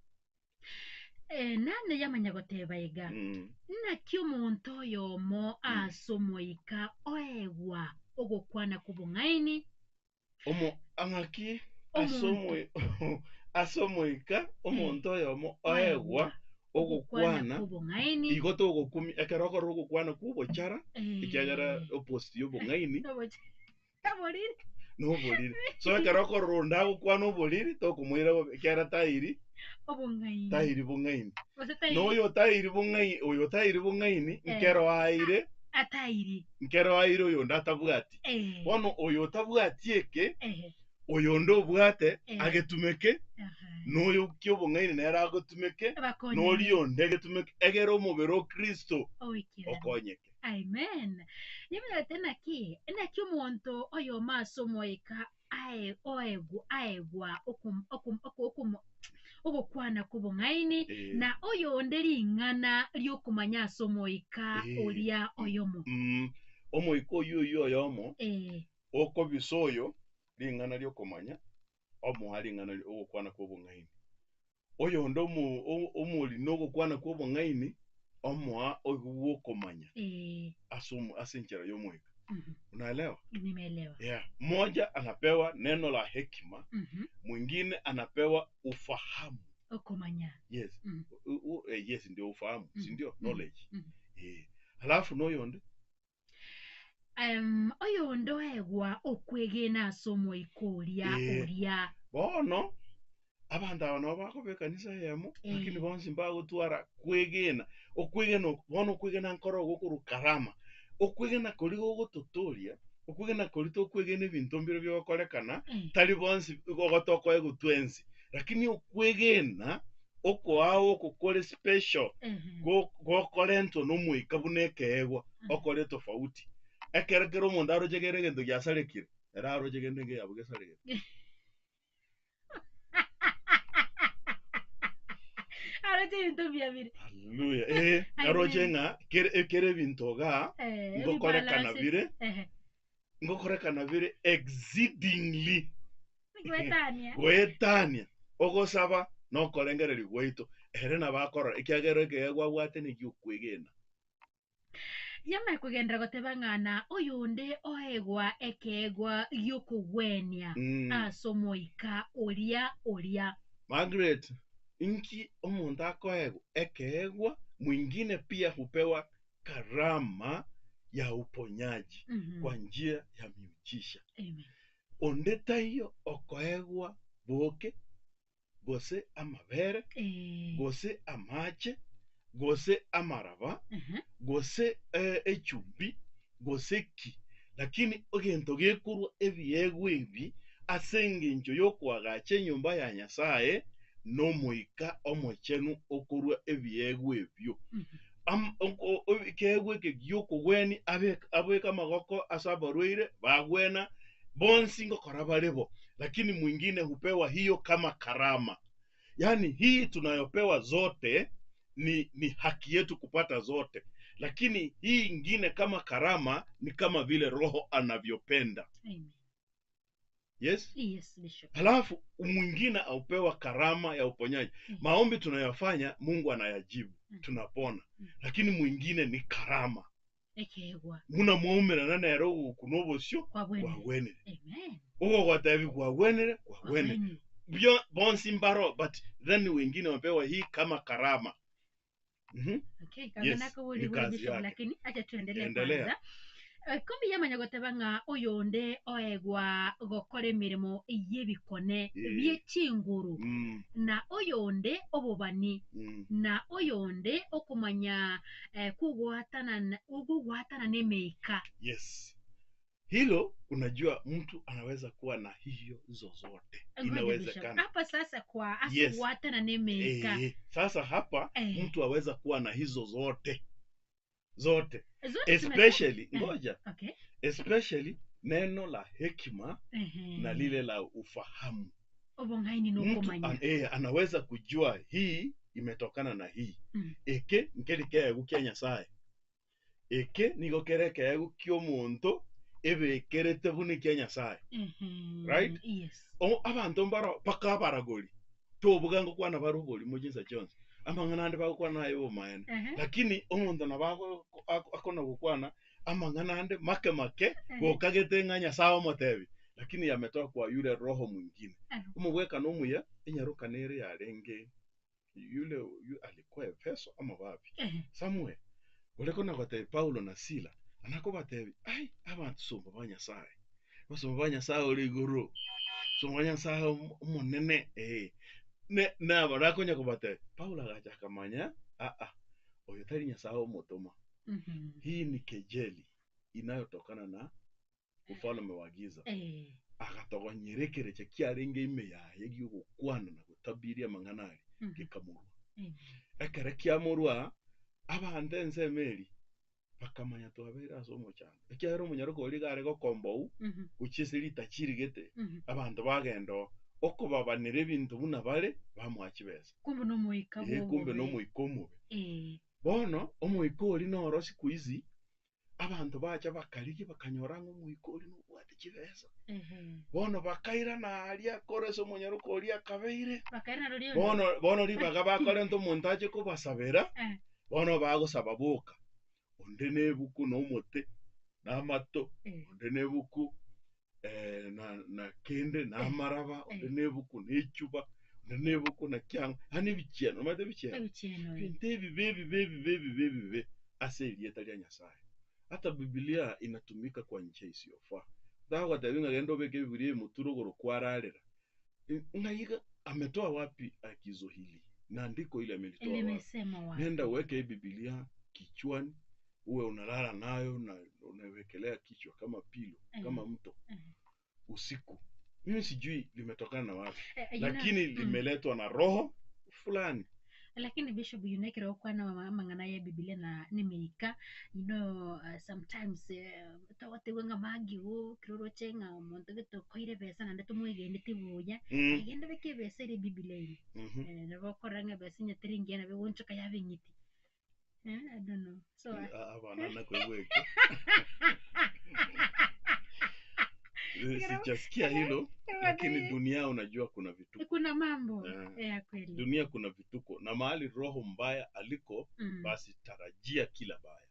nane yamanya goteba iga nakyo omuntu oyomo asomoika oegwa ogokwana kubungaini omo angaki asomoika omuntu oyomo oegwa ogokwana kubungaini igoto ogokumi ekerokoro ogokwana kubochara ikyagara opposite yobungaini no bolire so ekerokoro ronda gokwana obolire tokumwira kyara tairi obungaini tairi bungaini no yo tairi bungaini nkero aire atairi nkero aire oyo ndatabwati bono oyo tabwati eke oyo ndo bwate agetumeke noyo kyo bungaini nera agotumeke noliyo ndegetumeke egero omubero Kristo okonyeke. Amen. Yemera tena ki nakyo omuntu oyo masomoika aegwa ogokwana kubungaini na oyo nderi ngana lyokumanya asomoika olia oyomo omoiko oyo oyomo oko bisoyo lingana lyokumanya omuhali ngana ogokwana kubungaini oyo ndo omuli nogokwana kubungaini omwa oguokomanya asinchera yomoika unaelewa? Nimeelewa. Yeah. Mmoja anapewa neno la hekima, mwingine anapewa ufahamu. Okomanya. Yes. Yes, ndio ufahamu, si ndio? Knowledge. Halafu noyonde oyondo egwa okwegena asomo ikolia olia. Bono abantu abano bako bekanisa yemo lakini bonsi mbago twara kwegena okwegena bono kwegena nkoro gokuru karama okwegena koli gogototoria okwegena koli tokwegena ebintu mbiro byokorekana tali bonsi gogotoko egutwensi lakini okwegena okoawo okukole special gokorento nomwika bunekegwa okole tofauti ekerekero omuntu arojegere gento gyasarekire era arojegende nge yabugesarekire Hallelujah. Arojenga kere bintoga ngokorekana bire exceedingly gwetania ogosaba no kolengereri gweito erena bakora ikyagere yegwa gwate ni gyukwegena yama kugendera gotebangana oyonde oegwa ekegwa yokugwenia asomoika olia Margaret inki omuntu akoegwa ekegwa mwingine pia hupewa karama ya uponyaji kwa njia ya miujiza. Ondeta hiyo okoegwa boke gose amabere gose amache gose amaraba gose echumbi gose ki lakini ogento gekuru ebiegwa ebi asengenjo yokwagache nyumba ya Nyasaye no moika omochenu okurwa ebiegwa ebyo kegwe ke gyoko gweni abeka magoko asabarwire bagwena bonsi ngokora barebo lakini mwingine hupewa hiyo kama karama. Yani hii tunayopewa zote ni haki yetu kupata zote, lakini hii ingine kama karama ni kama vile Roho anavyopenda. Amen. Yes? Yes, Bishop. Halafu mwingine aupewa karama ya uponyaji. Maombi tunayofanya Mungu anayajibu. Tunapona. Lakini mwingine ni karama. Ekegwa. Muna muomera nana ya Roho kunobosyo kwa gwenere. Amen. Ugo kwa tabi kwa gwenere. Byo bonsi mbaro, but then wengine wapewa hii kama karama. Okay, kama nako wuli Bishop, lakini acha tuendelee kwanza. Kombi yamanya gotebanga oyonde oegwa gokore mirimo yebikone byekinguru na oyonde obobani na oyonde okumanya kugwatana nemeika. Yes. Hilo unajua mtu anaweza kuwa na hiyo zozote. Inawezekana. Hapa sasa kwa asugwatana nemeika. Sasa hapa mtu aweza kuwa na hizo zote. Especially ngoja. Okay. Especially neno la hekima na lile la ufahamu. Obongaini no kumanya. Anaweza kujua hii imetokana na hii. Eke nkerike gukia Nyasaye. Eke nigokereke gukio muntu ebekerete bunikia Nyasaye. Right? Yes. Abantu mbaro paka baragoli. Tobugango kwana barugoli mujinsa Jones. Amanganande bakwana ayo maene. Lakini omuntu nabako akona gukwana amanganande make gokagete nganya sawa motebi. Lakini yametoka kwa yule roho mwingine. Umweka no muya inyaruka nere yarenge. Yule alikuwa Efeso ama wapi? Somewhere. Uleko nakote Paulo na Sila. Anako batebi ai abantu somba banyasaye. Basomba banyasaye oli guru. Somba banyasaye umunene na barako nyakobate Paulo agacha kamanya oyo tari nyasaye omotoma. Hii ni kejeli inayotokana na ufalme wa giza. Agatoka nyerekere kyarenge ime yaye gukwana na gutabiria manganari gikamurwa. Ekere kyamurwa abande nsemeri bakamanya twabera somo cyane. Ekyaro munyaruko oli gare go kombo ukisiri takirigete abantu bagendo oko babanire bintu bunabare bamwakibeza. Kumbe no muika bo. Kumbe no muikomo. Bono omuikori no rosi kuizi abantu bacha bakarigi bakanyoranga omuikori no bwate kibeza. Bono bakaira na alia koreso munyaruko oli akabeire. Bakaira na bono libaga bakore nto montaje ko basabera. Bono bago sababuka. Ondene buku no mote na mato. Ondene buku na kende na maraba. Ondene buku nechuba. Ondene buku na kyang. Hani bicheno mate bicheno. Pintebi baby aseli yetalia Nyasaye. Hata Biblia inatumika kwa njia isiyofaa. Dawa tabinga gendo beke Biblia muturogoro kwararera. Unaiga ametoa wapi agizo hili? Na andiko ile amelitoa wapi? Nenda uweke Biblia kichwani, uwe unalala nayo na unawekelea kichwa kama pilo, kama mto. Usiku. Mimi sijui limetokana na wapi. Lakini limeletwa na roho fulani. Lakini Bishop yunekera okwana mangana ya Biblia na nimeika sometimes tawate wenga magi wo kiroro chenga omuntu geto koire besa na ndeto mwegende tibuya agenda beke besa ire Biblia iri nabakoranga besa nyatiringi na bewonchoka yabinyiti I don't know so abana kweweke sijasikia hilo lakini dunia unajua kuna vituko. Kuna mambo ya kweli. Dunia kuna vituko na mahali roho mbaya aliko basi tarajia kila baya.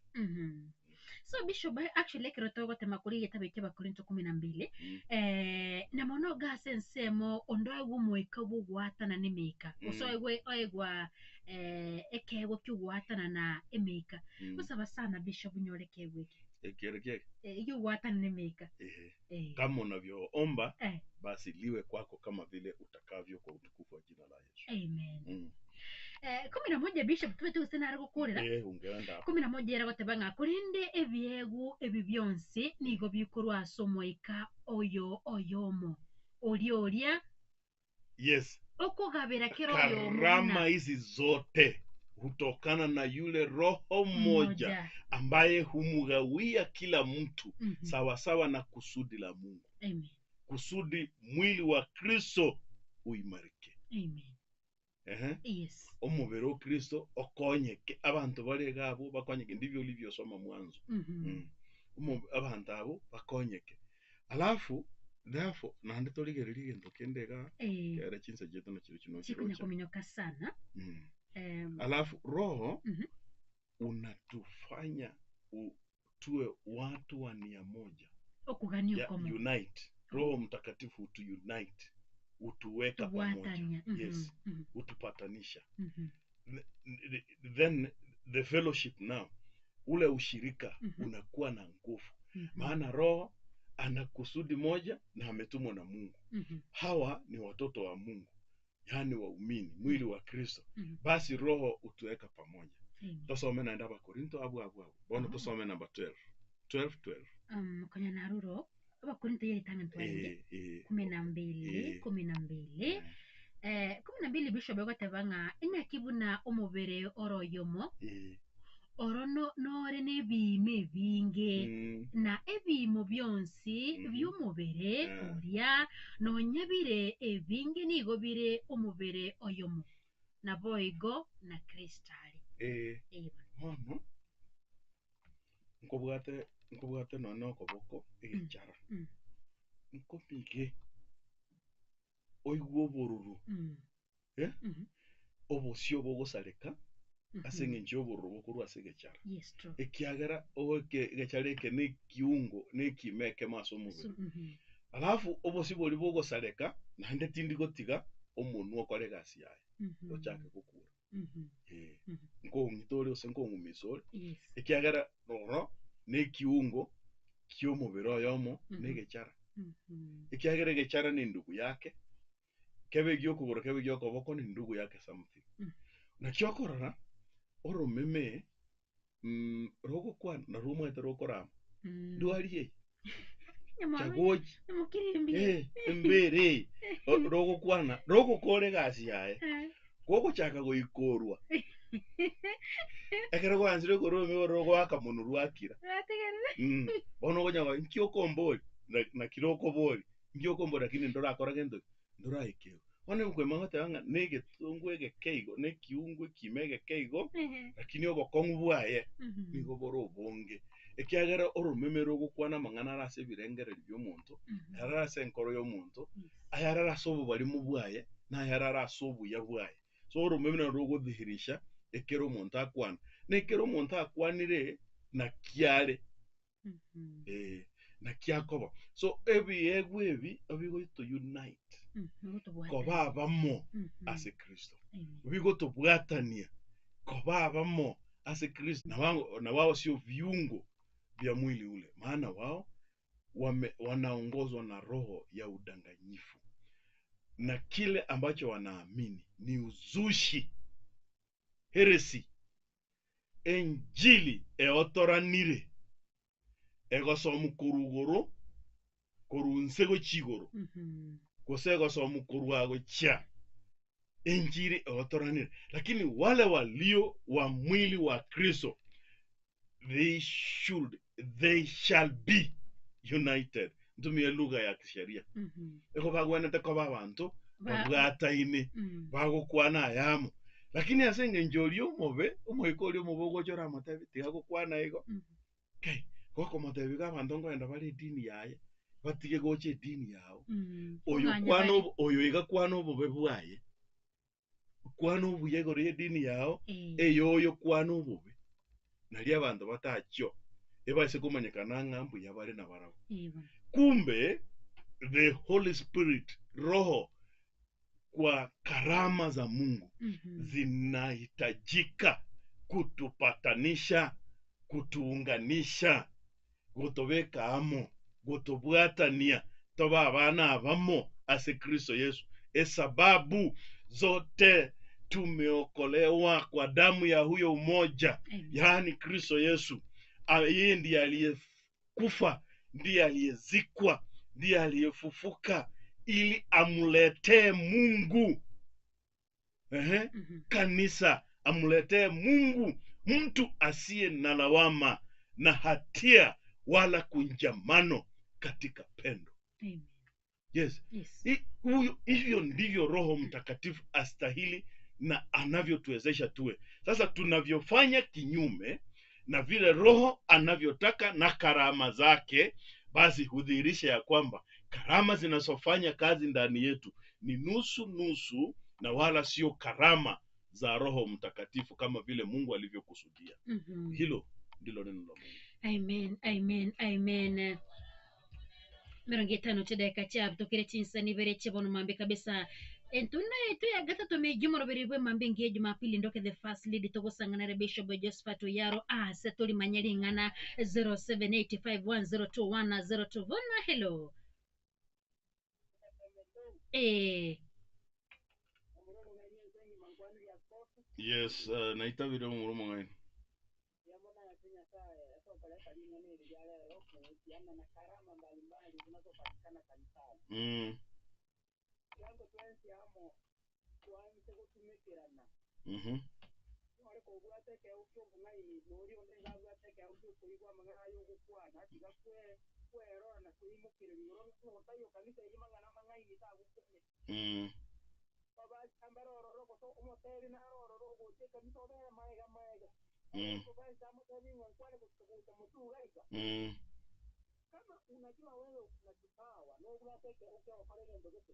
So Bishop actually kirotogo temakuri yetabeke bakorinto 12 na mono gasensemo ondo gumweka bugwatana nemeka uso egwa ekego kyugwatana na emeka usaba sana Bishop nyoreke wiki ekereke hiyo watana nemeka kama unavyoomba basi liwe kwako kama vile utakavyo kwa utukufu wa jina la Yesu. Amen. 11 Bishop tuwe usena ariko kurira ungeenda 11 era gotebanga kurinde ebyegu ebibyonse nigo bikorwa asomoika oyomo orioria yes okugabira kero oyo karama hizi zote hutokana na yule roho mmoja ambaye humugawia kila mtu sawa sawa na kusudi la Mungu. Amen. Kusudi mwili wa Kristo uimarike. Amen. Yes. Omubiri wa Kristo okonyeke abantu bari gabo bakonyeke ndivyo ulivyosoma mwanzo. Abantu abo bakonyeke. Alafu therefore nande toligereri gento kendega era chinsa jeto na kiro kino kiro kuminyoka sana. Alafu roho unatufanya tuwe watu wa nia moja. Okuganio kama unite. Roho Mtakatifu utu unite. Utuweka pamoja. Yes. Utupatanisha. Then the fellowship now ule ushirika unakuwa na nguvu. Maana roho ana kusudi moja na ametumwa na Mungu. Hawa ni watoto wa Mungu, yani waumini, mwili wa Kristo. Basi roho utuweka pamoja. Tusome naenda kwa Korinto abu. Bona tusome namba 12. Kwenye naruro Abakorinto yeli tanga twanje 12 12 bishop bakatebanga inakibuna omubere oroyomo orono nore nebime binge na ebimo byonsi by'omubere orya nonyabire ebinge nigobire omubere oyomo na boigo na kristali mama nkobwate nono koboko egichara nkopige oigwo boruru obosio bogosareka asenge njoboruru bokuru asegechara ekiagera oke gechareke ne kiungo ne kimeke maso mubiri alafu obosio boli bogosareka nande tindi gotiga omuntu okore gasi yaye ochake gukura ngo ngitore usengo ngumisore ekiagera noro ne kiungo kyo mubiri oyomo negechara ekiagera gechara ni ndugu yake kebe gyo kugura kebe gyo koboko ni ndugu yake something na kyokorora oro meme rogo kwa na rumo eterokora duarie chagoji mbere rogo kwana rogo kore gasi yae gogo chaka go ikorwa ekero gwanzire ko rogo rogo akamunuru akira bono gonya nkyo kombori na kiroko bori nkyo kombori lakini ndora akora gendo ndora ikeo one mkwe mahota yanga nege tungwege keigo ne kiungwe kimege keigo lakini obokongu bwaye nigo boro bonge ekiagera orumemero gukwana mangana rase birengere by'omuntu yararase nkoro y'omuntu ayarara sobu bari mu bwaye na yarara sobu ya bwaye so orumemero rogo dhihirisha ekero omuntu akwana nekero omuntu akwanire na kiare na kiakoba so ebi abigo to unite kobabamo ase Kristo bigo to bwatania kobabamo ase Kristo na wao sio viungo vya mwili ule maana wao wanaongozwa na roho ya udanganyifu na kile ambacho wanaamini ni uzushi heresi enjili eotoranire egosomu kurugoro korunsego chigoro kosego somu kuruago cha injili eotoranire lakini wale walio wa mwili wa Kristo they shall be united ntumie lugha ya kisheria eko bagwana teko babantu babwataine bagokwana yamo lakini asenge njolio mobe omoikolio mobogo chora matabi tiago kwana ego okay koko matabi ga bantu ngoenda bali dini yaye batige goche dini yao oyo iga kwano bobe bwaye kwano buyego re dini yao eyoyo kwano bobe nali abantu batachyo ebase kumanyekana ngambu yabare na barabo kumbe the Holy Spirit roho kwa karama za Mungu zinahitajika kutupatanisha kutuunganisha gutobeka amo gutobwatania toba abana abamo ase Kristo Yesu sababu zote tumeokolewa kwa damu ya huyo umoja yaani Kristo Yesu yeye ndiye aliyekufa ndiye aliyezikwa ndiye aliyefufuka ili amuletee Mungu kanisa amuletee Mungu mtu asiye na lawama na hatia wala kunjamano katika pendo. Yes. Hivyo ndivyo Roho Mtakatifu astahili na anavyotuwezesha tuwe. Sasa tunavyofanya kinyume na vile Roho anavyotaka na karama zake, basi hudhihirisha ya kwamba karama zinazofanya kazi ndani yetu ni nusu nusu na wala sio karama za Roho Mtakatifu kama vile Mungu alivyokusudia. Hilo ndilo neno la Mungu. Amen, amen, amen. Merongeta no chedeka cha abdokere chinsa ni bere chebono mambe kabisa entuna yetu ya gata to me jumoro beribwe mambingi Jumapili ndoke the first lead to gusangana Bishop Josephat Yaro setuli manyeri ngana 0785102102 vona hello Yes, naitabire umurumo ngani. Kama unajua wewe una kipawa na unataka ufanye mambo yote.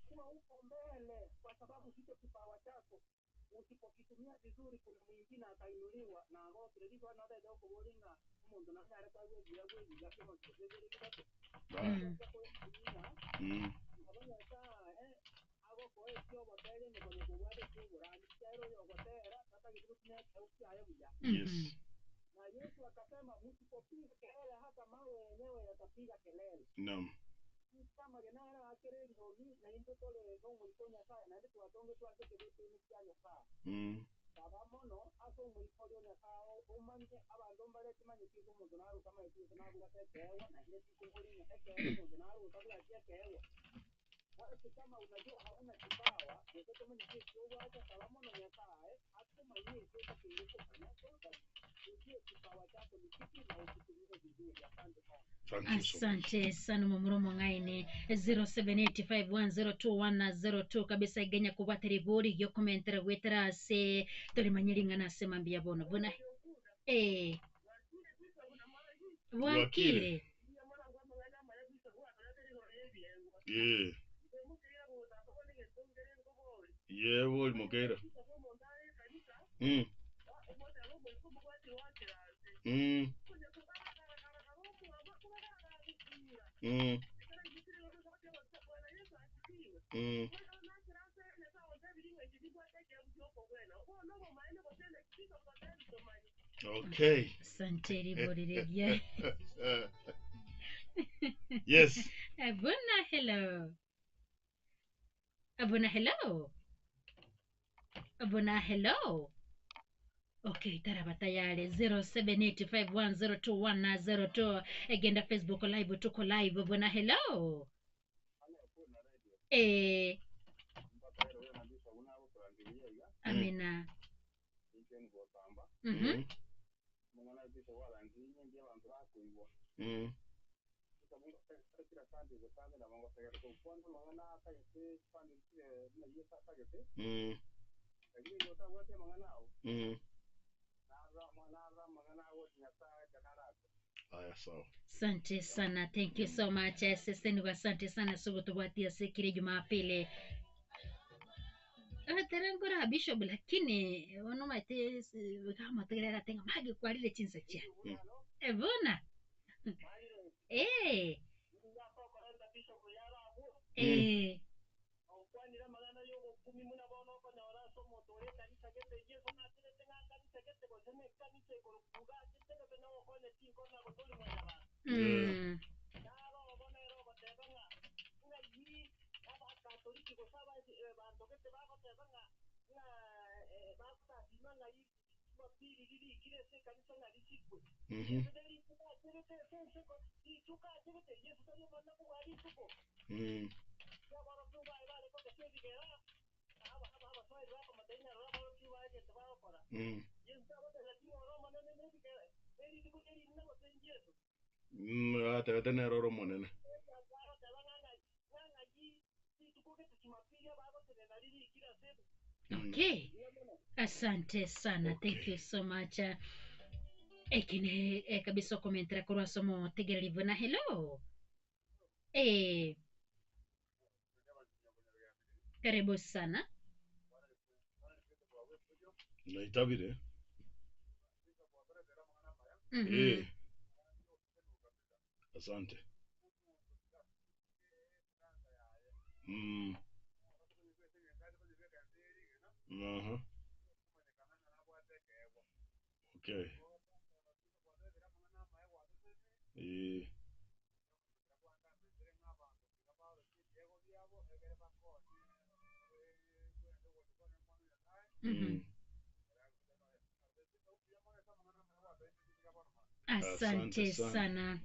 Kwa uko mbele kwa sababu hicho kipawa chako usipokitumia vizuri kuna mwingine atainuliwa na ngao kile na ndio kwa bolinga mundu na ndara kwa wewe bila wewe bila kama kile kile. Hago kwa hiyo wapele ni kwenye kuwade kubura ndiro yo gotera hata kitumia sauti hayo bila. Yes. Na Yesu akasema msipopiga kelele hata mawe yenyewe yatapiga kelele. Naam. Kama genara akere ndogi na into tole ngongo itonya sana na ndio watonge tu ake kidogo ni cyane sana. Sabamono aso muri kodo na sao umanje abando mbale kimanye kiko mudonaro kama iti na bula tekewa na ile kikumbuli na tekewa mudonaro utabula tekewa. Hata kama unajua hauna kipawa, ndio kama ni kitu hata Sabamono ya saa hata mwenyewe sio kitu kana asante sana mumuromo ngaine 0785102102 kabisa igenya kubata ribori yo komentera gwetera se toli manyiringa na sema mbia bona wakile Yewo mokera. Okay. Asante ribori regia. Yes. Abuna hello. Abuna hello. Okay, tarabata yale 0785102102 agenda Facebook live tuko live bwana hello. Amina. Asante sana, thank you so much. Asante sana subutuwatia sikiri Jumapili. Terangora Bishop lakini wanomaite kama tegelera tenga magi kwa lile chinsa chia. Evona. Tena roro monene. Okay. Asante sana. Okay. Thank you so much. Ekine kabisa komentera kwa somo tegerelivo na hello. Karibu sana. Naitabire. Asante. Aha. Okay. Asante sana.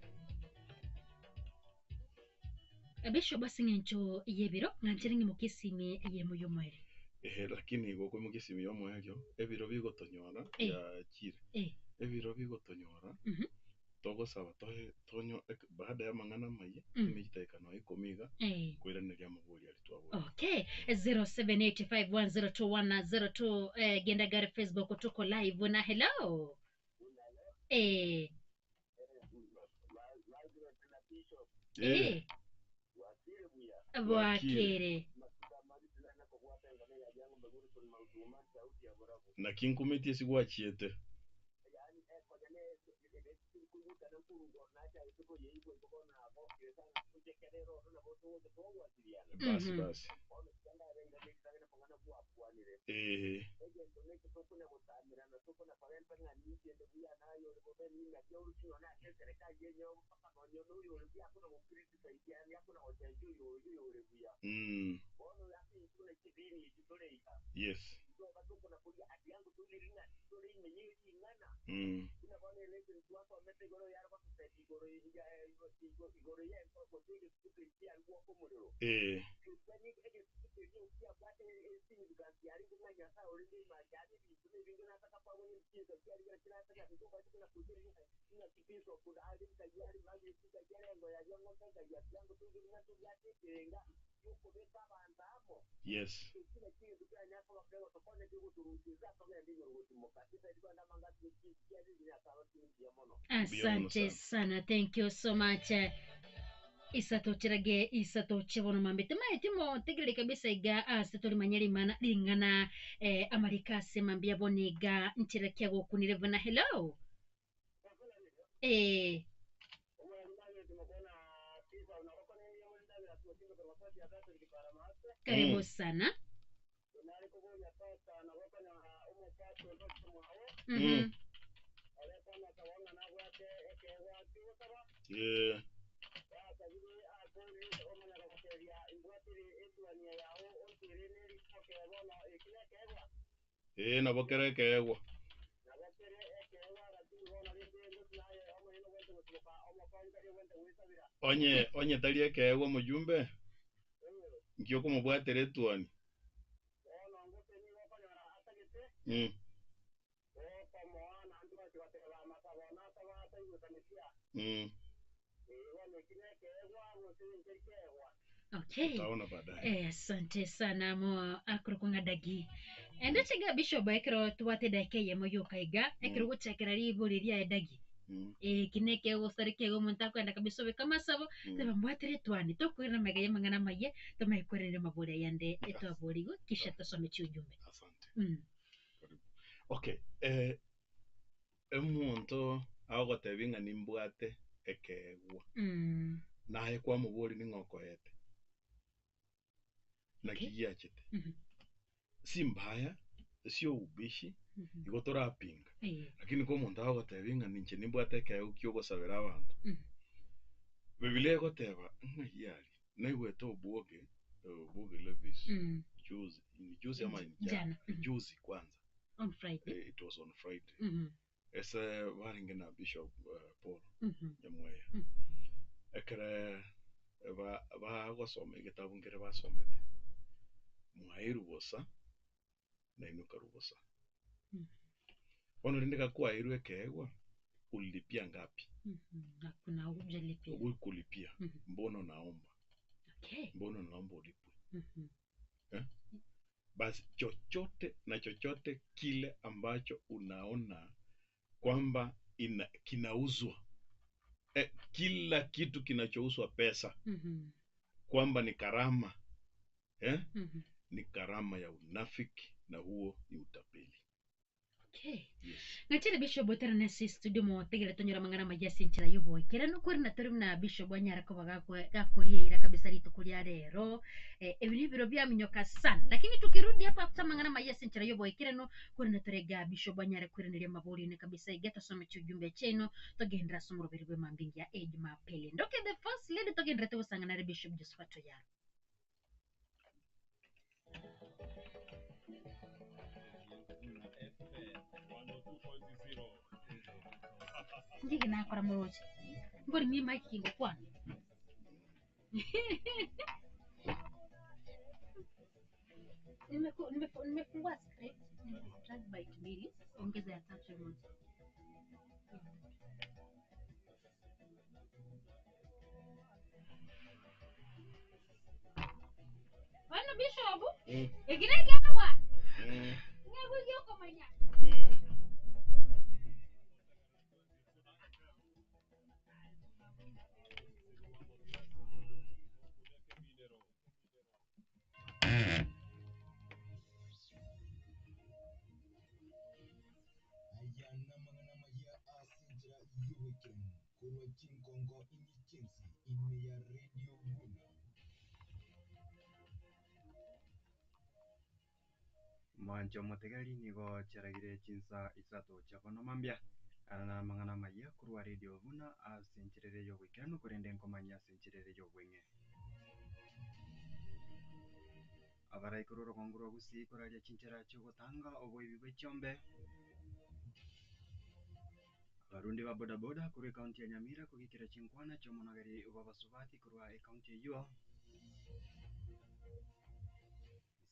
Abisho basi ngencho yebiro nganchiringi mukisimi ye muyo mwere. Lakini goko mukisimi yo mwegyo ebiro bigotonyora ya chire. Ebiro bigotonyora. Togosaba tonyo baada ya mangana maye imitekano ikomiga kwiranirya maburi ari twabona. Okay, 0785102102 Gendagari Facebook tuko live na hello. Wakire. Na kinkumetie sigwachiete. Basi. Yes. Yes. Asante sana, thank you so much. Isato chibono mambete maitimo tegere kabisa iga asetoli manyari mana lingana Amerika semambia boniga nchirekia gokunire na hello. Karibu sana. Yeah. Nabokere keegwa. Onye talie keegwa mujumbe. Ngioko mubwatere tuani. Okay. Asante sana mo akrokunga dagi. Enda chega bishop ekro tuwate dake ye moyo kaiga ekro guchekera liburi ria dagi. Kineke gusarike go munta kwenda kabisa kama sabo teba mbwatere twani tokwira magaye mangana maye tomaikwerere mabure yande eto aborigo kisha tosome ujumbe. Asante. Okay, emuntu agotebinga nimbwate ekegwa. Naye kwa muburi ningokoete. Na kiyachete. Si mbaya, sio ubishi, igotora pinga. Lakini kwa muntu agotebinga ninche nimbwate ekegwa kyogosabera abantu. Biblia igoteba yali naigwete obuoge Levis. Juzi kwanza. On Friday. It was on Friday. Ese waringe na Bishop Paul Nyamweya. Ekere bagosoma igitabu ngere basomete. Mwairu bosa na inuka rubosa. Ono ndika kwa iru ekegwa ulipia ngapi? Hakuna hujalipia. Kulipia. Mbono naomba. Okay. Mbono naomba ulipwe. Basi chochote kile ambacho unaona kwamba kinauzwa, kila kitu kinachouzwa pesa kwamba ni karama, ni karama ya unafiki, na huo ni utapeli. Okay. Ngachire Bishop Botera na si studio mo tegere tonyora mangana majasi nchira yobo. Kera no kuri na turi na Bishop Banyara ko gakoria ira kabisa rito kulia rero. Ebini biro bya minyoka sana. Lakini tukirudi hapa hapa mangana majasi nchira yobo. Kera no kuri na turega Bishop Banyara kuri nile maburi ne kabisa igeta some chujumbe cheno togendra somro beribe mambingi ya age mapele. Ndoke the first lady togendra te usangana re Bishop Josephat Yaro. Ndigi na akora moroji. Ngori ni mic kingo kwa. Nimefungua script, nimefrag bite mbili, ongeza ya tatu moja. Wana Bishop? Egine gano wa? Ngego yoko manya. Mwancho motegari nigo cheragire chinsa isato chakono mambia arana mangana maya kurwa radio vuna asinchirere yo wikano kurende nkomanya asinchirere yo wenge abarai kururo konguro gusi kuraje chinchera chugotanga obwe bwechombe abarundi ba boda boda kuri kaunti ya Nyamira kugikira chinkwana chomonagari ubabasubati kurwa kaunti yo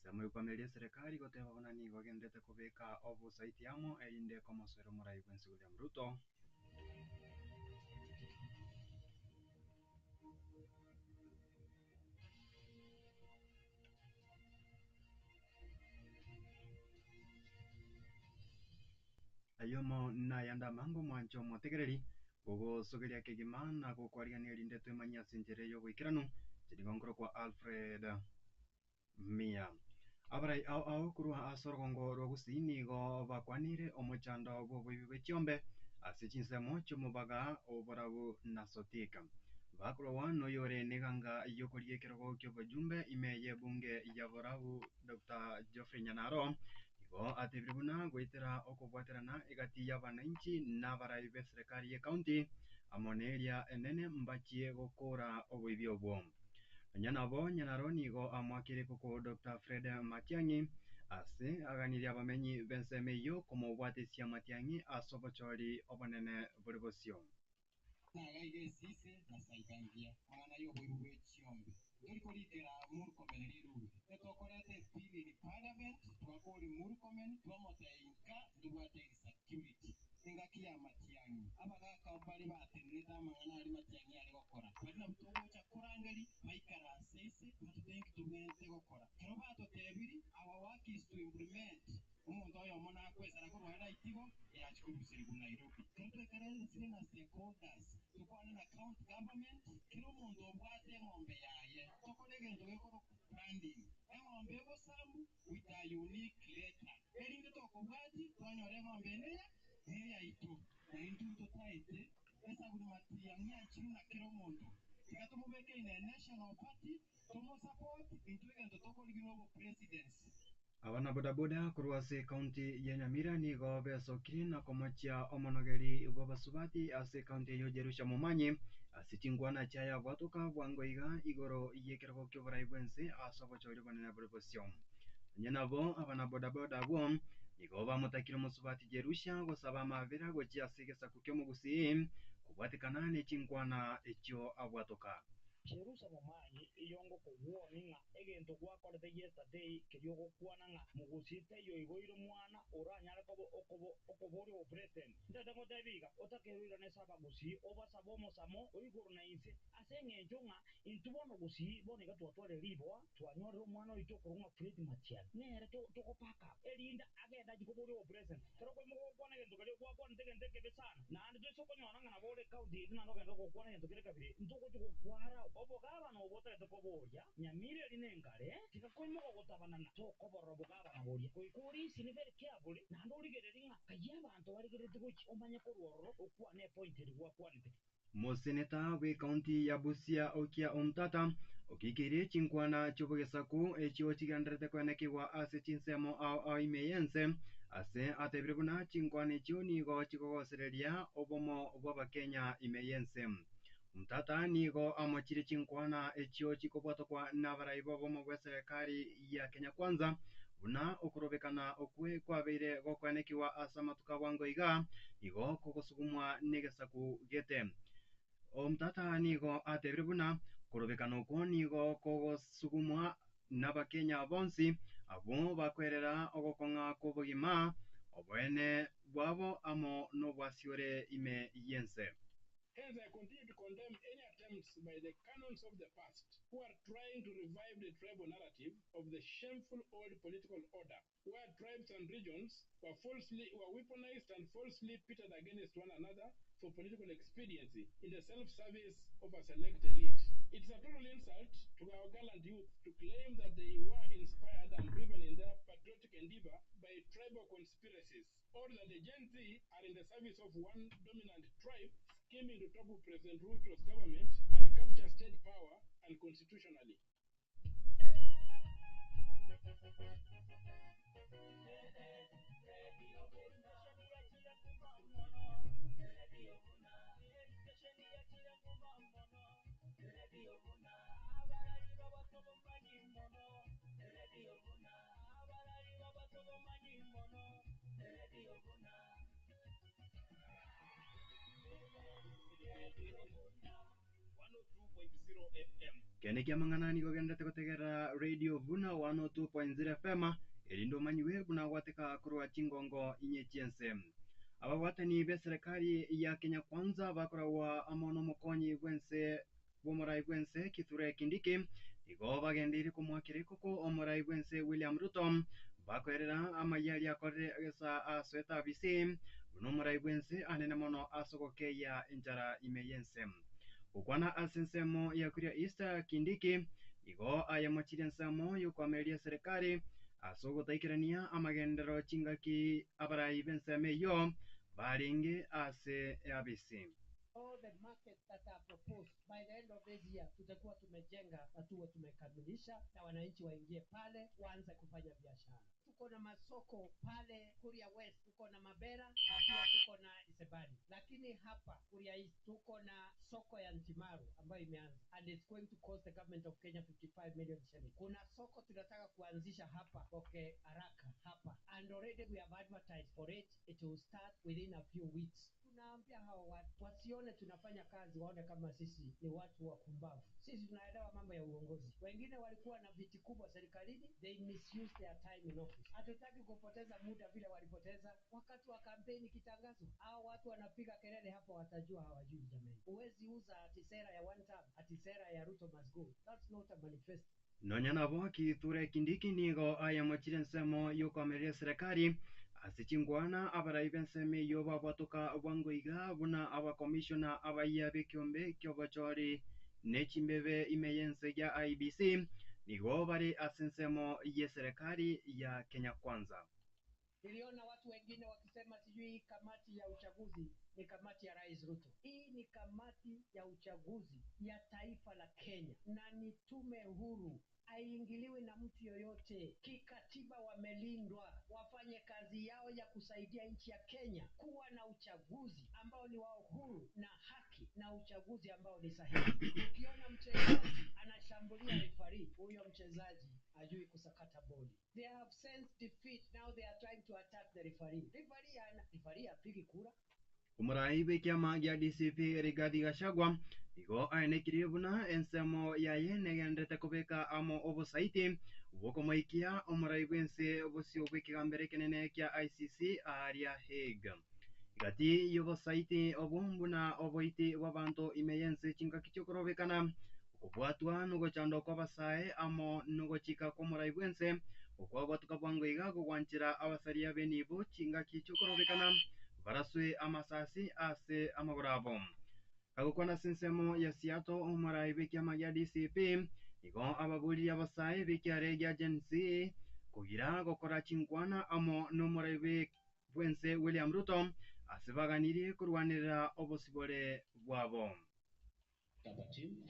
Samwe upamelia serikali kote wabonani wagendete kubeka ovu saiti yamo elinde komo swero murai kwensi William Ruto. Ayomo na yanda mango mwancho motegereri gogo sogeria kegimana go kwariani elinde twemanya sinjere yo wikiranu chidingongro kwa Alfred Mia. Abarai au kurwa asorgongo rogusini go bakwanire omochando go bwechombe asichinse mocho mubaga obarabu nasotika bakro wano yore neganga yokorie kerogo kyo bajumbe imeye bunge ya borabu Dr. Geoffrey Nyanaro go atibribuna goitera okobwaterana igati ya bananchi na barai be serikali ya county amoneria enene mbachie gokora obwibyo bwo Nyanaro nigo amwakire kuko Dr. Fred Matiang'i ase aganiria abamenyi bensemeyo como bwatesia Matiang'i asobochori obonene buribosio nagaige sisi na saikangia mangana yo bwiru chiombe ndurikorikera murkomen riru etokorete pili ni parliament twakori murkomen twamoteinka ndubwate security ingakia Matiang'i abagaka bari bateneta mangana ari Matiang'i ari gokora bari na butogo cha kurangari maikara sisi batutenki tugente gokora kero batotebiri our work is to implement umuntu oyo mona kwesara kurwara itigo yachikubusiri ku Nairobi kero karere sire na stakeholders tukwane na county government kero umuntu obwate ngombe yaye tokolegendo gekoro branding engombe bosamu with a unique letter erinde tokobwati twanyore ngombe neya itu na intu totaite esa buri Matiang'i achina kero umuntu ikatumubeke ine national party tomo support intwegendo tokoligino presidency abana bodaboda kurwase kaunti ya Nyamira nigo besokiri na komochia omonogeri bwabasubati ase kaunti yo Jerusha Mumanyi asitingwana chaya bwatoka bwangoiga igoro yekerego kyoborai bwense asobochori banene buribosio nyenabo abana bodaboda bwo nigo bamutakire musubati Jerusha gosaba mavira gochia sigesa kukyo mugusi kubwatikana nechingwana ekyo abwatoka Jerusha Mumanyi iyongo kuwoni nga egento gwakorete yesterday keryogo kwana nga mugusite yo igoiro mwana oranyare okobori o president ndata kotabiga otakewira nesaba gusi obasabo mosamo oigoro na inse asenge nga intubono gusi boneka twatware libwa twanyorero mwana oito kurunga Fred Matiang'i nere tokopaka elinda agenda jikobori o president pero ko mugo kwana gento kali gwakwana ndeke besana na andi sokonyona nga nabore county na no gendo kokwana gento kile kabiri ntoko kwara obugabana obotete koboria nyamire linengare tikakoimoka gotabanana tokoborora obugabana boria koikuri sini very careful nando origereri ng'a kayi abantu barigerete goki omanye korwororo okwane appointed gwakwanete Museneta we kaunti ya Busia Okia Omtata okikirie chinkwana chobogesaku echio chiganderete kwenekigwa ase chinsemo ao imeyense ase atebire buna chinkwana echio nigo chikogosereria obomo bw'abakenya imeyense. Omtata nigo amochire chinkwana echio chikobwatokwa n'abarai bobomo bwa serikali ya Kenya Kwanza buna okorobekana okwe kwabeire gokwenekiwa ase amatuka bwangoiga igo kogosugumwa n'egesaku gete. Omtata nigo atebire buna korobekana okwo nigo kogosugumwa n'abakenya bonsi abo bakwerera ogokong'a kobogima obwene bwabo amo n'obwasiore ime yense. Hence, I continue to condemn any attempts by the canons of the past who are trying to revive the tribal narrative of the shameful old political order, where tribes and regions were weaponized and falsely pitted against one another for political expediency in the self-service of a select elite. It's a total insult to our gallant youth to claim that they were inspired and driven in their patriotic endeavor by tribal conspiracies, or that the Gen Z are in the service of one dominant tribe scheming to topple President Ruto's government and capture state power unconstitutionally. Kene kia mang'anani gogendete gotegera Radio Buna 102.0 FM erindo manyiwe buna gwateka kurwa chingongo inye chiense. Abagwatani be serikali ya Kenya Kwanza bakorawa amono mokonyi bwense bomorai bwense Kithure Kindiki igo bagendire kumwakire koko omorai bwense William Ruto bakwerera amayari akore esa asweta bisi buno morai bwense anene mono asogokeya enjara imeyense. Ukwana asensemo ya kuria Easter Kindiki igo ayamochire nsemo yokwamiria serikali asogotaikirania amagendero chingaki abarai benseme yo baringe ase abisi. All the markets that are proposed by the end of this year tutakuwa tumejenga na tuwe tumekamilisha na wananchi waingie pale waanze kufanya biashara. Tuko na masoko pale Kuria West, tuko na Mabera na pia tuko na Isebani. Lakini hapa Kuria East tuko na soko ya Ntimaru ambayo imeanza and it's going to cost the government of Kenya 55 million shillings. Kuna soko tunataka kuanzisha hapa haraka hapa and already we have advertised for it. It will start within a few weeks. Tunaambia hao watu wasione tunafanya kazi, waone kama sisi ni watu wakumbavu. Sisi tunaelewa mambo ya uongozi. Wengine walikuwa na viti kubwa serikalini, they misuse their time in office. Hatutaki kupoteza muda vile walipoteza wakati wa kampeni kitangazwa. Hao watu wanapiga kelele hapo, watajua hawajui jamani. Huwezi uza ati sera ya one term, ati sera ya Ruto must go. That's not a manifesto. Nonyana bo Kithure Kindiki nigo ayamochire nsemo yokwamiria serikali asichingwana abarai benseme yo babwatoka bwangoiga buna abakomishona abaiya bekiombe kyobochori nechimbebe imeyense ya IBC nigo bari asensemo ye serikali ya Kenya Kwanza. Niliona watu wengine wakisema sijui kamati ya uchaguzi ni kamati ya Rais Ruto. Hii ni kamati ya uchaguzi ya taifa la Kenya na ni tume huru, haiingiliwi na mtu yoyote. Kikatiba wamelindwa wafanye kazi yao ya kusaidia nchi ya Kenya kuwa na uchaguzi ambao ni wa uhuru na haki na uchaguzi ambao ni sahihi. Ukiona mchezaji anashambulia referee, huyo mchezaji hajui kusakata boli. They have sensed defeat, now they are trying to attack the referee. Referee apigi kura. Umurai bekiama ya DCP Rigathi Gachagua igo ainekire buna ensemo ya yenegendete kubeka amo obosaiti bokomaikia umurai bwense obosio bwekigambere kenene kya ICC aria Hague. Gati yobosaiti obumbuna oboiti wabantu imeyense chingaki chokorobekana okubwatwa nugochando kwabasae amo nugochika komurai bwense okwabwatuka bwangoiga kugwanchira abasaria benibo chingaki chokorobekana baraswe amasasi ase amagorabo. agukwa na sinsemo ya siato omarai bikiama gya DCP igo ababuli abasai bikiare gya Gen Z kugira gukora chinkwana amo n'omurai bwense William Ruto asibaganiri kurwanirira obosibore bwabo. Our team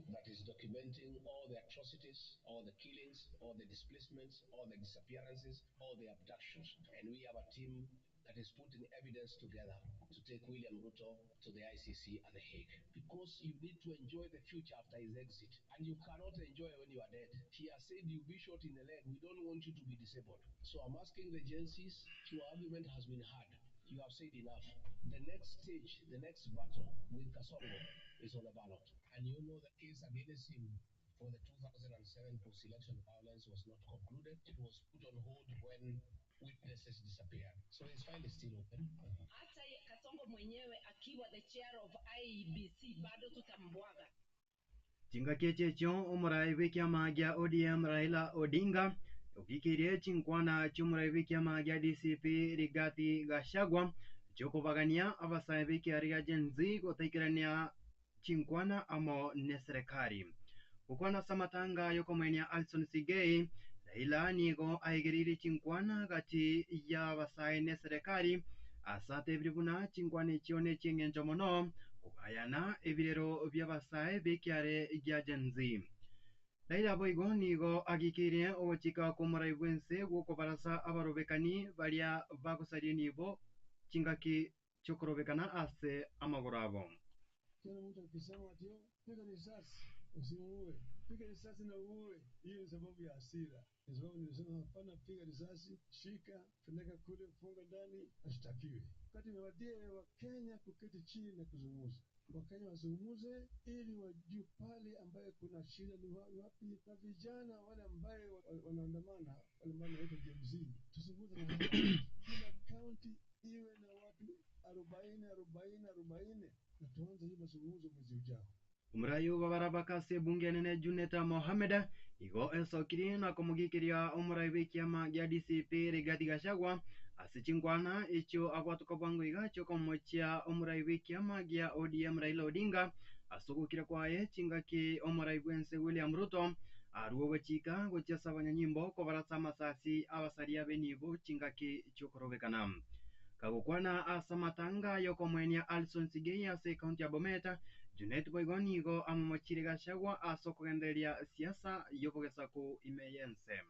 that is documenting all the atrocities, all the killings, all the displacements, all the disappearances, all the abductions. And we have a team that is putting evidence together to take William Ruto to the ICC at The Hague. Because you need to enjoy the future after his exit. And you cannot enjoy when you are dead. He has said you'll be shot in the leg. We don't want you to be disabled. So I'm asking the agencies, your argument has been heard. You have said enough. The next stage, the next battle with Kasongo is on the ballot. And you know the case against him for the 2007 post-election violence was not concluded. It was put on hold when witnesses disappeared. So his file is still open. Hata Kasongo mwenyewe akiwa the chair of IEBC bado tutambwaga. Chinga checho omurai bikiama gya ODM Raila Odinga ukikirie chinkwana cy'umurai bikiama gya DCP Rigathi Gachagua cyokubagania abasai bikiari gya Gen Z gutaikirania chinkwana amo ne serikali ukwana samatanga yokomenya Alson Sigei Raila nigo aigiriri chinkwana gati ya abasai ne serikali asate bribuna chinkwana chione chingenjo mono kugayana ebirero by'abasai bikiare gya Gen Z. Raila boigo nigo agikirie ogochika kumurai bwense gukobarasa abarobekani baria bagusarie nibo chingaki chokorobekana ase amagorabo. Tena mtu akisema ati piga risasi usimuue, piga risasi na uue, hiyo ni sababu ya hasira. Kwa sababu nilisema hapana, piga risasi, shika, peleka kule, funga ndani, ashtakiwe. Wakati imewadia wa Kenya kuketi chini na kuzungumza. Wakenya wazungumze ili wajue pale ambaye kuna shida ni wapi, na vijana wale ambaye wanaandamana, wale ambao wanaitwa Gen Z, tuzungumze na kila county iwe na watu 40 na tuanze hii mazungumzo mwezi ujao. Umrayu babarabakase bunge nene Juneta Mohamed igo esokiri na kumugikiria umrayu bikiama gya DCP Rigathi Gachagua asichingwana icho agwatuka bwangu igacho komochia umrayu bikiama gya ODM Raila Odinga asugukira kwaye chingaki umrayu bwense William Ruto aruo gochika gochesa abanyanyimbo kobarasa masasi abasaria benibo chingaki chokorobekana kagukwana asamatanga yokomwenia Alson Sigei ase kaunti ya Bomet Junet Boigonigo amomochire Gachagua asokugenderia siasa yokogesa ku imeyense.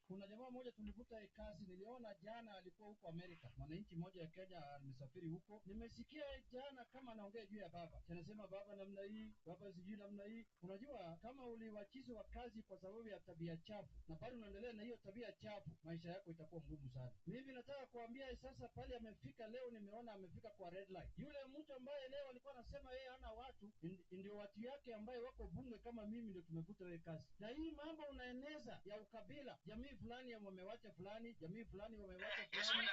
Kuna jamaa mmoja tulivuta kazi, niliona jana alikuwa huko Amerika. Mwananchi mmoja ya Kenya amesafiri huko. Nimesikia jana kama anaongea juu ya baba. Anasema baba namna hii, baba sijui namna hii. Unajua kama uliwachizwa kazi kwa sababu ya tabia chafu na bado unaendelea na hiyo tabia chafu, maisha yako itakuwa ngumu sana. Mimi nataka kuambia sasa pale amefika leo, nimeona amefika kwa red line. Yule mtu ambaye leo alikuwa anasema yeye hana watu, ndio watu yake ambaye wako bunge kama mimi ndio tumevuta wewe kazi. Na hii mambo unaeneza ya ukabila, jamii fulani wamewacha fulani, jamii fulani wamewacha fulani.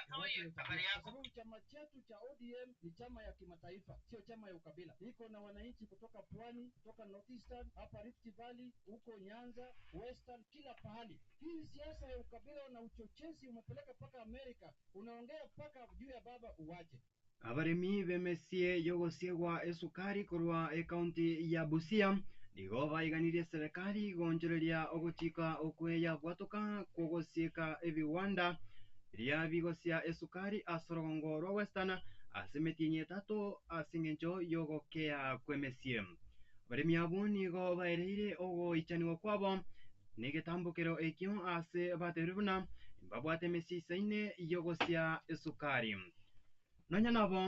Kwa sababu chama chetu cha ODM ni chama ya kimataifa, sio chama ya ukabila. Iko na wananchi kutoka Pwani, kutoka Northeastern, hapa Rift Valley, huko Nyanza, Western, kila pahali. Hii siasa ya ukabila na uchochezi umepeleka paka Amerika. Unaongea paka juu ya baba uwache. Abaremi bemesie yogosiegwa esukari kurwa county ya Busia nigo baiganirie serikali gonjoreria ogochika okweya bwatoka kogosieka ebiwanda ria bigosia esukari asorogongo rwa Western asemetinye tato asingencho yogokea kwemesie abaremi abo nigo baireire ogo ichaniwa kwabo nigetambukero ekyo ase baterubuna babwate mesisaine yogosia esukari Nonya nabo,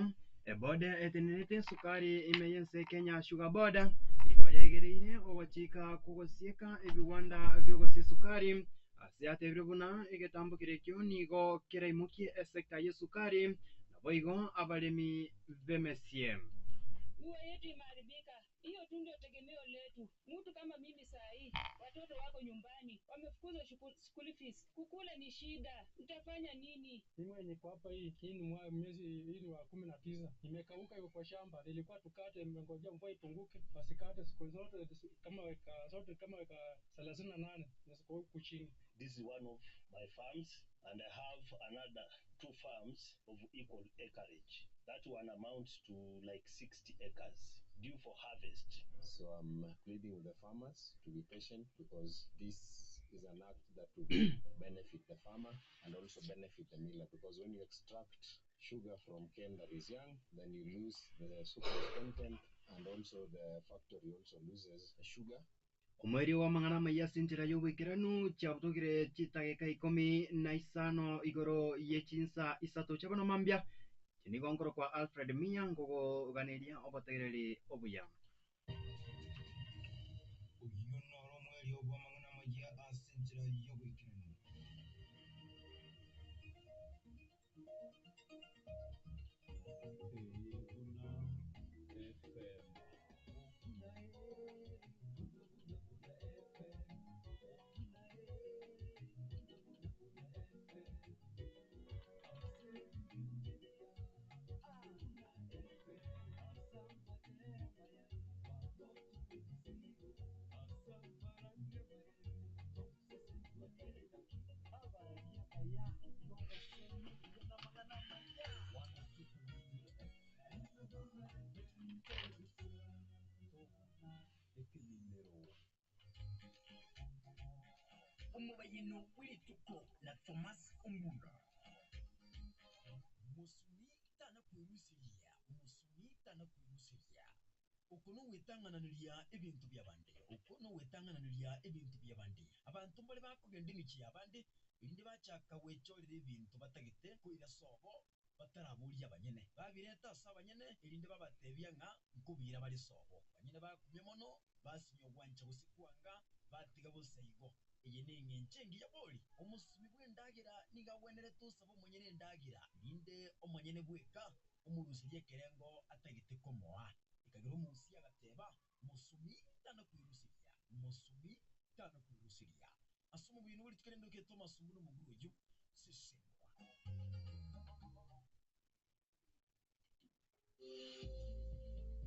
ebode etenete sukari imeyense Kenya Sugar Board, igoyegereire ogochika kugosieka ebiwanda byogosia sukari, asiate birubuna igetambukire kyo nigo kiraimukie esekta ya sukari, nabo igo abaremi bemesie. Lugha yetu imeharibika, Hiyo tu ndio tegemeo letu. Mtu kama mimi saa hii, watoto wako nyumbani, wamefukuzwa school fees. Kukula ni shida. Utafanya nini? Mimi mwenye kwa hapa hii ni hii ni wa 19. Imekauka iko kwa shamba. Nilikuwa tukate ngojea mvua ipunguke. Wasikate siku zote kama weka 38 na siku huku chini. This is one of my farms and I have another 2 farms of equal acreage. That one amounts to like 60 acres due for harvest. So I'm pleading with the farmers to be patient because this is an act that will benefit the farmer and also benefit the miller, because when you extract sugar from cane that is young, then you lose the sucrose content and also the factory also loses the sugar. Omweri wa mang'ana mayasinjira y'obwekiranu kyabutugire chitageka 15 igoro yechinsa isato chabano mambia chinigonkoro kwa Alfred Mia ngogo ganiria obategereri obuyama. Umubayino w'irituko na Thomas Umbunda. Musumi tana kwirusiria. Ukono wetangananira ebintu byabandi. Abantu mbale bakugenda imiki yabandi irinde bachaka wecorera ebintu batagite kuira sobo batarabulya abanyene. Babireta asabanyene irinde babatebya nga nkubira bali sobo. Banyene bakumye mono basinyo gwancha busikwanga batiga boseigo. Iyi ni ngencengi ya boli umusumi bw'endagira niga wenere tusaba umunyene ndagira inde umunyene bweka umurusi yekerengo atagite komoa ikagira umusi agateba musumi tana kwirusiria asumu bintu buri twende ke Thomas Umbunda muguru w'iju sisengwa.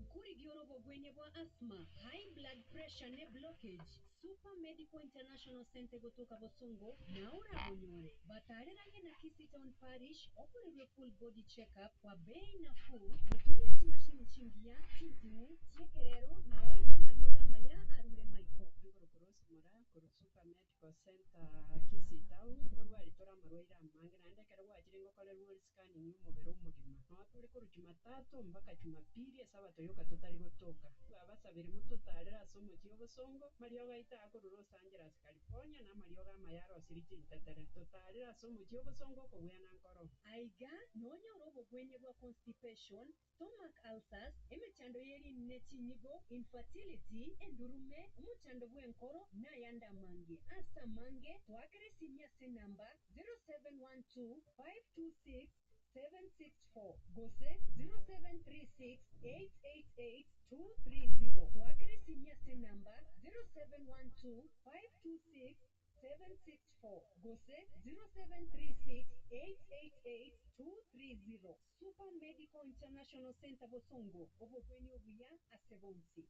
Kuri gyorobo gwenye bwa asthma, high blood pressure ne blockage. Super Medical International Center kutoka Bosongo na urabonyore. Batareranye na Kisi Town Parish operate full body check-up kwa bei nafuu. Kutumia mashini chingia, chintimu, chekerero na oigo marioga maya arure maiko. Cross Mora, Super Medical Center Kisi Town, Gorwa Litora Maroira Mangira and Karawa Jiringo Color scanning umubero mugima. Turi ku Jumatatu mpaka Jumapili Sabato yoka totali gotoka. Abasabire mututarera somo cy'obosongo Marioga ita ko Los Angeles California na Marioga mayaro asiriti ntetere totarera somo cy'obosongo ko bwana nkoro. Aiga nonya robo gwenye bwa constipation, stomach ulcers, emechando yeri nechinyigo, infertility, endurume, umuchando bwenkoro na yanda mange. Asa mange twakere sinya se namba 0712 526 764 Gose 0736 888 230. Tuakere sinya se namba 0712 526 764 Gose 0736 888 230. Super Medical International Center Bosongo obokweni obuya asebonsi.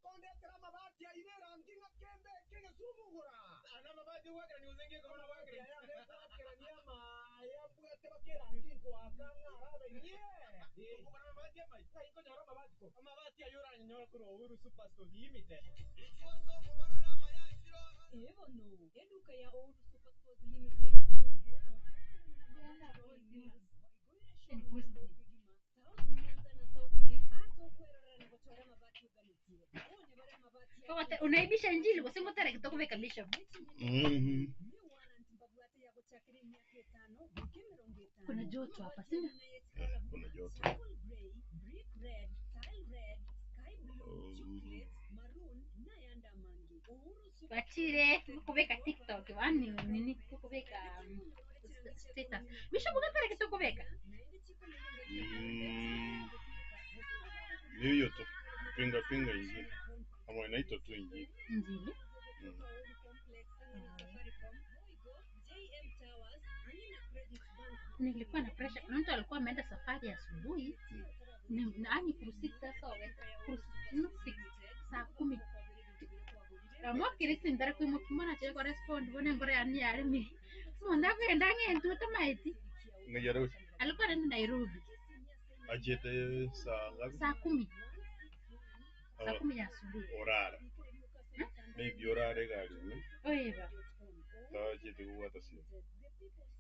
Kondetera mabati ya inera ndinga kembe kenge sumugura ana mabati wakera ni uzenge kama wakera ya wakera nyama ya bwate bakera ndinko akanga arabe nye kubara mabati ya mai iko nyora mabati ko mabati ya yora nyora kuro uru superstore limited Evo no eduka ya uru superstore limited unaibisha Injili wasema tare kitoko kabisha. Kuna joto hapa sina? Kuna joto. Brick red, tile red, sky blue, chocolate, maroon na yanda mangi. Uhuru Bachire kubeka TikTok wani nini kubeka status. Bisho bugapera kito kubeka. Hiyo tu pinga injili. Kama inaitwa tu injili. Injili. Nilikuwa na pressure. Kuna mtu alikuwa ameenda safari asubuhi. Ani kurusik sasa waweka. Kurusik saa 10. Kama kirisi ndara kuimo kimona chwe kwa respond bone ngore ani arimi. Monda kwenda ngentu tamaiti. Ngajaro. Alikuwa anaenda Nairobi. Ajete saa ngapi? Saa 10. Saa 10 ya asubuhi. Orara. Maybe orare gari. Oiba. Tajete kuwata sio.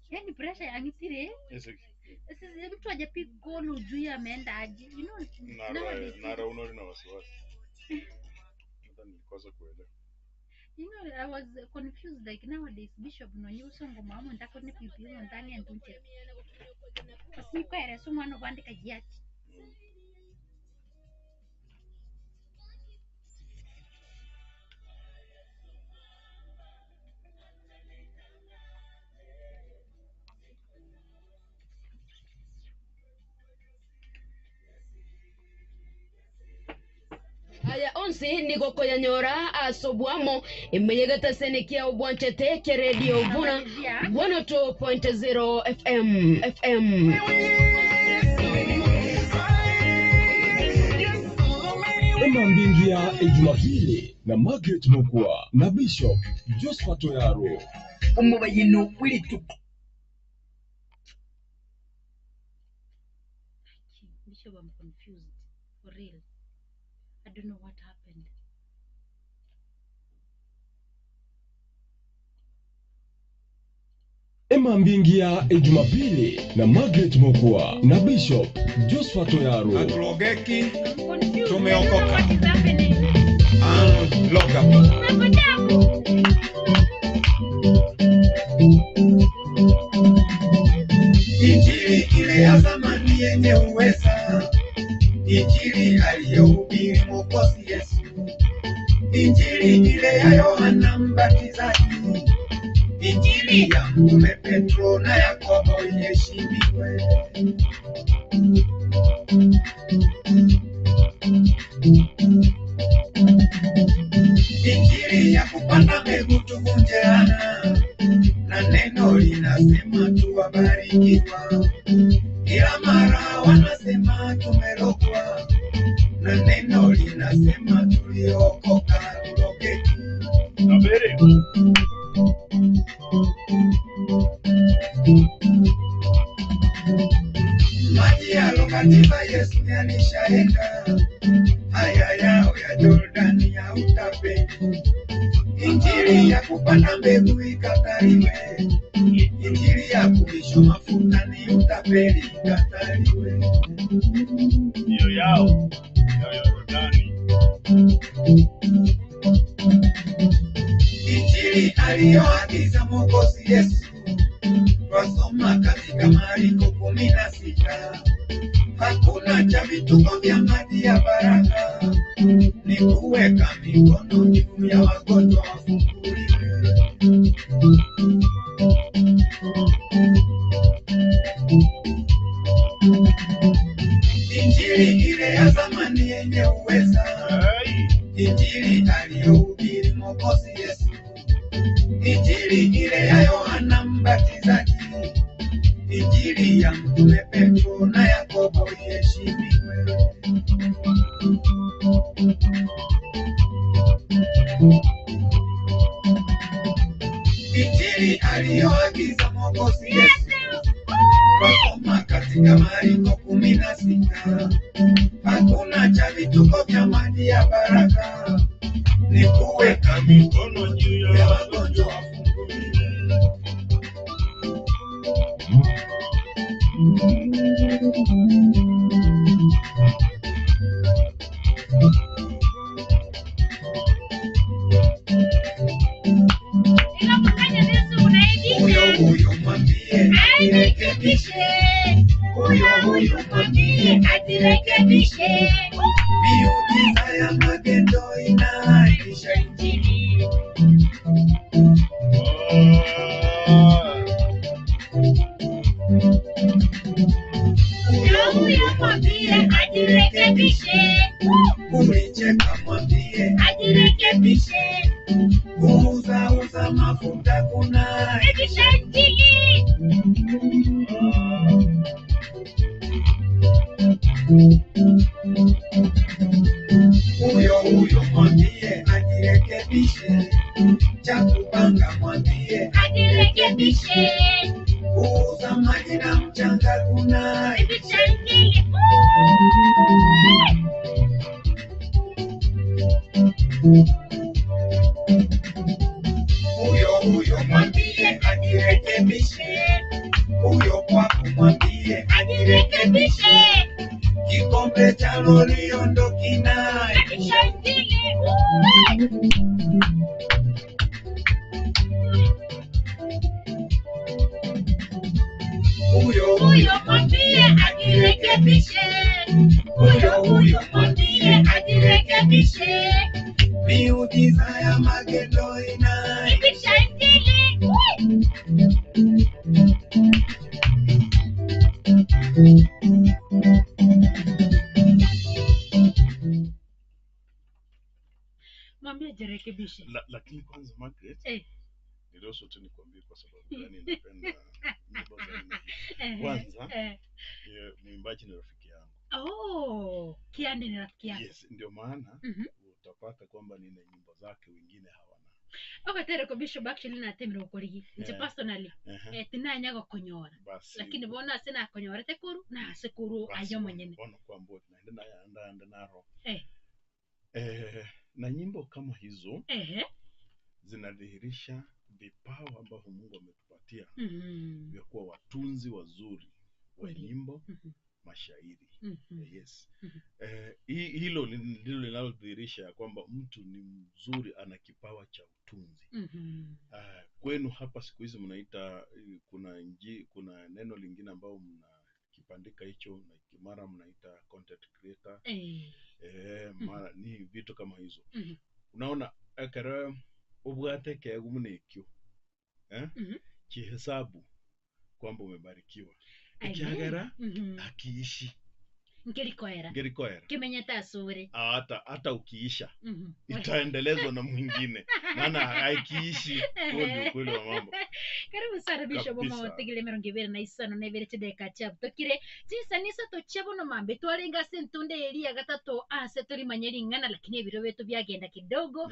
Yani pressure yangitire. Eseki. Sisi mtu hajapiga goal juu ya ameenda aje. You know. Nara unori na wasiwasi. Nikosa kuelewa. You know, I was confused like nowadays Bishop no yuso ngoma mu ndako ne pipiro ndani ya ndunche. Asi kwa ere so mwana bandika jiati. Aya onsi niko koyanyora asobwamo imeyegata senekia obwanchete ke radio vuna 102.0 FM. Mbingia Jumapili na Margaret Mukwa na Bishop Josephat Oyaro. Umubayino wilitu. Bishop, I'm confused for real. I don't know what happened. Mbingia Jumapili na Margaret Mukwa na Bishop Josephat Oyaro. Aklogeki tumeokoka. Loga. Injili ile ya zamani yenye uweza. Injili aliyohubiri Mwokozi Yesu. Injili ile ya Yohana Mbatizaji. Injili ya Mtume Petro na Yakobo iheshimiwe. Injili ya kupanda mbegu tuvunjeana, na neno linasema tuwabarikiwa. Kila mara wanasema tumerogwa, na neno linasema tuliokoka turogeki. Abere. Maji yalokatiza Yesu yalishaenda, haya yao ya Jordani ya utapeli. Injili ya kupanda mbegu ikataliwe, injili ya kulishwa mafuta ni utapeli ikataliwe. Hiyo yao ya Jordani. Injili aliyoagiza Mwokozi Yesu, twasoma katika Marko 16. Hakuna cha vituko vya maji ya baraka, ni kuweka mikono juu ya wagonjwa wafunguliwe. Injili ile ya zamani yenye uweza, injili aliyohubiri Mwokozi Yesu. Injili ile ya Yohana Mbatizaji, injili ya Mtume Petro na Yakobo iheshimiwe. Injili aliyoagiza Mwokozi Yesu, twasoma katika Marko 16. Hakuna cha vituko vya maji ya baraka, ni kuweka mikono juu ya wagonjwa wafunguliwe. Huyo mwambie ajirekebishe, huyo mwambie ajirekebishe. Miujiza ya magendo inaaibisha injili, kuuza mafuta kuna huyo mwambie ajirekebishe, cha kupanga mwambie ajirekebishe, kuuza maji na mchanga kuna huyo mwambie ajirekebishe, huyo kwako mwambie ajirekebishe, kikombe cha lori ondoki naye huyo mwambie ajirekebishe, huyo mwambie ajirekebishe, miujiza ya magendo inaye Mwambie jirekebishe. Lakini kwanza Margaret, niruhusu tu nikwambie kwa sababu gani napenda nyimbo za aina hii. Kwanza, mwimbaji ni rafiki yangu. Oh, Kiande ni rafiki yako. Yes, ndio maana utapata kwamba nina nyimbo zake wengine hawana. Okatere ko Bishop actually na temero ukorigi. Nje personally. Tinanyaga konyora. Lakini bona sina konyora tekuru na sekuru ayo mwenyene. Bona kwa mboti naenda naro. Na nyimbo kama hizo zinadhihirisha vipawa ambavyo Mungu ametupatia vya kuwa watunzi wazuri wa nyimbo, mashairi. Yes. Hilo ndilo linalodhihirisha kwamba mtu ni mzuri, ana kipawa cha utunzi. Kwenu hapa siku hizi mnaita kuna neno lingine ambao mnakipandika hicho, na mara mnaita content creator. Mara ni vitu kama hizo. Unaona akara ubwate ke gumunekyo. Kihesabu kwamba umebarikiwa. Ukiagara akiishi. Ngelikoera. Kimenyata asuri. Hata ukiisha itaendelezwa na mwingine. Maana haikiishi. Ndio kweli wa mambo. Karibu sana Bishop Mama Tegele merongevera na isano na ibere chedeka chap tokire tisa nisa to chabo no mambe twarenga sentunde elia gatatu ase turi manyeri ngana lakini ebiro betu byagenda kidogo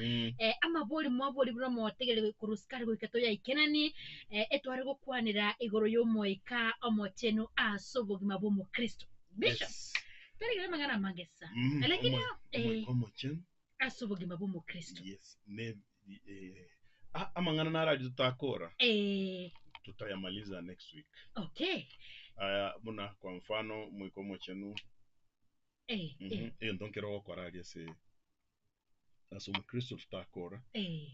amaboli mwaboli bro Mama Tegele kuruskari gwikato ya ikenani etware gukwanira igoro y'omoika omochenu asobogima bo mu Kristo Bishop Tegele mangana mangesa lakini omochenu asobogima bo mu Kristo. Yes, amangana na radio tutakora. Tutayamaliza next week. Okay. Muna kwa mfano mwikomo chenu. Ndonkero kwa radio se. Aso mkristo tutakora.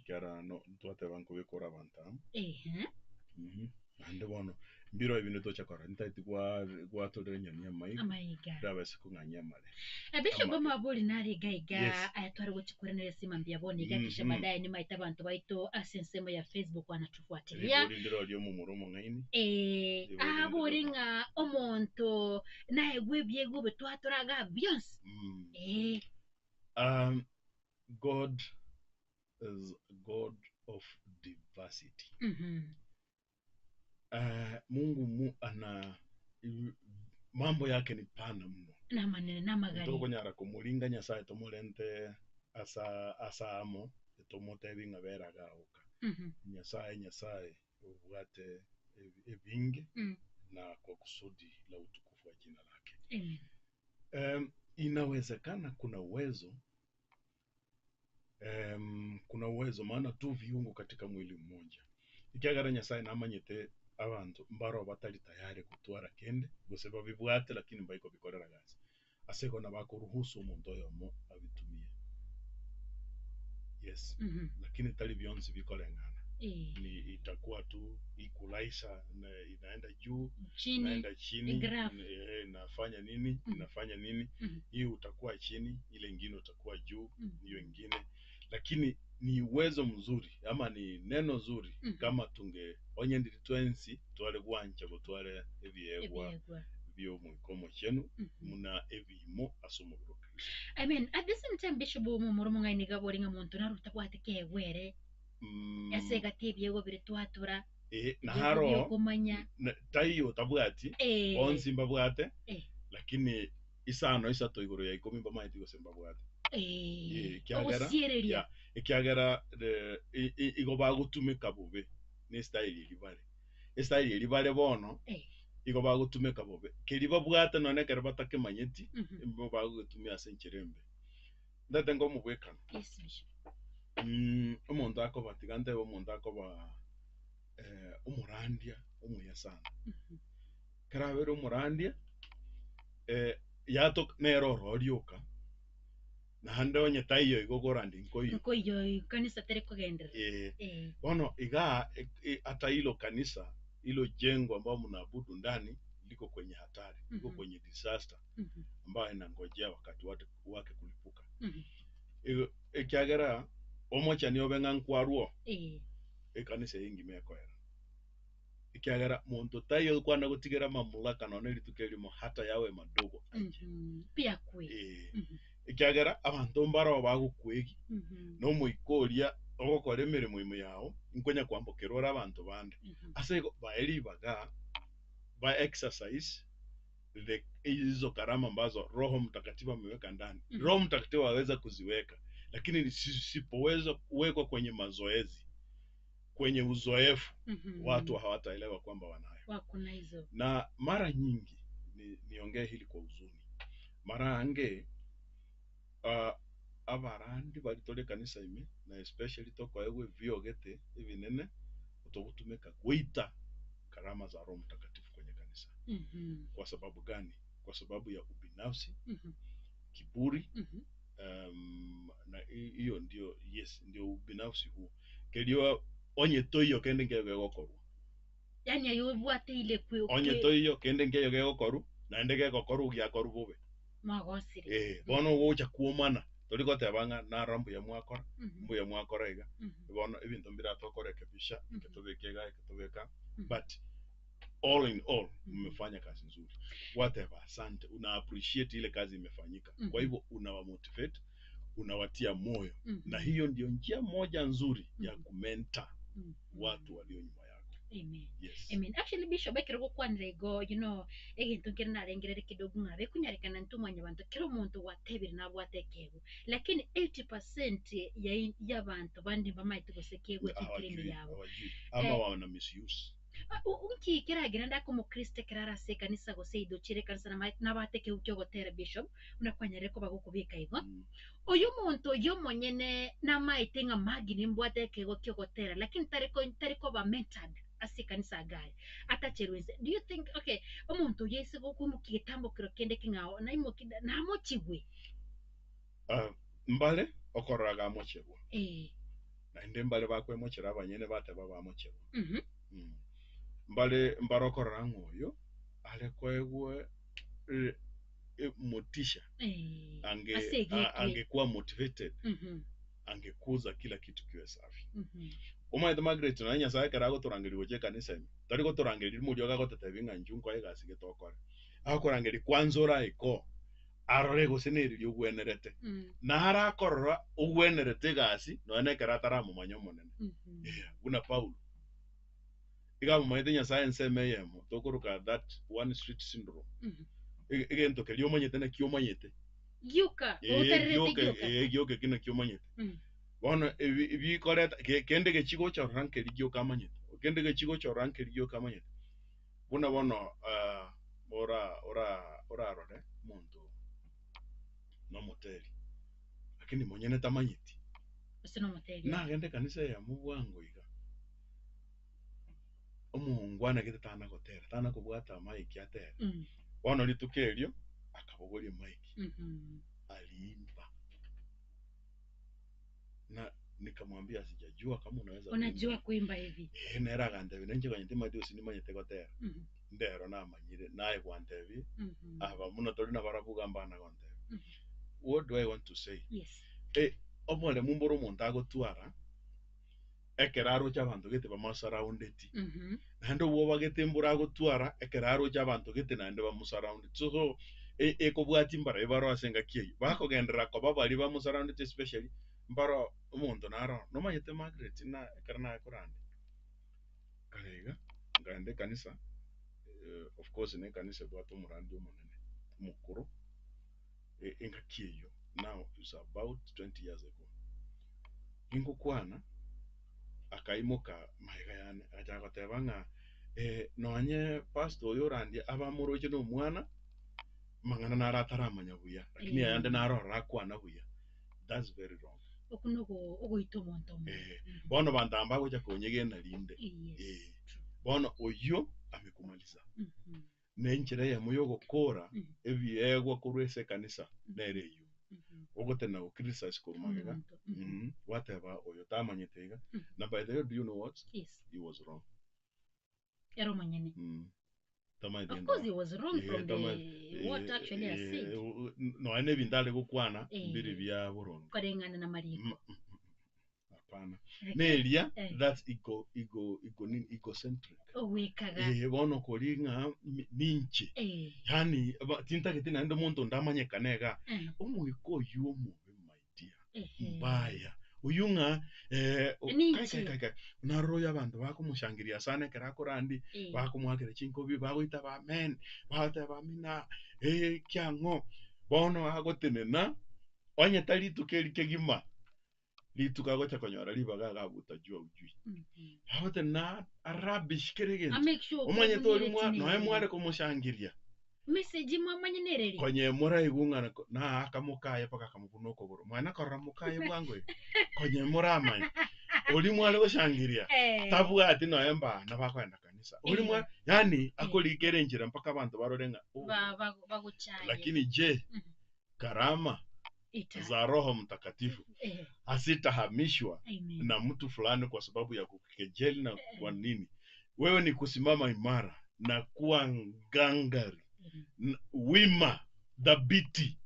Kiara no tuate banko bekora bantam. Ande bono mbiro ibintu tochakora ntaiti kwa todenya nyamaiga. Dawe siku nganyamale. Bishop Boma boli nari gaiga ayatware guchikurenere simambia boni gakisha baadaye nyuma itabantu baito asensemo ya Facebook wanatufuatilia. Boli ndiro lyo mu muromo ngaini. Boli nga omonto nae gwebye gube twaturaga Beyonce. God is God of diversity. Mungu ana mambo yake ni pana mno. Na manene na magari. Toko nyara kumulinga Nyasaye tomulente asamo tomote binga bera gauka. Nyasaye ubwate ebingi na kwa kusudi la utukufu wa jina lake. Inawezekana kuna uwezo maana tu viungo katika mwili mmoja. Ikiagara Nyasaye namanyete abantu mbaro batali tayari kutwara kende guseba bibwate lakini mbaiko bikorera gazi aseko na bakuruhusu umuntu yomo abitumie. Yes. Lakini tali Beyonce bikolengana. Ni itakuwa tu ikulaisha inaenda juu inaenda chini inafanya nini inafanya nini hiyo utakuwa chini ile nyingine utakuwa juu hiyo nyingine lakini ni uwezo mzuri ama ni neno zuri kama tunge onye ndi twensi twale gwancha gutwale ebyegwa byo mwikomo chenu muna ebimo asumuruka. I mean at the same time Bishop mu murumo ngaini gaboringa muntu naruta kwate kegwere ase gatebye go bire twatura naharo kumanya taiyo tabwati onsi mbabwate Eh. lakini isano isato iguru ya 10 mbamaiti go sembabwate ogusiereria ikiagera igo bagutumika bube ni style ilibare bono igo bagutumika bube kiriba bwate none kare batake manyeti mbo bagutumia sencherembe ndate ngo mubwekana umuntu akobatigante umuntu akoba umurandia umuyasana karabero umurandia yato nero rorioka na hande onye tayo igogorandi nkoyo kanisa tere kugendera bono iga hata hilo kanisa hilo jengo ambao mnaabudu ndani liko kwenye hatari liko kwenye disaster ambayo inangojea wakati wake kulipuka ikiagera omocha ni obenga nkwaruo kanisa yingi mekoera ikiagera muntu tayo kwana gutigera mamulaka none litukelimo hata yawe madogo pia kwe ikiagera abantu mbaro bagukwegi no muikoria ogokora emirimo imo yao nkonya kwambokerora abantu bande ase baeli baga ba exercise hizo karama ambazo Roho Mtakatifu ameweka ndani. Roho Mtakatifu aweza kuziweka, lakini sipoweza kuwekwa kwenye mazoezi, kwenye uzoefu, watu hawataelewa kwamba wanayo. Wakuna hizo. Na mara nyingi niongee hili kwa uzuni. Mara ange abarandi balitole kanisa ime na especially to kwa ewe viogete evinene utogutumeka kuita karama za Roho Mtakatifu kwenye kanisa. Kwa sababu gani? Kwa sababu ya ubinafsi, kiburi, na hiyo ndio ndio ubinafsi huu. Kelio onye toyo kende ngege gokoru. Yani ayobwate ile kwe. Onye toyo kende ngege gokoru na ndege gokoru gya koru bobe. Magosire. Bono wocha kuomana. Toliko tebanga na rambu ya mwakora, mbu ya mwakora iga. Bono ibintu mbira tokore kabisha, ikatobekega, but all in all mmefanya kazi nzuri. Whatever, asante. Una appreciate ile kazi imefanyika. Kwa hivyo unawa motivate, unawatia moyo. Na hiyo ndio njia moja nzuri ya kumenta watu walio nyuma yako. Amen. Yes. Amen. Actually Bishop ekero kwanire go, you know, egintu kirina rengerere kidogo ngabe kunyarikana ntumanya bantu kero muntu watebire na bwatekego. Lakini 80% y'abantu bandi bamaite gusekego kikirimi yabo. Ama wana misuse. Unki kiragira ndako mu Kristo kirara se kanisa go seido chire kanisa na bateke ucyo gotera Bishop unakwanyare ko bagukubika igo. Oyo muntu yo monyene na maite nga magini mbwateke go kyo gotera, lakini tariko ba mentored asi kanisa agari atacheruze. Do you think okay omuntu yese go kumukitambo kiro kende kingao na imokida na mochigwe mbale okoraga mochegwa na inde mbale bakwe mochera abanyene bate baba mochegwa mbale mbarokora ngoyo ale kwegwe motisha angekuwa motivated angekuza kila kitu kiwe safi. Umaitha Margaret na Nyasaye karago turangiriwe je kanisa ime tariko turangirira muri oga gotetevinga njunko egasi getokora akorangiri kwanzora iko arore goseneri yugwenerete na harakorora ugwenerete gasi none karatara mu manyo monene una Paulo igamu maitha Nyasaye nseme yemo tokuruka that one street syndrome egento kelio manyete na kio manyete gyuka uterete gyuka kina kio manyete bono ibi koreta kende ke chigo cha ranke ligyo kamanyete kende ke chigo cha ranke ligyo kamanyete buna bono ora rode muntu no moteli lakini monyene tamanyeti sino moteli na kende kanisa ya mubwango iga omungwana kete tana gotera tana kubwata maiki atera bono litukelio akabogori maiki alimba na nikamwambia sijajua kama unaweza kuimba hivi nera gande binenje kwenye tema dio sinima nyetegotera ndero na manyire nae kwantevi aba muno tori na barabu gamba na kwantevi. What do I want to say? Yes. Omole mumboro montago tuara ekeraro chabantu gete bamasaraundeti nando wo bagete mburago tuara ekeraro chabantu gete nando bamusaraundeti so ekobwati mbara ibaro asenga kiyi bako gendera ko babali bamusaraundeti especially mbaro umuntu naro no mayete Margaret na karna kurandi karega ngande kanisa of course ne kanisa bwato murandi umunene mukuru engakiyo now is about 20 years ago ingo kwana akaimuka mahiga yane ajaga tebanga nonye pastor yorandi abamuroje no mwana mangana narataramanya buya lakini yande narora kwana buya. That's very wrong. Okunogo ogoito monto. Bono bandamba goja konyegenda linde. Bono oyo amekumaliza. Nenchire ya muyo gukora ebyegwa kurwese kanisa nereyo. Ogote na ukirisa sikurumagega. Whatever oyo tamanyetega. Na by the way, do you know what? Yes. He was wrong. Ero manyene. Of course he was wrong from what actually I said. No, ane bindale gukwana mbiri bya burongo. Karengana na mariko. Hapana. Nelia that's egocentric. Wekaga. Bono kolinga ninche. Yani tinta kitina ndo muntu ndamanye kanega. Omwiko yomo my dear. Mbaya. Uyunga kai naroya abantu bakumushangiria sana kerakorandi bakumwakira chinkobi bagoita ba men bata ba mina kyango bono agotenena onye tali tukelike gima lituka gocha konyora libaga gabuta jua ujui agotena arabish keregen omanye tori mwa no emware kumushangiria message mwamanye nereri konye mura igunga na akamukaye paka kamukunoko boro mwana karamukaye bwangwe konye mura amanye oli mwale gushangiria tabu ati no emba na bakwenda kanisa oli mwa yani akoligere njira mpaka abantu barorenga baguchaye lakini je karama za Roho Mtakatifu asitahamishwa na mtu fulani kwa sababu ya kukejeli na kwa nini? Wewe ni kusimama imara na kuwa ngangari wima dhabiti,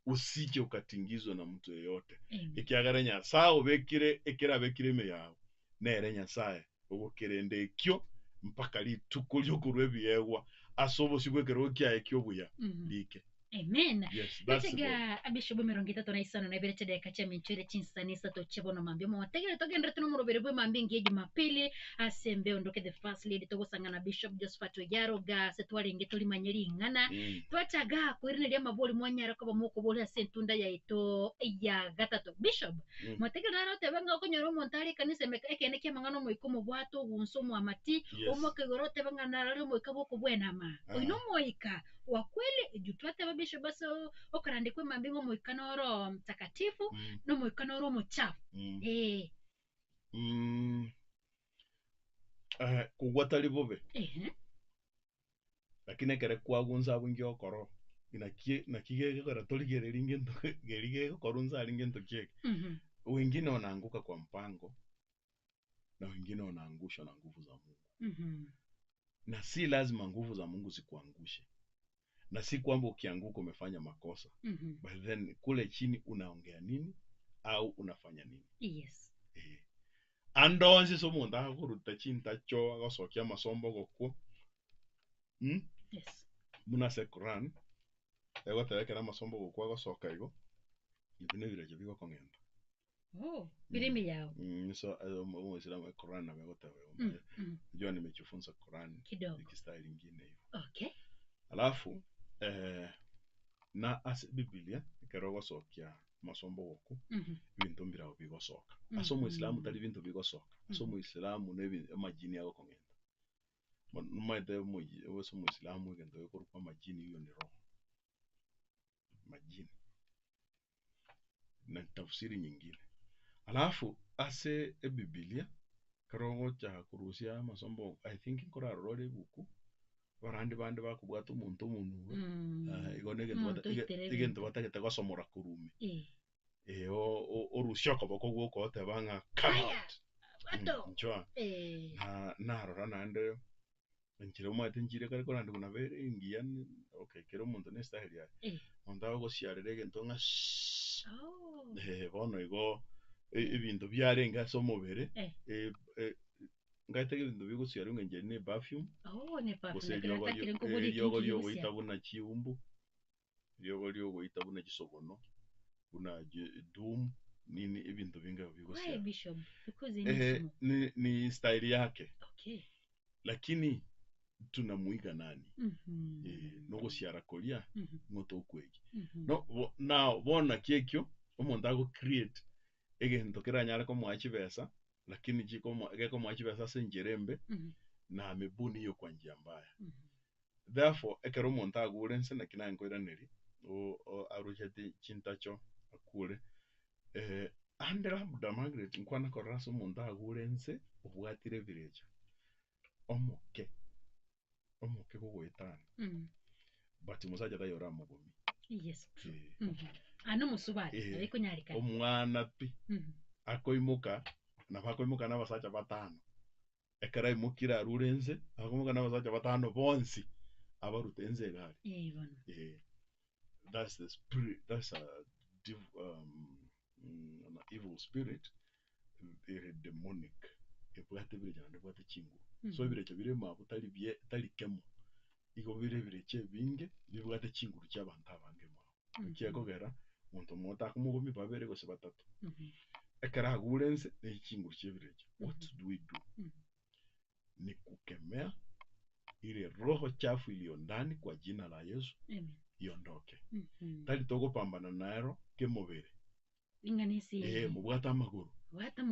usije ukatingizwa na mtu yeyote. Ikiagarenya saa ubekire ekira bekire me yawe nerenya saa ugokerende kyo mpaka litukulyo kurwebi yewa asobo sigwekero kya ekyo buya like. Amen. Yes, that's Batega abishobo 30 na isano na berete de kacha minchire chinsanisa to chebono mambio mo tegere to gendre tuno murobere bwe mambie ngeje Jumapili asembe ondoke the first lady to gusangana Bishop Josephat Yaroga setwale ngetoli manyeri ngana twachaga kwirine lya maboli mwanyara ko bamoko boli asentunda ya ito ya gatatu Bishop motegere na rote banga okonyoro montari kanise meka ekene kya mangano mo ikomo bwato bunso mu amati omoke gorote banga na ralo mo ikabo ko bwena ma oino moika wa kweli jutwate babisho baso okarandikwe mambingo moikano ro mtakatifu no moikano ro mochafu kugwata libobe lakini kere kwagunza bungi okoro nakigege kora toligere lingendo gerige korunza lingendo kike wengine wanaanguka kwa mpango na wengine wanaangusha na nguvu za Mungu na si lazima nguvu za Mungu zikuangushe. Na si kwamba ukianguka umefanya makosa. But then kule chini unaongea nini au unafanya nini? Yes. Andonzi somo nda kuruta chinta cho agosokia masombo gokwo. Yes. Muna se Quran. Ego tawekera masombo gokwo agosoka igo. Ibine bireje bigo kongenda. Birimi yao. So Muislamu Quran na mego tawe. Jua nimejifunza Quran ikistyle nyingine hivyo. Okay. Alafu na Biblia ikerogo sokia masombo goku bintu mbira bigosoka aso Muislamu tali bintu bigosoka aso Muislamu ne majini yago kongenda mumaide muyi weso Muislamu gendo yokurupa majini hiyo ni roho majini na tafsiri nyingine. Alafu ase Biblia kerogo cha kurusia masombo I think nkora role buku barandi bande bakubwata umuntu igento batageta gasomora kurumi orushoko bako gote banga bato nchwa na rora nande nchire umate nchire kare korandi kuna bere ingian okay kero umuntu nestahili ya onda go siarere gento nga bono igo ibintu byarenga somobere ngaitege ibintu bigusiara ngenge ne perfume ne perfume yogo itabuna chiumbu yogo itabuna chisogono una doom nini ibintu vinga Why bigosya Bishop? Because in ni style yake. Okay. Lakini tunamuiga nani? Nogo siara kolia ngoto ukwegi. No now bona kiekyo umuntu ago create egento kiranyara ko mwachi besa lakini jiko geko mwachi besa senjerembe na amebuni hiyo kwa njia mbaya. Therefore ekero umuntu agurense na kinangoiraneri o arujete chintacho akure andera buda Margaret nkwana koraso umuntu agurense ubwatire vireja omoke kugwetana but musaja dayora mugomi. Yes. Ano musubari ariko nyarika omwana pi akoimuka na bakoimuka n'abasacha batano ekara imukira rurenze akoimuka n'abasacha batano bonsi abarutenze gari. That's the spirit, that's an evil spirit, demonic. Ebwate bireja na ebwate chingu. So bireja birema butali bye tali kemo igo bireche binge bibwate chinguru cy'abantu abangemo cyekogera muntu mota kumugumi babere gose batatu ekara gurense n'ikinguru cy'ebireche. What do we do? Ni kukemea ile roho chafu iliyo ndani kwa jina la Yesu iondoke. Tali togo pambana naero kemobere inganisi mubwata amaguru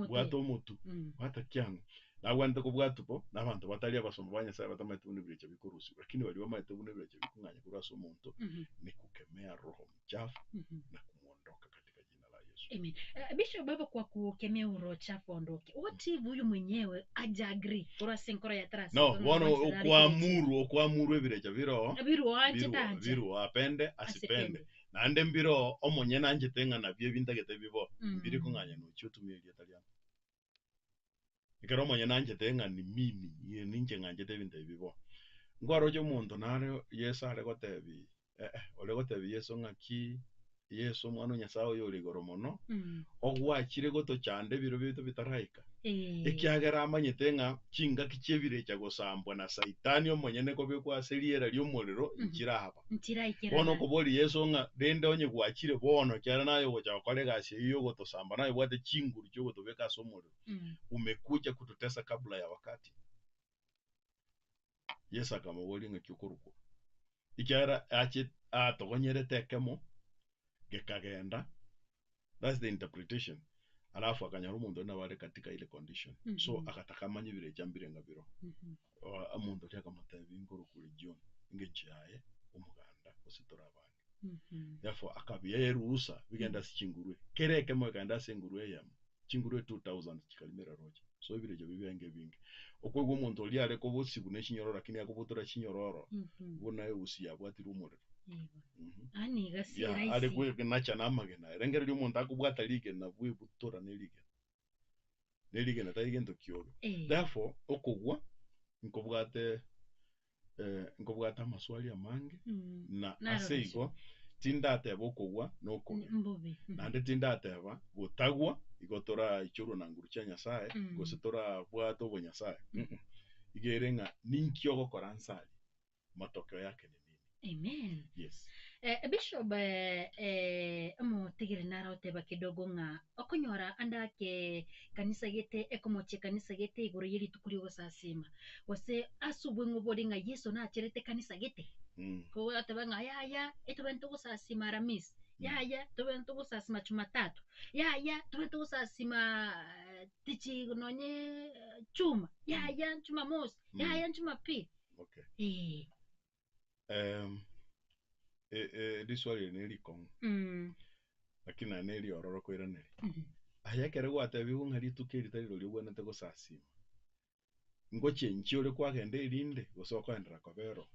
bwata omutu bwata kyangu nagwanda kubwata po nabantu batali abasoma banyasa batamate bunibireche bikurusi lakini bali bamate bunibireche bikunganya kurasa omuntu ni kukemea roho mchafu na kumuondoka katika jina la Yesu. Amen. Bishop baba kwa kukemea roho chafu ondoke. What if huyu mwenyewe aja agree kurasa nkoro ya trust? No, bono okuamuru ebireche biro apende asipende nande mbiro omonye nanje tenga na bye bintagete bibo mbiri kunganya no chutumiri Italiano ikero omonye nanje tenga ni mimi ninje nganje tebinte bibo ngwaro jo muntu nare Yesu are gotebi ole gotebi Yesu ngaki Yesu mwana nyasawo yori goromono ogwachire goto chande biro bito bitaraika ekyagera amanye tenga chinga kichebire cyagosambwa na Saitani omonye neko bikwa seriera lyomuriro nkirahaba bono kobori Yesu nga dende onye gwachire bono cyara nayo gocha kolega iyo gotosamba nayo bwate chinguru cyo gotobeka somuriro umekuja kututesa kabla ya wakati. Yesu akamubori ng'ekyukuruko ikyara achi atogonyere tekemo gekagenda. That's the interpretation. Alafu akanyara umuntu nabare katika ile condition so akatakamanye bire cyambire ngabiro umuntu cyakamutebi ingoro kuri John ngechaye umuganda ositora abandi. Therefore akabiye rusa bigenda sikingurwe kereke mo kanda singurwe yam kingurwe 2000 kikalimera roje so bire byo bibenge binge okwo umuntu oli are ko bosibu n'kinyororo lakini akubutura kinyororo bona usi yabwatira umuriro. Ani gasi raisi ale kwe nacha namagena rengere lyo muntu akubwata lige na bwe butora nelige na tayigendo kyobe. Therefore okugwa nkobwata amaswali amange na aseigo tindate bokugwa nokugwa nande tindate aba gutagwa igotora ichuru na nguru cha Nyasaye gositora bwato bo Nyasaye igerenga ninkyo gokora nsali matokeo yake ni nini? Amen. Yes. Bishop tegere nara oteba kidogo nga okonyora andake kanisa gete ekomoche kanisa gete igoro yeri tukuri gosasima wase asubwe ngobori nga Yesu na acherete kanisa gete ko ataba nga ya etobento gosasima ramis ya tobento gosasima Jumatatu ya tobento gosasima tichi nonye chuma ya Jumamosi ya Jumapili. Okay. Diswali neli kong lakini aneli ororo ko iraneli ayakere gwate bibu ngari tukeri tari loli bwana tego sasima ngoche nchiole kwa kende irinde gosoko endra kobero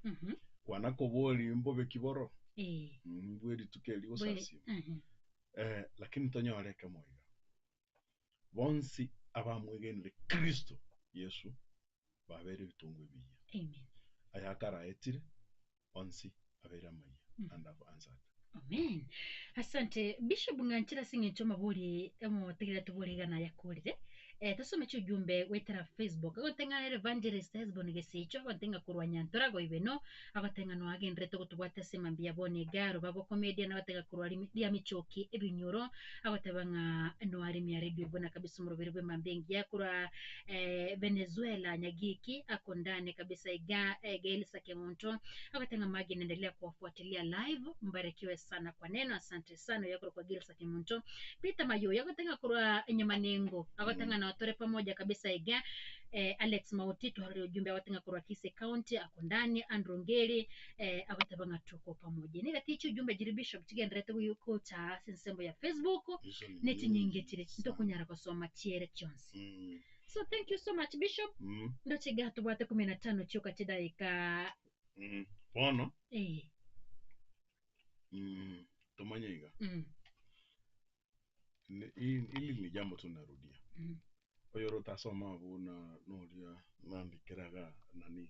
kwana koboli mbobe kiboro mbweri tukeri go sasima lakini tonyore kemoiga bonsi abamwegenle Kristo Yesu babere bitungu biya. Amen. Ayakara etire onsi abera maya and have answered. Amen. Asante Bishop Nganchira singe choma boli emo tegera tuboli gana yakurire tasome chujumbe wetera Facebook agotenga evangelist Hesbon gesicho agotenga kurwanya ntorago ibeno agotenga no agenrete gutubwata semambia bone garo babo comedian agotenga kurwari dia michoki ebinyoro agotabanga no arimi ya radio bona kabisa murobere bwe mambengi yakura Venezuela nyagiki akondane kabisa iga Elisa Kemonto agotenga magi naendelea kuwafuatilia live. Mbarikiwe sana kwa neno, asante sana yako kwa Elisa Kemonto. Peter Mayo agotenga kurwa nyamanengo agotenga na watore pamoja kabisa iga Alex Mautito hari ujumbe agotenga kurwa Kise County akondani Andrew Ngeri agotabanga tuko pamoja ni gaticho ujumbe jiri Bishop tigendrete yuko cha sensembo ya Facebook neti nyingetire ntokunyara kusoma Chiere Jones. So thank you so much Bishop. Ndo chigato bwate 15 chuka chidaika Bono tumanyiga ili ni jambo tunarudia oyoro tasoma buna noria nandikiraga nani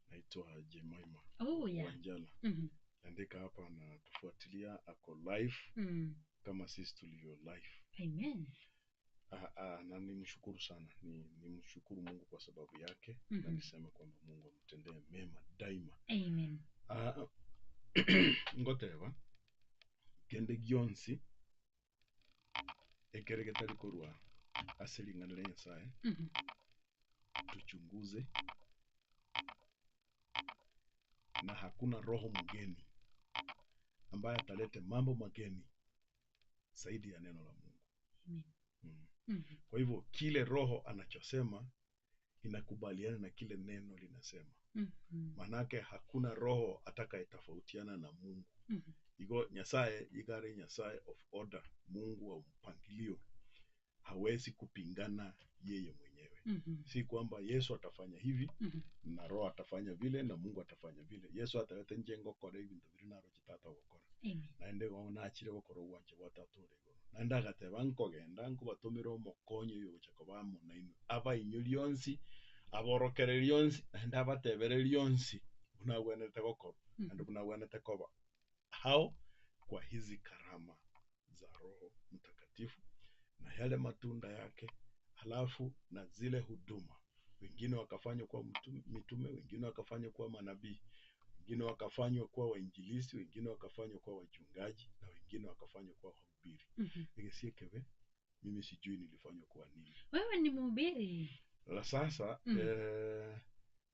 naitwa Jemaima Wanjala andika hapa na tufuatilia ako live kama sisi tulivyo live. Amen. Na nimshukuru sana, nimshukuru Mungu kwa sababu yake na nisema kwamba Mungu amtendee mema daima. Amen. Ngoteva kende gionsi ekeregetari korwa asilingana na Nyasaye tuchunguze, na hakuna roho mgeni ambaye atalete mambo mageni zaidi ya neno la Mungu. Kwa hivyo kile roho anachosema inakubaliana na kile neno linasema. Manake hakuna roho atakayetofautiana na Mungu. Igo Nyasaye igare Nyasaye of order, Mungu wa mpangilio, hawezi kupingana yeye mwenyewe. Si kwamba Yesu atafanya hivi na roho atafanya vile na Mungu atafanya vile. Yesu ataleta njengo kore ibintu biri naro kitata gukora. Na ende gona achire gukora wanje watatore go. Na ndagate bankogenda nko batumira umukonyo yo chako bamunaino aba inyulionsi aborokere lionsi na batebere lionsi unagwenete gukora and unagwenete koba hao kwa hizi karama za Roho Mtakatifu na yale matunda yake, halafu na zile huduma. Wengine wakafanywa kwa mitume, wengine wakafanywa kwa manabii, wengine wakafanywa kwa wainjilisti, wengine wakafanywa kwa wachungaji, na wengine wakafanywa kwa wahubiri. Ningesikebe mimi sijui nilifanywa kwa nini. Wewe ni mhubiri. La sasa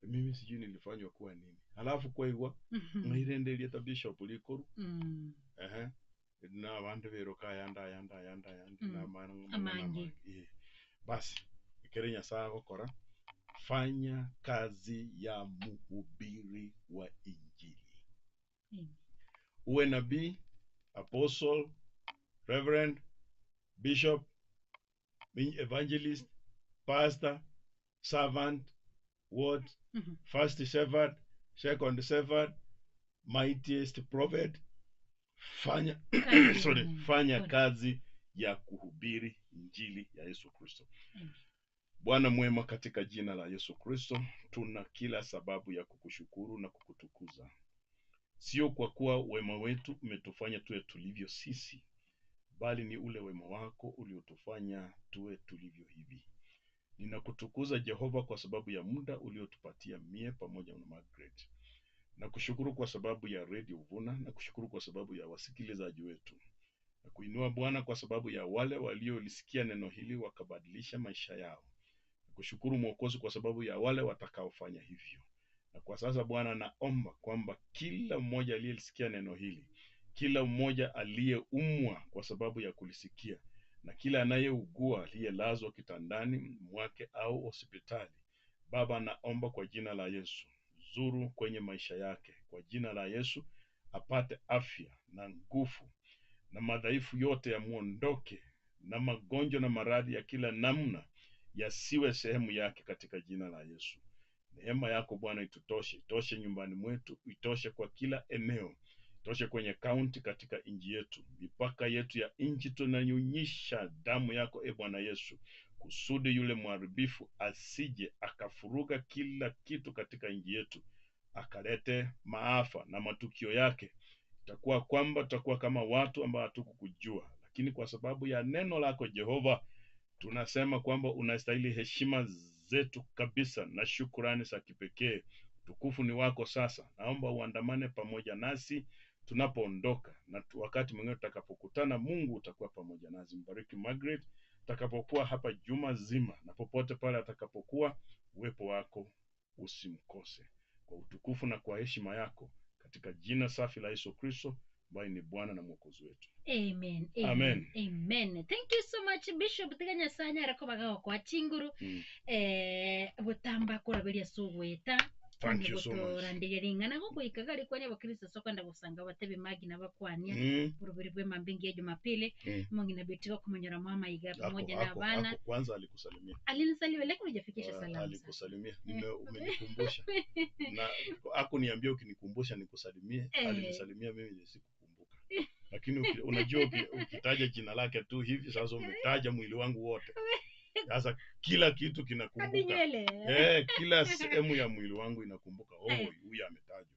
mimi sijui nilifanywa kwa nini. Halafu kwa hivyo mwirendelia Bishop Likuru. Na wande veroka yanda na mangi. Basi ikerenya sawa kora fanya kazi ya mhubiri wa Injili. Uwe nabii, apostle, reverend, bishop, evangelist, pastor, servant, what? First shepherd, second shepherd, mightiest prophet. Fanya kazi ya kuhubiri Injili ya Yesu Kristo. Bwana mwema, katika jina la Yesu Kristo, tuna kila sababu ya kukushukuru na kukutukuza. Sio kwa kuwa wema wetu umetufanya tuwe tulivyo sisi, bali ni ule wema wako uliotufanya tuwe tulivyo hivi. Ninakutukuza Jehova kwa sababu ya muda uliotupatia mie pamoja na Margaret. Na kushukuru kwa sababu ya Radio Vuna, na kushukuru kwa sababu ya wasikilizaji wetu. Na kuinua Bwana kwa sababu ya wale waliolisikia neno hili wakabadilisha maisha yao. Na kushukuru Mwokozi kwa sababu ya wale watakaofanya hivyo. Na kwa sasa Bwana, naomba kwamba kila mmoja aliyelisikia neno hili, kila mmoja aliyeumwa kwa sababu ya kulisikia, na kila anayeugua aliyelazwa kitandani mwake au hospitali, Baba, naomba kwa jina la Yesu, zuru kwenye maisha yake. Kwa jina la Yesu apate afya na nguvu, na madhaifu yote yamuondoke, na magonjwa na maradhi ya kila namna yasiwe sehemu yake katika jina la Yesu. Neema yako Bwana itutoshe, itoshe nyumbani mwetu, itoshe kwa kila eneo, itoshe kwenye kaunti, katika nchi yetu, mipaka yetu ya nchi. Tunanyunyisha damu yako Bwana Yesu, kusudi yule mharibifu asije akafuruga kila kitu katika nchi yetu, akalete maafa, na matukio yake itakuwa kwamba tutakuwa kama watu ambao hatukukujua, lakini kwa sababu ya neno lako Jehova, Tunasema kwamba unastahili heshima zetu kabisa na shukrani za kipekee. Tukufu ni wako sasa. Naomba uandamane pamoja nasi tunapoondoka, na wakati mwingine tutakapokutana, Mungu utakuwa pamoja nasi. Mbariki Margaret atakapokuwa hapa juma zima, na popote pale atakapokuwa, uwepo wako usimkose. Kwa utukufu na kwa heshima yako, katika jina safi la Yesu Kristo ambaye ni Bwana na Mwokozi wetu. Amen. Amen. Amen. Thank you so much Bishop Tiganya Sanya rakobaga kwa chinguru butamba kuraberia sugweta. Thank you so much. Randiringana go ikagari kwanya bakristo sokanda gusanga batebe magi na bakwania urubiri bwe mambingi ya Jumapili mungi na betiko kumonyora mama iga pamoja na bana. Kwanza alikusalimia. Alinisalimia lakini hujafikisha salamu. Alikusalimia. Umenikumbusha. Na hakuniambia ukinikumbusha nikusalimie. Alinisalimia mimi nisikukumbuka. Lakini unajua ukitaja jina lake tu hivi sasa umetaja mwili wangu wote. Sasa kila kitu kinakumbuka. Kila sehemu ya mwili wangu inakumbuka. Huyu ametajwa.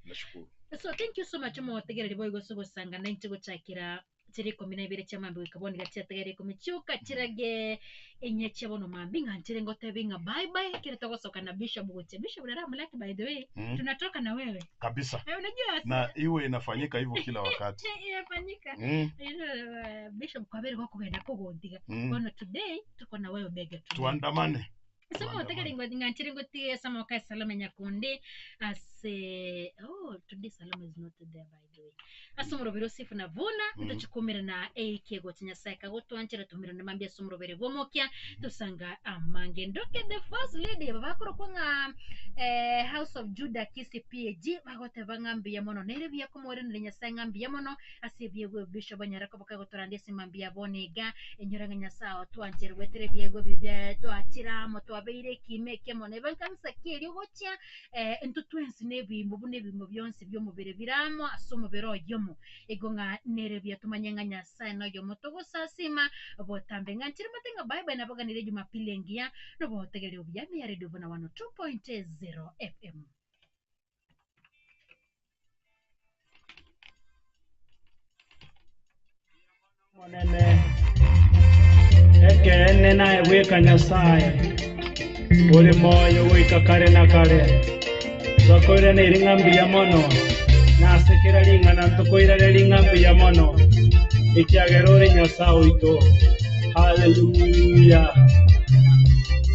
Nashukuru. So thank you so much mo tegere boy go sogo sanga na ntigo chakira tiriko minabire chamambe wikaboni gatia tegere ko michuka tirage enye chabono mambi ngantire ngote binga bye bye kile togo soka na Bishop Goche. Bishop na mlaki by the way tunatoka na wewe kabisa. Unajua na iwe inafanyika hivyo kila wakati. Inafanyika. Bishop kwa vile wako kwenda kugondiga. Bono today tuko na wewe bega tu. Tuandamane. Sama tegere ngantire ngote sama kai salama nyakunde ase today salama is not there by the way. Asomro biro sifu na vuna ntachikumira na AK gotinya saika gotwanchira tumira na mambia somro bere vomokia tusanga amange ndoke the first lady babakoro kwanga House of Judah kisi PAG bagote bangambia mono nerevia komore nenya sangambia mono asebie gwe Bishop Banyara ko bakagotorande simambia boniga enyoranga nyasawa twanjere wetere biego bibya to atira moto abeire kimeke mone bankamsa kiri gotia entutwensi nebimbo bunebimbo byonse byo mubere biramo asomo bero yomo egonga nerevia tumanyanga nyasaye no yomo togo sasima botambe ngantire matenga bye na baganire Jumapili ngia no botegere obyami ya Radio Vuna 102.0 FM. Monene ekene naye wika nyasaye uri moyo wika kare na kare bakoire na iringambi ya mono nasekera lingana tukoira lingambi ya mono ikiagerore nyasaye ito. Hallelujah.